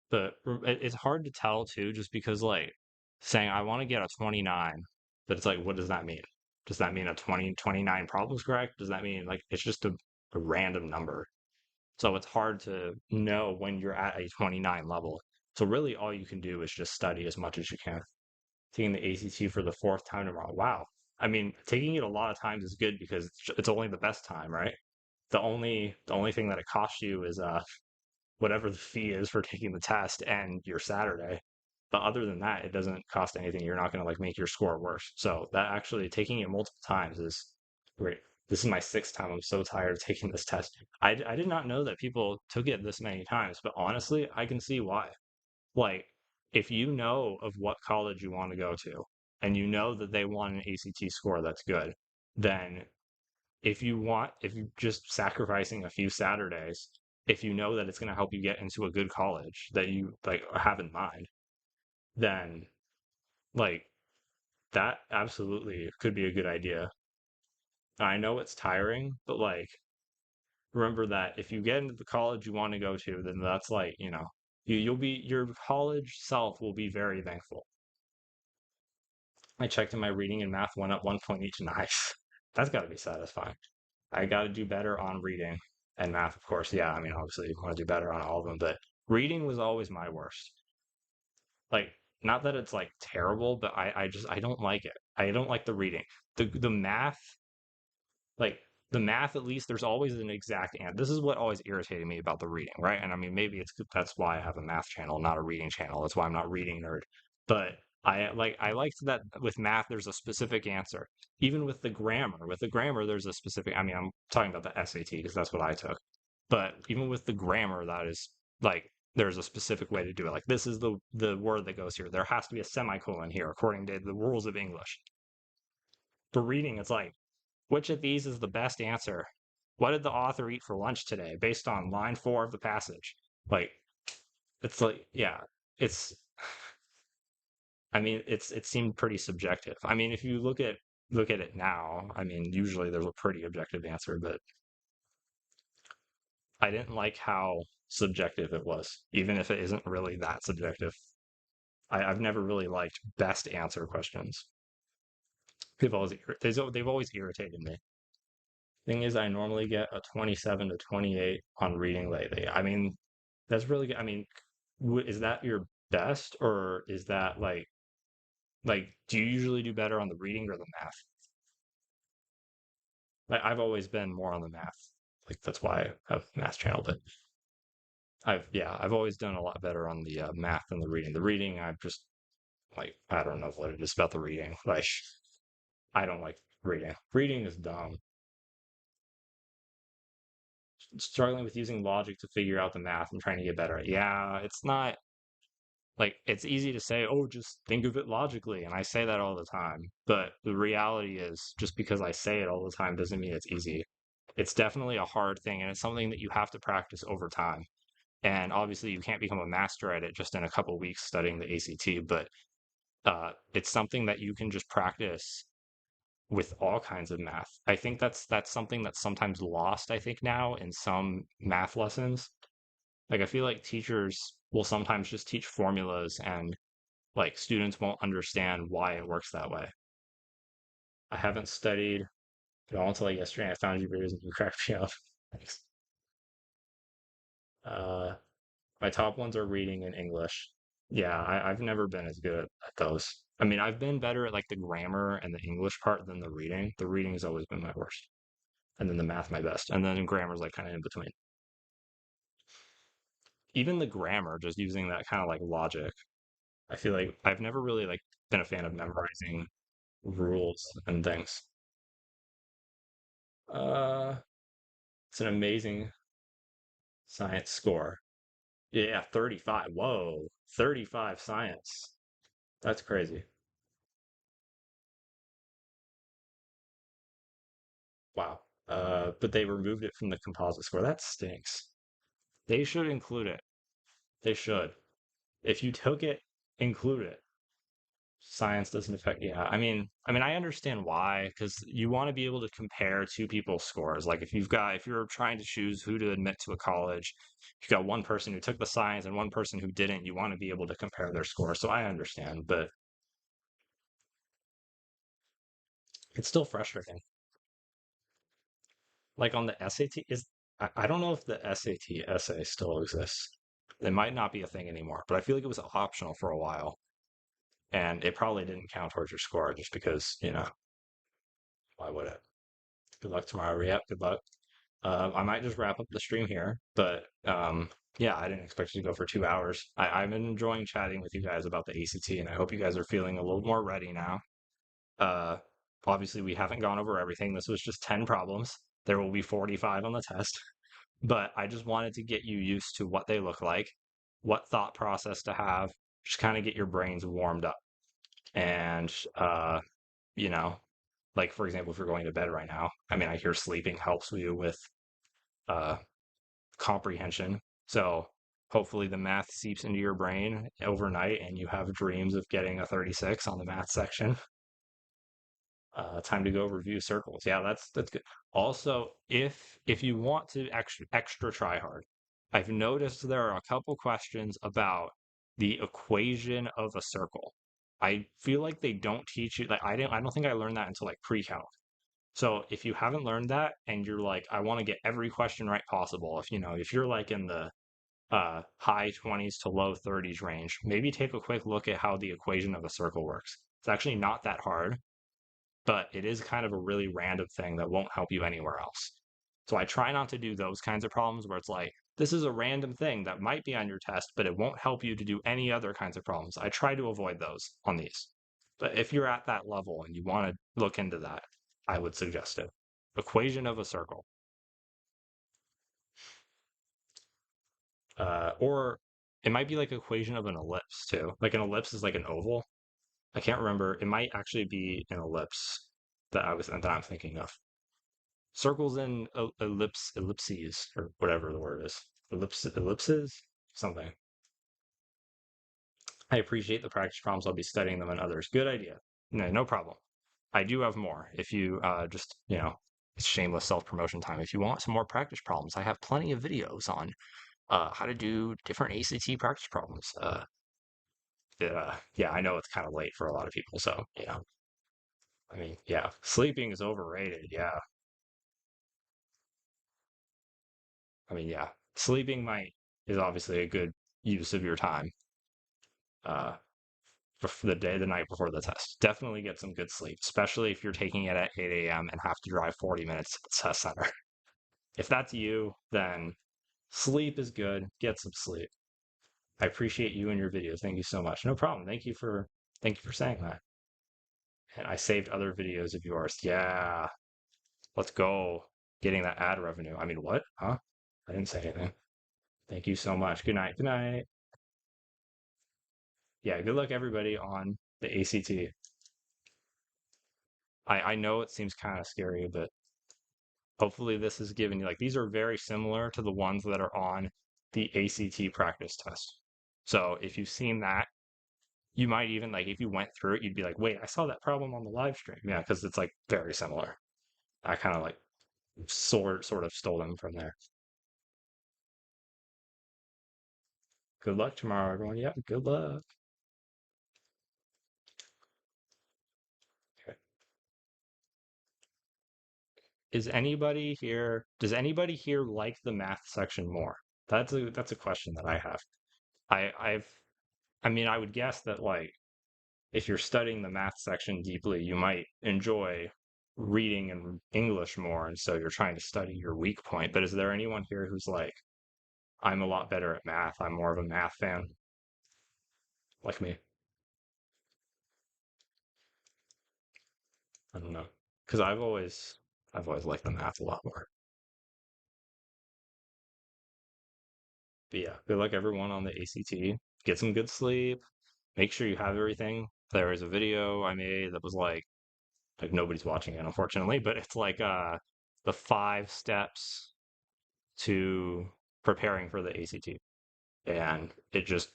But it's hard to tell too, just because like saying I want to get a 29, but it's like, what does that mean? Does that mean a 29 problems correct? Does that mean like it's just a random number? So it's hard to know when you're at a 29 level. So really, all you can do is just study as much as you can. Taking the ACT for the fourth time tomorrow. Wow. I mean, taking it a lot of times is good because it's only the best time, right? The only thing that it costs you is whatever the fee is for taking the test and your Saturday. But other than that, it doesn't cost anything. You're not going to like make your score worse. So that actually taking it multiple times is great. This is my sixth time. I'm so tired of taking this test. I did not know that people took it this many times, but honestly, I can see why. Like, if you know of what college you want to go to, and you know that they want an ACT score that's good, then if you just sacrificing a few Saturdays, if you know that it's going to help you get into a good college that you like have in mind, then like that absolutely could be a good idea. I know it's tiring, but like remember that if you get into the college you want to go to, then that's like, you'll be your college self will be very thankful. I checked in my reading and math went up 1 point each. Nice. That's got to be satisfying. I got to do better on reading and math, of course. Yeah, I mean, obviously, you want to do better on all of them, but reading was always my worst. Like, not that it's like terrible, but I don't like it. I don't like the reading. The math, like the math, at least there's always an exact answer. This is what always irritated me about the reading, right? And I mean, maybe that's why I have a math channel, not a reading channel. That's why I'm not reading nerd. But I liked that with math, there's a specific answer. Even with the grammar, there's a specific. I mean, I'm talking about the SAT because that's what I took. But even with the grammar, that is like there's a specific way to do it. Like this is the word that goes here. There has to be a semicolon here according to the rules of English. For reading, it's like which of these is the best answer? What did the author eat for lunch today based on line 4 of the passage? Like, it's like, yeah, it's, I mean, it seemed pretty subjective. I mean, if you look at it now, I mean, usually there's a pretty objective answer, but I didn't like how subjective it was, even if it isn't really that subjective. I've never really liked best answer questions. They've always irritated me. Thing is, I normally get a 27 to 28 on reading lately. I mean, that's really good. I mean, is that your best, or is that like do you usually do better on the reading or the math? Like I've always been more on the math. Like that's why I have a math channel, but I've always done a lot better on the math than the reading. The reading, I've just like I don't know what it is about the reading. Like I don't like reading. Reading is dumb. Struggling with using logic to figure out the math and trying to get better at. Yeah, it's not like it's easy to say, oh, just think of it logically. And I say that all the time. But the reality is, just because I say it all the time doesn't mean it's easy. It's definitely a hard thing, and it's something that you have to practice over time. And obviously, you can't become a master at it just in a couple weeks studying the ACT, but it's something that you can just practice with all kinds of math. I think that's something that's sometimes lost, I think, now in some math lessons. Like I feel like teachers will sometimes just teach formulas and like students won't understand why it works that way. I haven't studied at all until like yesterday. I found you videos and you cracked me up. Thanks. Uh, my top ones are reading and English. Yeah, I've never been as good at those. I mean, I've been better at like the grammar and the English part than the reading. The reading has always been my worst, and then the math my best, and then grammar's like kind of in between. Even the grammar, just using that kind of like logic. I feel like I've never really like been a fan of memorizing rules and things. Uh, it's an amazing science score. Yeah, 35. Whoa, 35 science. That's crazy. Wow. But they removed it from the composite score. That stinks. They should include it. They should. If you took it, include it. Science doesn't affect. Yeah, I mean, I understand why, because you want to be able to compare two people's scores. Like if you're trying to choose who to admit to a college, you've got one person who took the science and one person who didn't. You want to be able to compare their scores. So I understand, but it's still frustrating. Like on the SAT, I don't know if the SAT essay still exists. It might not be a thing anymore, but I feel like it was optional for a while, and it probably didn't count towards your score just because, why would it? Good luck tomorrow. Yep, good luck. I might just wrap up the stream here, but yeah, I didn't expect it to go for 2 hours. I've been enjoying chatting with you guys about the ACT, and I hope you guys are feeling a little more ready now. Uh, Obviously, we haven't gone over everything. This was just 10 problems. There will be 45 on the test, but I just wanted to get you used to what they look like, what thought process to have, just kind of get your brains warmed up. And, you know, like for example, if you're going to bed right now, I mean, I hear sleeping helps you with uh, comprehension. So hopefully the math seeps into your brain overnight and you have dreams of getting a 36 on the math section. Time to go review circles. Yeah, that's good. Also, if you want to extra try hard, I've noticed there are a couple questions about the equation of a circle. I feel like they don't teach you like I don't think I learned that until like pre-calc. So if you haven't learned that and you're like, I want to get every question right possible, if you're like in the high 20s to low 30s range, maybe take a quick look at how the equation of a circle works. It's actually not that hard, but it is kind of a really random thing that won't help you anywhere else. So I try not to do those kinds of problems where it's like, this is a random thing that might be on your test, but it won't help you to do any other kinds of problems. I try to avoid those on these. But if you're at that level and you want to look into that, I would suggest it. Equation of a circle. Or it might be like equation of an ellipse too. Like an ellipse is like an oval. I can't remember. It might actually be an ellipse that I'm thinking of. Circles and ellipses, or whatever the word is. Ellipses? Something. I appreciate the practice problems. I'll be studying them on others. Good idea. No, no problem. I do have more. If you it's shameless self-promotion time. If you want some more practice problems, I have plenty of videos on how to do different ACT practice problems. Yeah, I know it's kind of late for a lot of people, so I mean, yeah, sleeping is overrated. Yeah, I mean, yeah, sleeping might is obviously a good use of your time. Uh, for the day, the night before the test. Definitely get some good sleep, especially if you're taking it at 8 a.m. and have to drive 40 minutes to the test center. If that's you, then sleep is good. Get some sleep. I appreciate you and your videos. Thank you so much. No problem. Thank you for saying that. And I saved other videos of yours. Yeah, let's go. Getting that ad revenue. I mean, what? Huh? I didn't say anything. Thank you so much. Good night. Good night. Yeah, good luck everybody on the ACT. I know it seems kind of scary, but hopefully this is giving you like these are very similar to the ones that are on the ACT practice test. So if you've seen that, you might even like if you went through it, you'd be like, wait, I saw that problem on the live stream. Yeah, because it's like very similar. I kind of like sort of stole them from there. Good luck tomorrow, everyone. Yeah, good luck. Okay. Does anybody here like the math section more? That's a question that I have. I've I mean, I would guess that like if you're studying the math section deeply, you might enjoy reading and English more, and so you're trying to study your weak point. But is there anyone here who's like, I'm a lot better at math. I'm more of a math fan, like me? I don't know, because I've always liked the math a lot more. But yeah, good luck everyone on the ACT. Get some good sleep. Make sure you have everything. There is a video I made that was like nobody's watching it, unfortunately, but it's like the 5 steps to preparing for the ACT. And it just,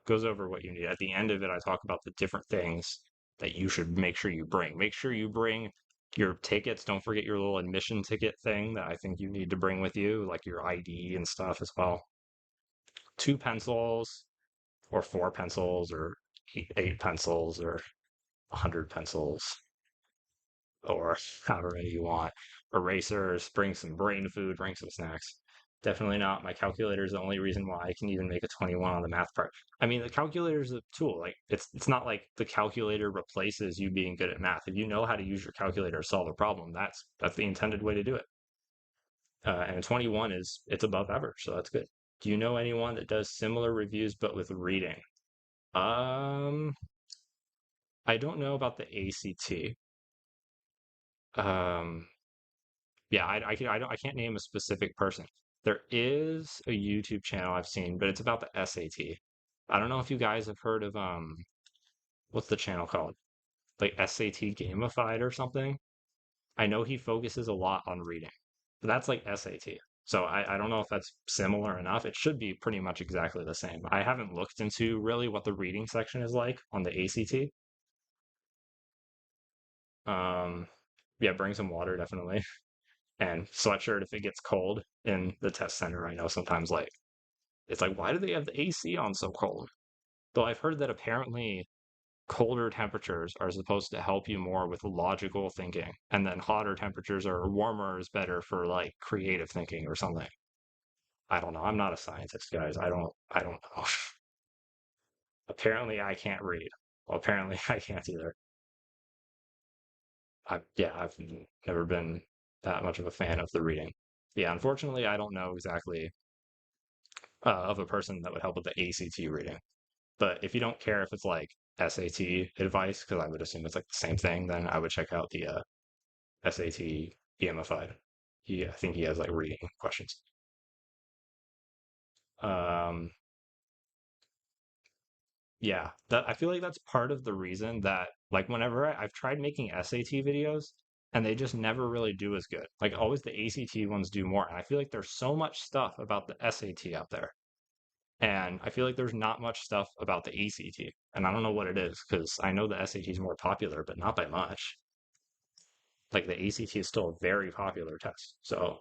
goes over what you need. At the end of it, I talk about the different things that you should make sure you bring. Make sure you bring your tickets. Don't forget your little admission ticket thing that I think you need to bring with you, like your ID and stuff as well. 2 pencils, or 4 pencils, or eight pencils, or 100 pencils, or however many you want. Erasers, bring some brain food, bring some snacks. Definitely not. My calculator is the only reason why I can even make a 21 on the math part. I mean, the calculator is a tool. Like it's not like the calculator replaces you being good at math. If you know how to use your calculator to solve a problem, that's the intended way to do it. And a 21 it's above average, so that's good. Do you know anyone that does similar reviews but with reading? Um, I don't know about the ACT. Um, Yeah, I can't name a specific person. There is a YouTube channel I've seen, but it's about the SAT. I don't know if you guys have heard of what's the channel called? Like SAT Gamified or something. I know he focuses a lot on reading, but that's like SAT. So I don't know if that's similar enough. It should be pretty much exactly the same. I haven't looked into really what the reading section is like on the ACT. Um, yeah, bring some water definitely, and sweatshirt if it gets cold in the test center. I know sometimes like it's like, why do they have the AC on so cold? Though I've heard that apparently colder temperatures are supposed to help you more with logical thinking, and then hotter temperatures or warmer is better for like creative thinking or something. I don't know. I'm not a scientist, guys. I don't know. Apparently I can't read. Well, apparently I can't either. I've never been that much of a fan of the reading. Yeah, unfortunately, I don't know exactly of a person that would help with the ACT reading. But if you don't care if it's like SAT advice, because I would assume it's like the same thing, then I would check out the SAT EMified. I think he has like reading questions. Um, yeah, that I feel like that's part of the reason that like whenever I've tried making SAT videos and they just never really do as good. Like always the ACT ones do more. And I feel like there's so much stuff about the SAT out there. And I feel like there's not much stuff about the ACT. And I don't know what it is because I know the SAT is more popular, but not by much. Like the ACT is still a very popular test. So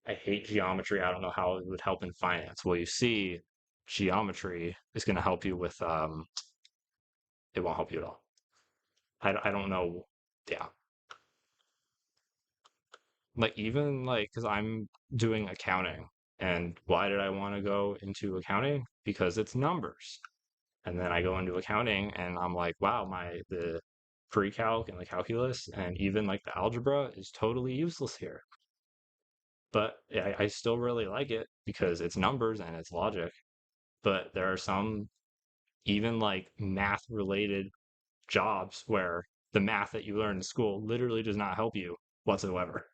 I hate geometry. I don't know how it would help in finance. Well, you see, geometry is going to help you with, it won't help you at all. I don't know. Yeah. like even like because I'm doing accounting, and why did I want to go into accounting? Because it's numbers. And then I go into accounting and I'm like, wow, the pre-calc and the calculus and even like the algebra is totally useless here. But I still really like it because it's numbers and it's logic. But there are some even like math related jobs where the math that you learn in school literally does not help you whatsoever.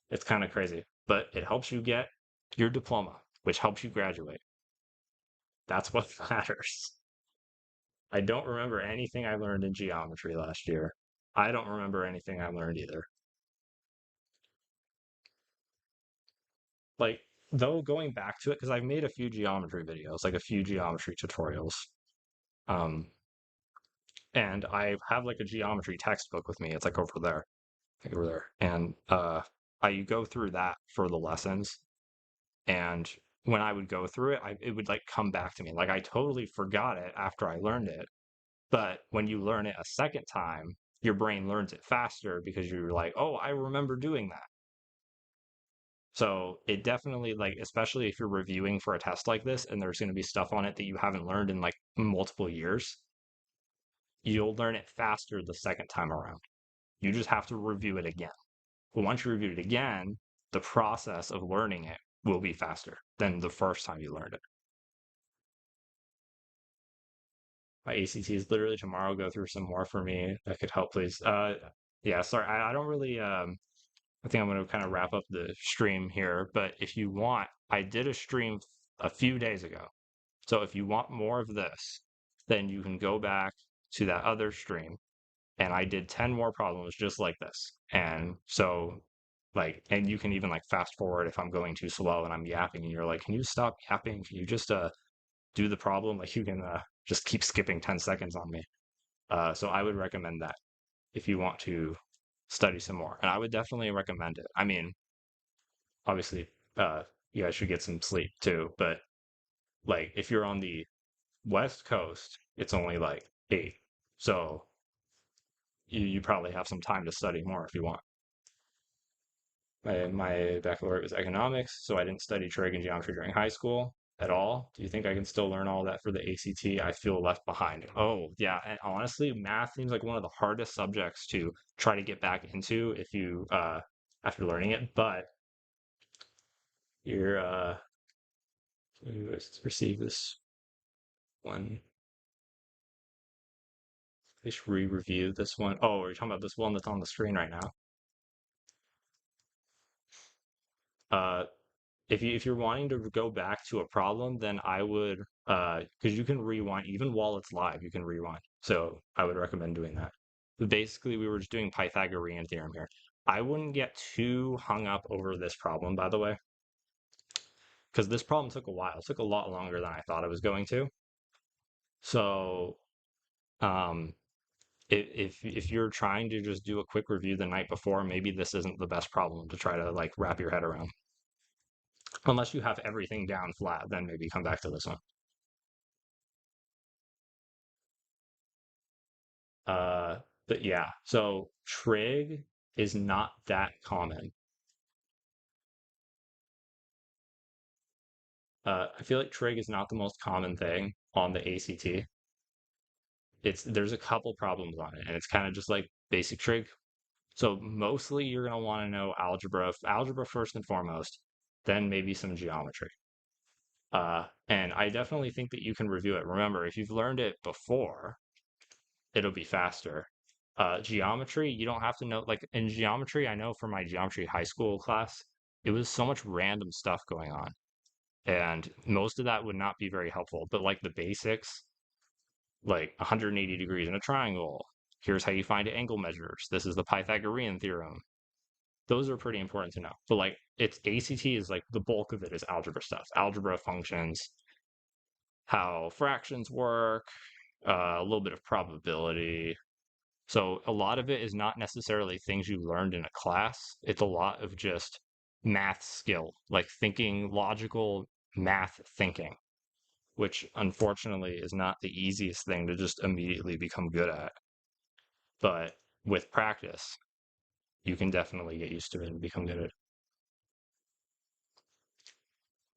It's kind of crazy, but it helps you get your diploma, which helps you graduate. That's what matters. I don't remember anything I learned in geometry last year. I don't remember anything I learned either. Like, though, going back to it, because I've made a few geometry videos, like a few geometry tutorials. Um, and I have like a geometry textbook with me. It's like over there, like over there. And I go through that for the lessons. And when I would go through it, it would like come back to me. Like I totally forgot it after I learned it. But when you learn it a second time, your brain learns it faster because you're like, oh, I remember doing that. So it definitely like, especially if you're reviewing for a test like this and there's going to be stuff on it that you haven't learned in like multiple years, you'll learn it faster the second time around. You just have to review it again. But once you review it again, the process of learning it will be faster than the first time you learned it. My ACT is literally tomorrow. Go through some more for me that could help, please. Yeah, sorry, I don't really I think I'm going to kind of wrap up the stream here, but if you want, I did a stream a few days ago. So if you want more of this, then you can go back to that other stream and I did 10 more problems just like this. And so like and you can even like fast forward if I'm going too slow and I'm yapping and you're like, "Can you stop yapping? Can you just do the problem?" Like you can just keep skipping 10 seconds on me. So I would recommend that if you want to study some more. And I would definitely recommend it. I mean, obviously, you guys should get some sleep too, but like if you're on the West Coast, it's only like 8. So you probably have some time to study more if you want. My baccalaureate was economics, so I didn't study trig and geometry during high school at all. Do you think I can still learn all that for the ACT? I feel left behind. Oh, yeah. And honestly, math seems like one of the hardest subjects to try to get back into if you after learning it. But you're you receive this one. I should re-review this one. Oh, are you talking about this one that's on the screen right now? Uh, if you're wanting to go back to a problem, then I would because you can rewind even while it's live, you can rewind. So I would recommend doing that. But basically, we were just doing Pythagorean theorem here. I wouldn't get too hung up over this problem, by the way, because this problem took a while. It took a lot longer than I thought it was going to. So um, if you're trying to just do a quick review the night before, maybe this isn't the best problem to try to like wrap your head around. Unless you have everything down flat, then maybe come back to this one. Uh, but yeah, so trig is not that common. I feel like trig is not the most common thing on the ACT. There's a couple problems on it, and it's kind of just like basic trig. So mostly you're gonna want to know algebra first and foremost, then maybe some geometry. And I definitely think that you can review it. Remember, if you've learned it before, it'll be faster. Geometry, you don't have to know, like in geometry, I know from my geometry high school class, it was so much random stuff going on. And most of that would not be very helpful. But like the basics, like 180 degrees in a triangle, here's how you find angle measures. This is the Pythagorean theorem. Those are pretty important to know. But like it's ACT is like the bulk of it is algebra stuff, algebra functions, how fractions work, a little bit of probability. So a lot of it is not necessarily things you learned in a class. It's a lot of just math skill, like thinking, logical math thinking, which unfortunately is not the easiest thing to just immediately become good at. But with practice, you can definitely get used to it and become good at it.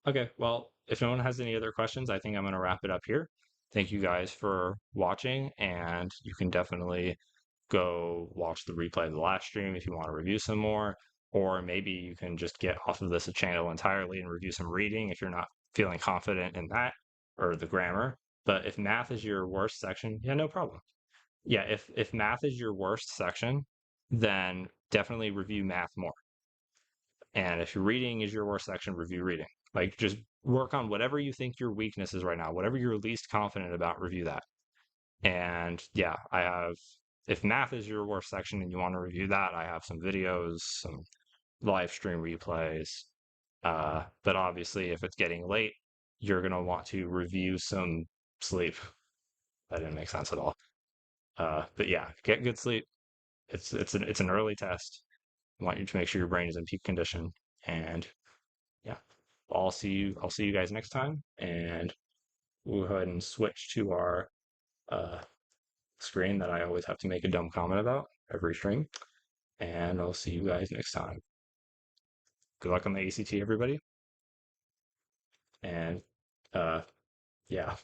Okay, well, if no one has any other questions, I think I'm going to wrap it up here. Thank you guys for watching, and you can definitely go watch the replay of the last stream if you want to review some more, or maybe you can just get off of this channel entirely and review some reading if you're not feeling confident in that or the grammar. But if math is your worst section, yeah, no problem. Yeah, if math is your worst section, then definitely review math more. And if reading is your worst section, review reading. Like just work on whatever you think your weakness is right now, whatever you're least confident about, review that. And yeah, I have, if math is your worst section and you want to review that, I have some videos, some live stream replays. But obviously, if it's getting late, you're going to want to review some sleep. That didn't make sense at all. But yeah, get good sleep. It's an early test. I want you to make sure your brain is in peak condition. And yeah, I'll see you guys next time. And we'll go ahead and switch to our uh, screen that I always have to make a dumb comment about every stream. And I'll see you guys next time. Good luck on the ACT, everybody. And yeah.